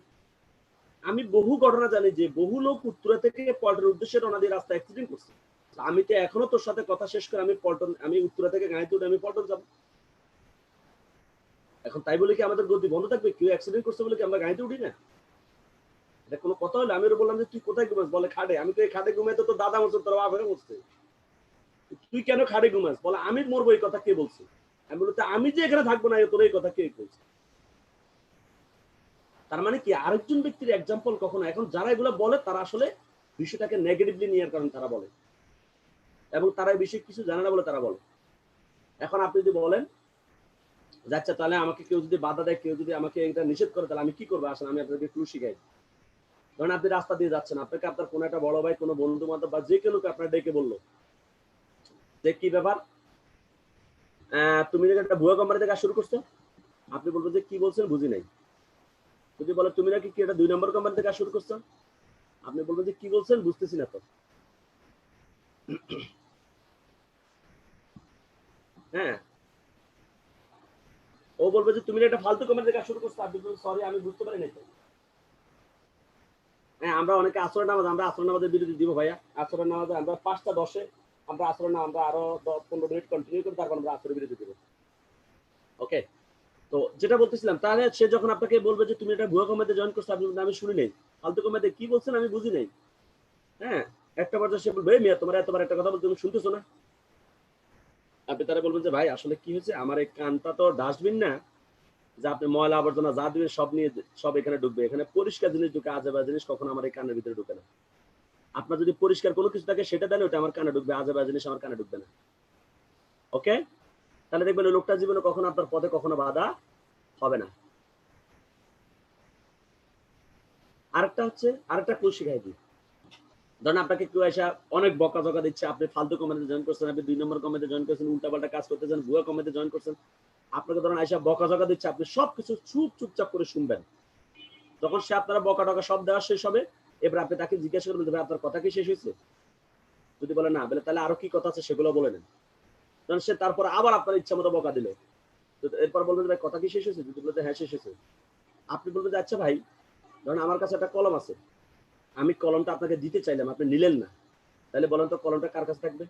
Speaker 1: আমি বহু ঘটনা জানি যে বহু লোক উত্তরা থেকে পল্টনের উদ্দেশ্যে রওনা দিয়ে রাস্তায় অ্যাক্সিডেন্ট করছে। আমি তো এখনো তোর সাথে কথা শেষ করে আমি উত্তরা থেকে গাড়িতে উঠে আমি পল্টন যাবো। এখন তাই বলে কি আমাদের গতি বন্ধ থাকবে? কেউ অ্যাক্সিডেন্ট করছে বলে কি আমরা গাড়িতে উঠি না? এটা কোনো কথা হলো? আমি বললাম যে তুই কোথায় ঘুমাস? বলে খাটে। আমি তো এই খাটে ঘুমাই তো তোর দাদা মরছে, তোর বাপের মরছে, তুই কেন খাটে ঘুমাস? বলে আমি মরবো এই কথা কে বলছে? আমি বলতে আমি যে এখানে থাকবো না তোর এই কথা কে বলছে? তার মানে কি আরেকজন ব্যক্তির এক্সাম্পল কখনো, এখন যারা এগুলো বলে তারা আসলে বিষয়টাকে নেগেটিভলি নেওয়ার কারণে তারা বলে, এবং তারা এই বিষয়ে কিছু জানে না বলে তারা বলে। এখন আপনি যদি বলেন যে আচ্ছা তাহলে আমাকে কেউ যদি বাধা দেয়, কেউ যদি আমাকে এটা নিষেধ করে, তাহলে আমি কি করবো? আসলে আমি আপনাকে একটু শিখাই। ধরেন আপনি রাস্তা দিয়ে যাচ্ছেন, আপনাকে আপনার কোনো একটা বড় ভাই, কোনো বন্ধু বান্ধব বা যে কেউ আপনার ডেকে বললো যে কি ব্যাপার, তুমি নাকি একটা ভুয়া কোম্পানিতে কাজ শুরু করছো। আপনি বলবেন যে কি বলছেন বুঝি নাই। যদি বলে তুমি নাকি কি একটা 2 নম্বর কোম্পানিতে কাজ শুরু করছো, আপনি বলবেন যে কি বলছেন বুঝতেছি না তো। হ্যাঁ, ও বলবে যে তুমি একটা ফালতু কোম্পানিতে কাজ শুরু করছো, আপনি বলবেন সরি আমি বুঝতে পারি নাই তো। হ্যাঁ, আমরা অনেকে আসরের নামাজ, আমরা আসরের নামাজের বিরতি দিব ভাইয়া। আসরের নামাজে আমরা 5টা 10-এ আমরা আসরের নামাজ আমরা আরো 15 মিনিট কন্টিনিউ করি, তারপর আমরা আসরের বিরতি দিব। ওকে, তো যেটা বলতেছিলাম, তাহলে সে যখন আপনাকে বলবে যে তুমি একটা ভুয়া কোম্পানিতে জয়েন করছো, আপনি বলবেন আমি শুনি নাই, ফালতু কোম্পানিতে কি বলছেন আমি বুঝি নাই। হ্যাঁ, একটা পর্যায়ে সে বলবে মিয়া তোমার এতবার একটা কথা বলতে তুমি শুনতেছো না। আপনি তারা বলবেন যে ভাই আসলে কি হয়েছে, আমার এই কানটা তো ডাস্টবিন না যে আপনি ময়লা আবর্জনা যা দিবেন সব নিয়ে সব এখানে ঢুকবে। এখানে পরিষ্কার জিনিস ঢুকে, আজেবাজে জিনিস কখনো আমার এই কানের ভিতরে ঢুকে না। আপনার যদি পরিষ্কার কোনো কিছু থাকে সেটা দেন, ওটা আমার কানে ঢুকবে, আজেবাজে জিনিস আমার কানে ঢুকবে না। ওকে, তাহলে দেখবেন ওই লোকটার জীবনে কখনো আপনার পথে কখনো বাধা হবে না। আরেকটা ক্লু শিখাই দিই। ধরেন আপনাকে কেউ এসে অনেক বকাঝকা দিচ্ছে, আপনি ফালতু কোম্পানিতে জয়েন করছেন, আপনি 2 নম্বর কোম্পানিতে জয়েন করছেন, উল্টাপাল্টা কাজ করতেছেন, ভুয়া কোম্পানিতে জয়েন করছেন। আপনাকে ধরেন এসে বকাঝকা দিচ্ছে, আপনি সবকিছু চুপচাপ করে শুনবেন। যখন সে আপনারা বকা টকা সব দেওয়া শেষ হবে, এবার আপনি তাকে জিজ্ঞাসা করবেন যে ভাই আপনার কথা কি শেষ হয়েছে। যদি বলে না, বলে তাহলে আরো কি কথা আছে সেগুলো বলে নেন। কারণ সে তারপর আবার আপনার ইচ্ছা মতো বকা দিল, এরপর বলবেন ভাই কথা কি শেষ হয়েছে। যদি বলতে হ্যাঁ শেষ হয়েছে, আপনি বলবেন যে আচ্ছা ভাই, ধরেন আমার কাছে একটা কলম আছে, আমি কলমটা আপনাকে দিতে চাইলাম, আপনি নিলেন না, তাহলে বলেন তো কলমটা কার কাছে থাকবে?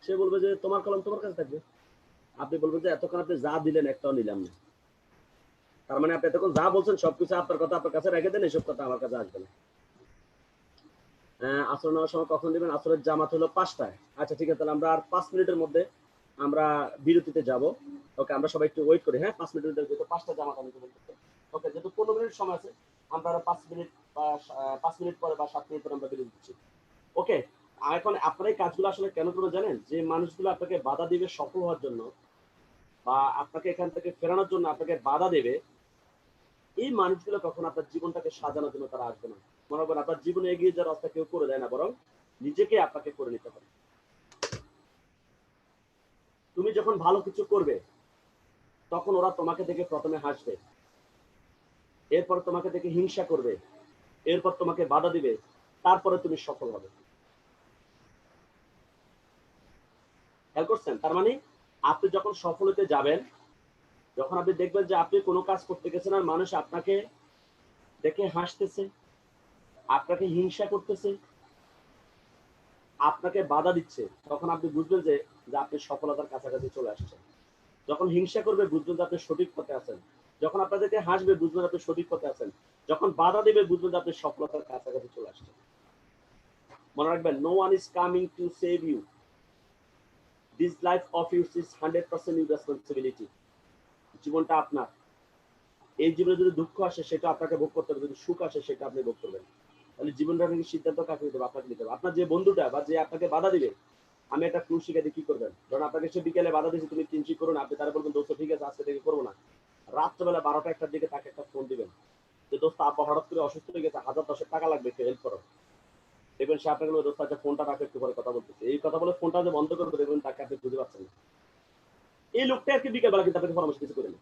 Speaker 1: সে বলবে যে তোমার কলম তোমার কাছে থাকবে। আপনি বলবেন যে এতক্ষণ আপনি যা দিলেন একটাও নিলাম না। তার মানে আপনি এতক্ষণ যা বলছেন সবকিছু আপনার কথা আপনার কাছে রেখে দেন, এসব কথা আমার কাছে আসবে না। আসর নেওয়ার সময় কখন দিবেন? আসরের জামাত হলো 5টায়। আচ্ছা ঠিক আছে, তাহলে আমরা আর 5 মিনিটের মধ্যে আমরা বিরতিতে যাব। ওকে, আমরা সবাই একটু ওয়েট করি। হ্যাঁ, 5 মিনিটের মধ্যে 5টা জামাত আমি বলতে। ওকে, যেহেতু 15 মিনিট সময় আছে, আমরা আরো 5 মিনিট বা 5 মিনিট পরে বা 7 মিনিট পরে আমরা বিরতি দিচ্ছি। ওকে, এখন আপনারা এই কাজগুলো আসলে কেন করে জানেন? যে মানুষগুলো আপনাকে বাধা দিবে সফল হওয়ার জন্য, বা আপনাকে এখান থেকে ফেরানোর জন্য আপনাকে বাধা দেবে, এই মানুষগুলো কখন আপনার জীবনটাকে সাজানোর জন্য তারা আসবে না। মনে করেন আপনার জীবনে এগিয়ে যাওয়ার রাস্তা কেউ করে দেয় না, বরং নিজেকে আপনাকে করে নিতে হবে। তুমি যখন ভালো কিছু করবে তখন ওরা তোমাকে দেখে প্রথমে হাসবে, এরপর তোমাকে দেখে হিংসা করবে, এরপর তোমাকে বাধা দিবে, তারপরে তুমি সফল হবে। খেয়াল করছেন? তার মানে আপনি যখন সফল হতে যাবেন, যখন আপনি দেখবেন যে আপনি কোনো কাজ করতে গেছেন আর মানুষ আপনাকে দেখে হাসতেছে, আপনাকে হিংসা করতেছে, আপনাকে বাধা দিচ্ছে, তখন আপনি বুঝবেন যে আপনি সফলতার কাছাকাছি চলে আসছেন। যখন হিংসা করবে বুঝবেন যে আপনি সঠিক পথে আছেন। যখন আপনাদেরকে হাসবে বুঝবেন আপনি সঠিক পথে আছেন। যখন বাধা দিবে বুঝবেন যে আপনি সফলতার কাছাকাছি চলে আসছেন। মনে রাখবেন, no one is coming to save you, this life of yours is 100% your responsibility. জীবনটা আপনার। এই জীবনে যদি দুঃখ আসে সেটা আপনাকে ভোগ করতে হবে, যদি সুখ আসে সেটা আপনি ভোগ করবেন। তাহলে জীবনটা থেকে সিদ্ধান্ত কাকে নিতে হবে? আপনাকে নিতে হবে। আপনার যে বন্ধুটা বা যে আপনাকে বাধা দিবে, আমি একটা ক্লু শিখে দিই কি করবেন। ধরুন আপনাকে সে বিকেলে বাধা দিয়েছে তুমি কিনছি করুন, আপনি তারা বলবেন দোস্ত ঠিক আছে আজকে থেকে করবো না। রাত্রেবেলা 12টা 1টার দিকে তাকে একটা ফোন দিবেন যে দোস্ত আব্বা হঠাৎ করে অসুস্থ হয়ে গেছে, 1000-10 টাকা লাগবে, একটু হেল্প করো। দেখবেন সে আপনাকে দোস্ত আচ্ছা ফোনটা রাখে, একটু পরে কথা বলতেছে। এই কথা বলে ফোনটা যে বন্ধ করবে দেখবেন তাকে আপনি বুঝতে পারছেন না। এই লোকটা আর কি বিকেলবেলা কিন্তু আপনাকে পরামর্শ কিছু করে না।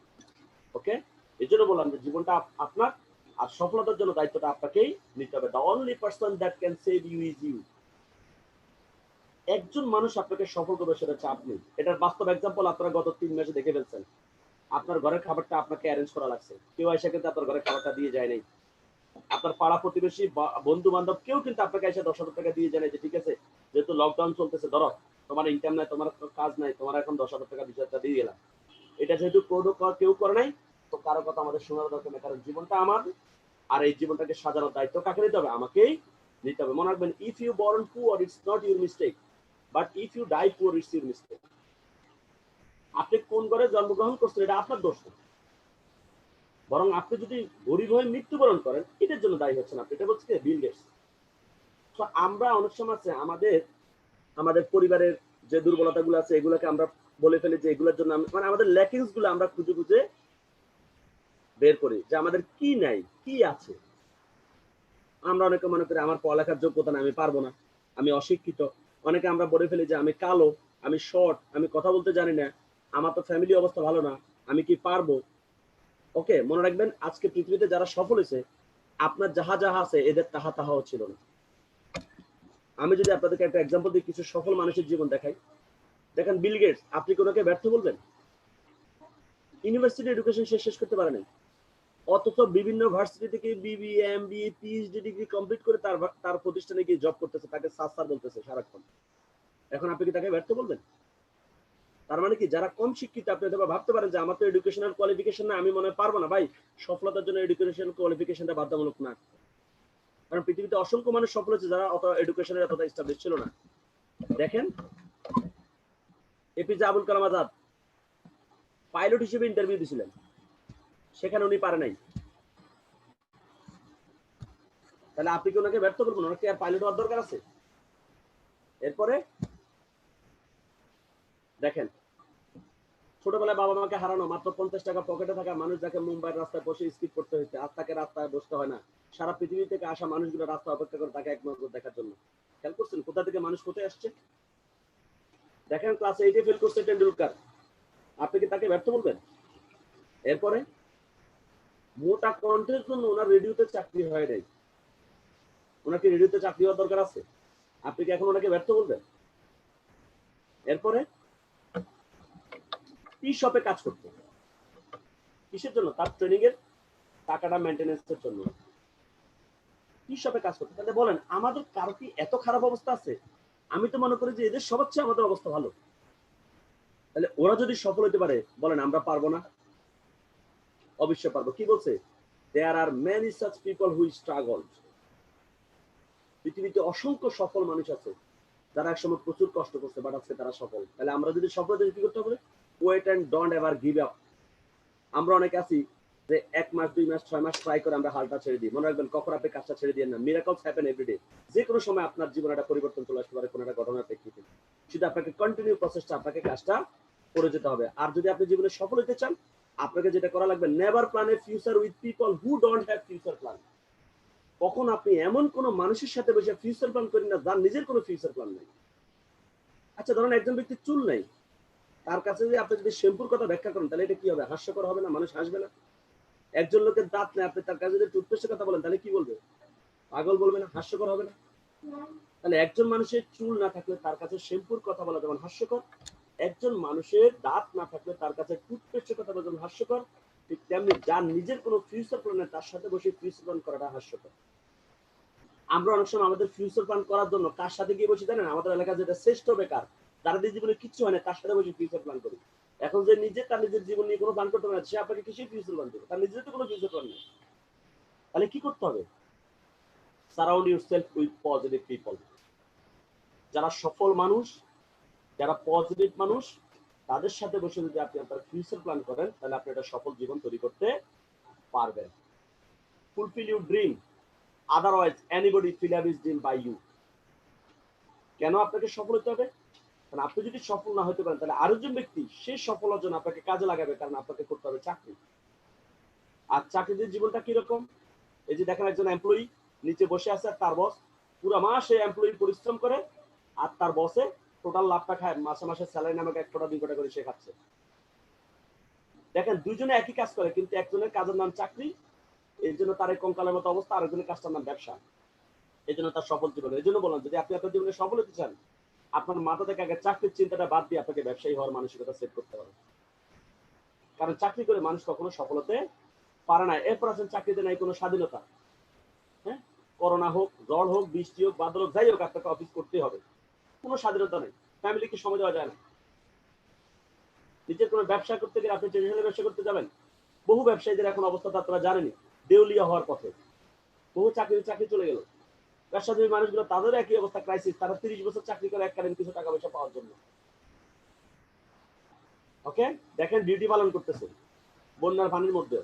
Speaker 1: ওকে, এই জন্য বললাম যে জীবনটা আপনার, আর সফলতার জন্য দায়িত্বটা আপনাকেই নিতে হবে। The only person that can save you is you. একজন মানুষ আপনাকে সফল করবে সেটা হচ্ছে আপনি। এটার বাস্তব এক্সাম্পল আপনারা গত 3 মাসে দেখে ফেলছেন। আপনার ঘরের খাবারটা আপনাকে অ্যারেঞ্জ করা লাগছে, কেউ এসে কিন্তু আপনার ঘরের খাবারটা দিয়ে যায় নাই। আপনার পাড়া প্রতিবেশী বন্ধু বান্ধব কেউ কিন্তু আপনাকে এসে 10,000 টাকা দিয়ে যায় নাই যে ঠিক আছে যেহেতু লকডাউন চলতেছে, ধরো তোমার ইনকাম নাই, তোমার কাজ নাই, তোমার এখন 10,000 টাকা 20,000 টাকা দিয়ে গেলাম। এটা যেহেতু কেউ করে নাই, তো কারো কথা আমাদের শোনার দরকার নেই, কারণ জীবনটা আমার। আর এই জীবনটাকে সাজানোর দায়িত্ব কাকে নিতে হবে? আমাকেই নিতে হবে। মনে রাখবেন, if you born poor it's not your mistake, but if you die poor it's your mistake. আপনি কোন ঘরে জন্মগ্রহণ করছেন এটা আপনার দোষ না, বরং আপনি যদি গরিব হয়ে মৃত্যুবরণ করেন এটার জন্য দায়ী হচ্ছেন আপনি। এটা বলছে কি বিল গেটস। তো আমরা অনেক সময় আছে আমাদের পরিবারের যে দুর্বলতাগুলো আছে এগুলোকে আমরা বলে ফেলি যে এগুলোর জন্য মানে আমাদের ল্যাকিংস গুলো আমরা খুঁজে খুঁজে বের করি যে আমাদের কি নাই কি আছে। আমরা অনেকে মনে করি আমার পড়ালেখার যোগ্যতা না, আমি পারবো না, আমি অশিক্ষিত। অনেকে আমরা বলে ফেলি যে আমি কালো, আমি শর্ট, আমি কথা বলতে জানি না, আমার তো ফ্যামিলি অবস্থা ভালো না, আমি কি পারবো? ওকে, মনে রাখবেন আজকে পৃথিবীতে যারা সফল হয়েছে আপনার যাহা যাহা আছে এদের তাহা তাহাও ছিল না। আমি যদি আপনাদেরকে একটা এক্সাম্পল দিই, কিছু সফল মানুষের জীবন দেখাই। দেখেন বিল গেটস, আপনি কোনোকে ব্যর্থ বলবেন? ইউনিভার্সিটি এডুকেশন শেষ করতে পারেন, অথচ বিভিন্ন ভার্সিটি থেকে BBA MBA PhD degree complete করে তার প্রতিষ্ঠানে গিয়ে জব করতেছে, তাকে স্যার বলতেছে সারাক্ষণ। এখন আপনি কি তাকে ব্যর্থ বলবেন? তার মানে কি যারা কম শিক্ষিত আপনি হয়তো ভাবতে পারেন যে আমার তো এডুকেশনাল কোয়ালিফিকেশন না, আমি মনে হয় পারবো না। ভাই, সফলতার জন্য এডুকেশনাল কোয়ালিফিকেশনটা বাধ্যতামূলক না। কারণ পৃথিবীতে অসংখ্য মানুষ সফল হয়েছে যারা অত এডুকেশনের এতটা এস্টাবলিশ ছিল না। দেখেন এপিজে আবুল কালাম আজাদ পাইলট হিসেবে ইন্টারভিউ দিয়েছিলেন, সেখানে উনি পারে নাই। তাহলে আপনি কি ওনাকে ব্যর্থ করবেন? ওনাকে আর পাইলট হওয়ার দরকার আছে? এরপরে দেখেন ছোটবেলায় বাবা মাকে হারানো, মাত্র 50 টাকা পকেটে থাকা মানুষ যাকে মুম্বাইয়ের রাস্তায় বসে স্কিপ করতে হয়েছে, আর তাকে রাস্তায় বসতে হয় না। সারা পৃথিবী থেকে আসা মানুষগুলো রাস্তা অপেক্ষা করে তাকে এক নজর দেখার জন্য। খেয়াল করছেন কোথা থেকে মানুষ কোথায় আসছে? দেখেন ক্লাস 8-এ ফেল করছে টেন্ডুলকার, আপনি কি তাকে ব্যর্থ বলবেন? এরপরে মোটা কণ্ঠের জন্য ওনার রেডিওতে চাকরি হয় নাই, ওনাকে রেডিওতে চাকরি হওয়ার দরকার আছে? আপনি কি এখন ওনাকে ব্যর্থ বলবেন? এরপরে টি শপে কাজ করতে, কিসের জন্য? তার ট্রেনিং এর টাকাটা মেইনটেনেন্সের জন্য টি শপে কাজ করতে। তাহলে বলেন আমাদের কারো কি এত খারাপ অবস্থা আছে? আমি তো মনে করি যে এদের সবার চেয়ে আমাদের অবস্থা ভালো। তাহলে ওরা যদি সফল হতে পারে, বলেন আমরা পারবো না? অবশ্যই পারবো। কি বলছে? There are many such people who struggled. পৃথিবীতে অসংখ্য সফল মানুষ আছে যারা একসময় প্রচুর কষ্ট করছে, বাট আজকে তারা সফল। তাহলে আমরা যদি সফল হতে কি করতে হবে? Wait and don't ever give up. আমরা অনেকে আছি যে 1 মাস 2 মাস 6 মাস ট্রাই করে আমরা হালটা ছেড়ে দিই। মনে রাখবেন কখন আপনি কাজটা ছেড়ে দিয়ে না, মিরাকলস হ্যাপেন এভরিডে। যে কোনো সময় আপনার জীবনে একটা পরিবর্তন চলে আসতে পারে কোনো একটা ঘটনার প্রেক্ষিতে। শুধু আপনাকে কন্টিনিউ প্রসেসটা আপনাকে কাজটা করে যেতে হবে। আর যদি আপনি জীবনে সফল হতে চান, আপনাকে যেটা করা লাগবে, never plan A future with people who don't have future plan. কখন আপনি এমন কোন মানুষের সাথে বসে ফিউচার প্ল্যান করেন না যার নিজের কোনো ফিউচার প্ল্যান নেই। আচ্ছা ধরেন একজন ব্যক্তির চুল নাই, তার কাছে যদি আপনি যদি শ্যাম্পুর কথা ব্যাখ্যা করেন তাহলে এটা কি হবে? হাস্যকর হবে না? মানুষ হাসবে না? একজন লোকের দাঁত নেই, আপনি তার কাছে যদি টুথপেস্টের কথা বলেন তাহলে কি বলবে? পাগল বলবে না? হাস্যকর হবে না? তাহলে একজন মানুষের চুল না থাকলে তার কাছে শ্যাম্পুর কথা বলা যেমন হাস্যকর, একজন মানুষের দাঁত না থাকলে তার কাছে টুথপেস্টের কথা বলা যেমন হাস্যকর, ঠিক তেমনি যার নিজের কোনো ফিউচার প্ল্যান নেই তার সাথে বসে ফিউচার প্ল্যান করাটা হাস্যকর। আমরা অনেক সময় আমাদের ফিউচার প্ল্যান করার জন্য কার সাথে গিয়ে বসে জানেন? আমাদের এলাকায় যেটা শ্রেষ্ঠ বেকার, যাদের জীবনে কিচ্ছু হয় না, তার সাথে বসে ফিউচার প্ল্যান করি। এখন যে নিজে তার নিজের জীবন নিয়ে কোনো প্ল্যান করতে পারে না, সে আপনাকে কিসের ফিউচার প্ল্যান করবে? তার নিজের তো কোনো ফিউচার প্ল্যান নেই। তাহলে কি করতে হবে? Surround yourself with positive people. যারা সফল মানুষ যারা পজিটিভ মানুষ তাদের সাথে বসে যদি আপনি আপনার ফিউচার প্ল্যান করেন তাহলে আপনি একটা সফল জীবন তৈরি করতে পারবেন। Fulfill your dream, otherwise anybody fill up his dream by you. কেন আপনাকে সফল হতে হবে? কারণ আপনি যদি সফল না হতে পারেন তাহলে আরেকজন ব্যক্তি সে সফলের জন্য আপনাকে কাজে লাগাবে, কারণ আপনাকে করতে হবে চাকরি। আর চাকরিদের জীবনটা কিরকম? এই যে দেখেন একজন এমপ্লয়ি নিচে বসে আছে, আর তার বস পুরো মাস সেই এমপ্লয়ি পরিশ্রম করে, আর তার বসে টোটাল লাভটা খায়, মাসে মাসে স্যালারি নামে 1 কোটা 2 কোটা করে সে খাচ্ছে। দেখেন দুইজনে একই কাজ করে, কিন্তু একজনের কাজের নাম চাকরি, এই জন্য তার এই কঙ্কালের মতো অবস্থা, আরেকজনের কাজটার নাম ব্যবসা, এই জন্য তার সফল জীবন। এই জন্য বললাম যদি আপনি আপনার জীবনে সফল হতে চান, আপনার মাথা থেকে আগে চাকরির চিন্তাটা বাদ দিয়ে আপনাকে ব্যবসায়ী হওয়ার মানসিকতা সেট করতে হবে। কারণ চাকরি করে মানুষ কখনো সফল হতে পারে না। এরপর আছেন চাকরিতে নাই কোনো স্বাধীনতা। হ্যাঁ, করোনা হোক, ঝড় হোক, বৃষ্টি হোক, বাদল হোক, যাই হোক আপনাকে অফিস করতেই হবে, কোনো স্বাধীনতা নেই, ফ্যামিলিকে সময় দেওয়া যায় না। নিজের কোনো ব্যবসা করতে গেলে আপনি ট্রেডিশনাল ব্যবসা করতে যাবেন, বহু ব্যবসায়ীদের এখন অবস্থাটা আপনারা জানেনই, দেউলিয়া হওয়ার পথে, বহু চাকরি চলে গেল। ব্যবসায়ী মানুষগুলো তাদের একই অবস্থা, ক্রাইসিস, তারা 30 বছর চাকরি করে এককালীন কিছু টাকা পয়সা পাওয়ার জন্য। ওকে, দেখেন ডিউটি পালন করতেছে বন্যার পানির মধ্যে।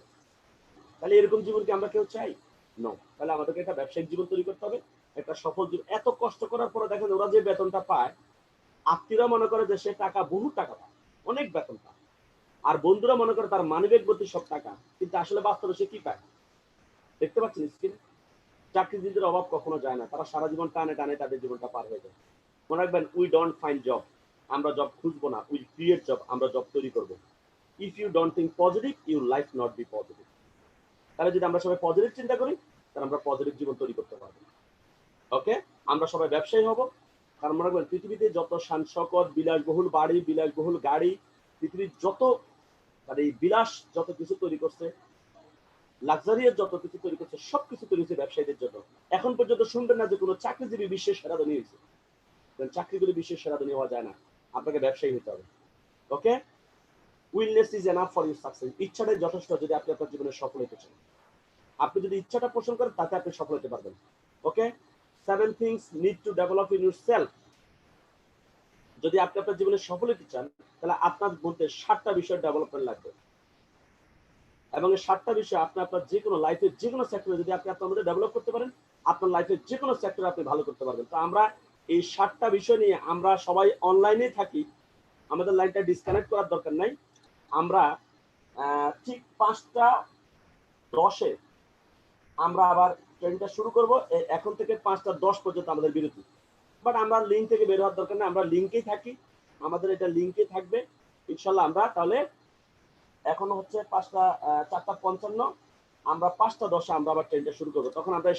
Speaker 1: তাহলে এরকম জীবন কি আমরা কেউ চাই? নো। তাহলে আমাদেরকে একটা ব্যবসায়িক জীবন তৈরি করতে হবে, একটা সফল জীবন। এত কষ্ট করার পরে দেখেন ওরা যে বেতনটা পায়, আত্মীয়রা মনে করে যে সে টাকা, বহু টাকা পায়, অনেক বেতন পায়, আর বন্ধুরা মনে করে তার মানিব্যাগ ভর্তি সব টাকা, কিন্তু আসলে বাস্তবে সে কি পায়? দেখতে পাচ্ছেন স্ক্রিনে? চাকরিজীবীদের অভাব কখনো যায় না, তারা সারা জীবন টানে টানে তাদের জীবনটা পার হয়ে যায়। মনে রাখবেন, উই ডোন্ট ফাইন্ড জব, আমরা জব খুঁজবো না, উই ক্রিয়েট জব, আমরা জব তৈরি করবো। If you don't think positive, your life not be positive. তাহলে যদি আমরা সবাই পজিটিভ চিন্তা করি তাহলে আমরা পজিটিভ জীবন তৈরি করতে পারবো। ওকে, আমরা সবাই ব্যবসায়ী হব। কারণ মনে রাখবেন, পৃথিবীতে যত শান শকত, বিলাসবহুল বাড়ি, বিলাসবহুল গাড়ি, পৃথিবীর যত মানে বিলাস যত কিছু তৈরি করছে, লাক্সারিয়াস যত কিছু তৈরি করছে, সবকিছু তৈরি হচ্ছে ব্যবসায়ীদের জন্য। এখন পর্যন্ত শুনবেন না যে কোনো চাকরিজীবী বিশ্বের সেরা ধনী হয়েছে। চাকরি করে বিশ্বের সেরা ধনী হওয়া যায় না, আপনাকে ব্যবসায়ী হতে হবে। Okay, willingness is enough for your success. ইচ্ছাটাই যথেষ্ট যদি আপনি আপনার জীবনে সফল হতে চান। আপনি যদি ইচ্ছাটা পোষণ করেন তাতে আপনি সফল হতে পারবেন। ওকে, 7 things need to develop in yourself। যদি আপনি আপনার জীবনে সফল হতে চান তাহলে আপনার মধ্যে 7টা বিষয় ডেভেলপমেন্ট লাগবে, এবং এই 7টা বিষয় আপনি আপনার যে কোনো লাইফে যে কোনো সেক্টরে যদি আপনি আপনার মধ্যে ডেভেলপ করতে পারেন, আপনার লাইফে যে কোনো সেক্টরে আপনি ভালো করতে পারবেন। তো আমরা এই 7টা বিষয় নিয়ে আমরা সবাই অনলাইনে থাকি, আমাদের লাইনটা ডিসকানেক্ট করার দরকার নাই। আমরা ঠিক 5টা 10-এ আমরা আবার ট্রেনটা শুরু করব। এখন থেকে 5টা 10 পর্যন্ত আমাদের বিরতি, বাট আমরা লিঙ্ক থেকে বের হওয়ার দরকার নেই, আমরা লিঙ্কেই থাকি, আমাদের এটা লিঙ্কে থাকবে ইনশাল্লাহ। আমরা তাহলে এখন হচ্ছে 4টা 55, আমরা 5টা 10-এ আমরা আবার ট্রেনটা শুরু করবো, তখন আমরা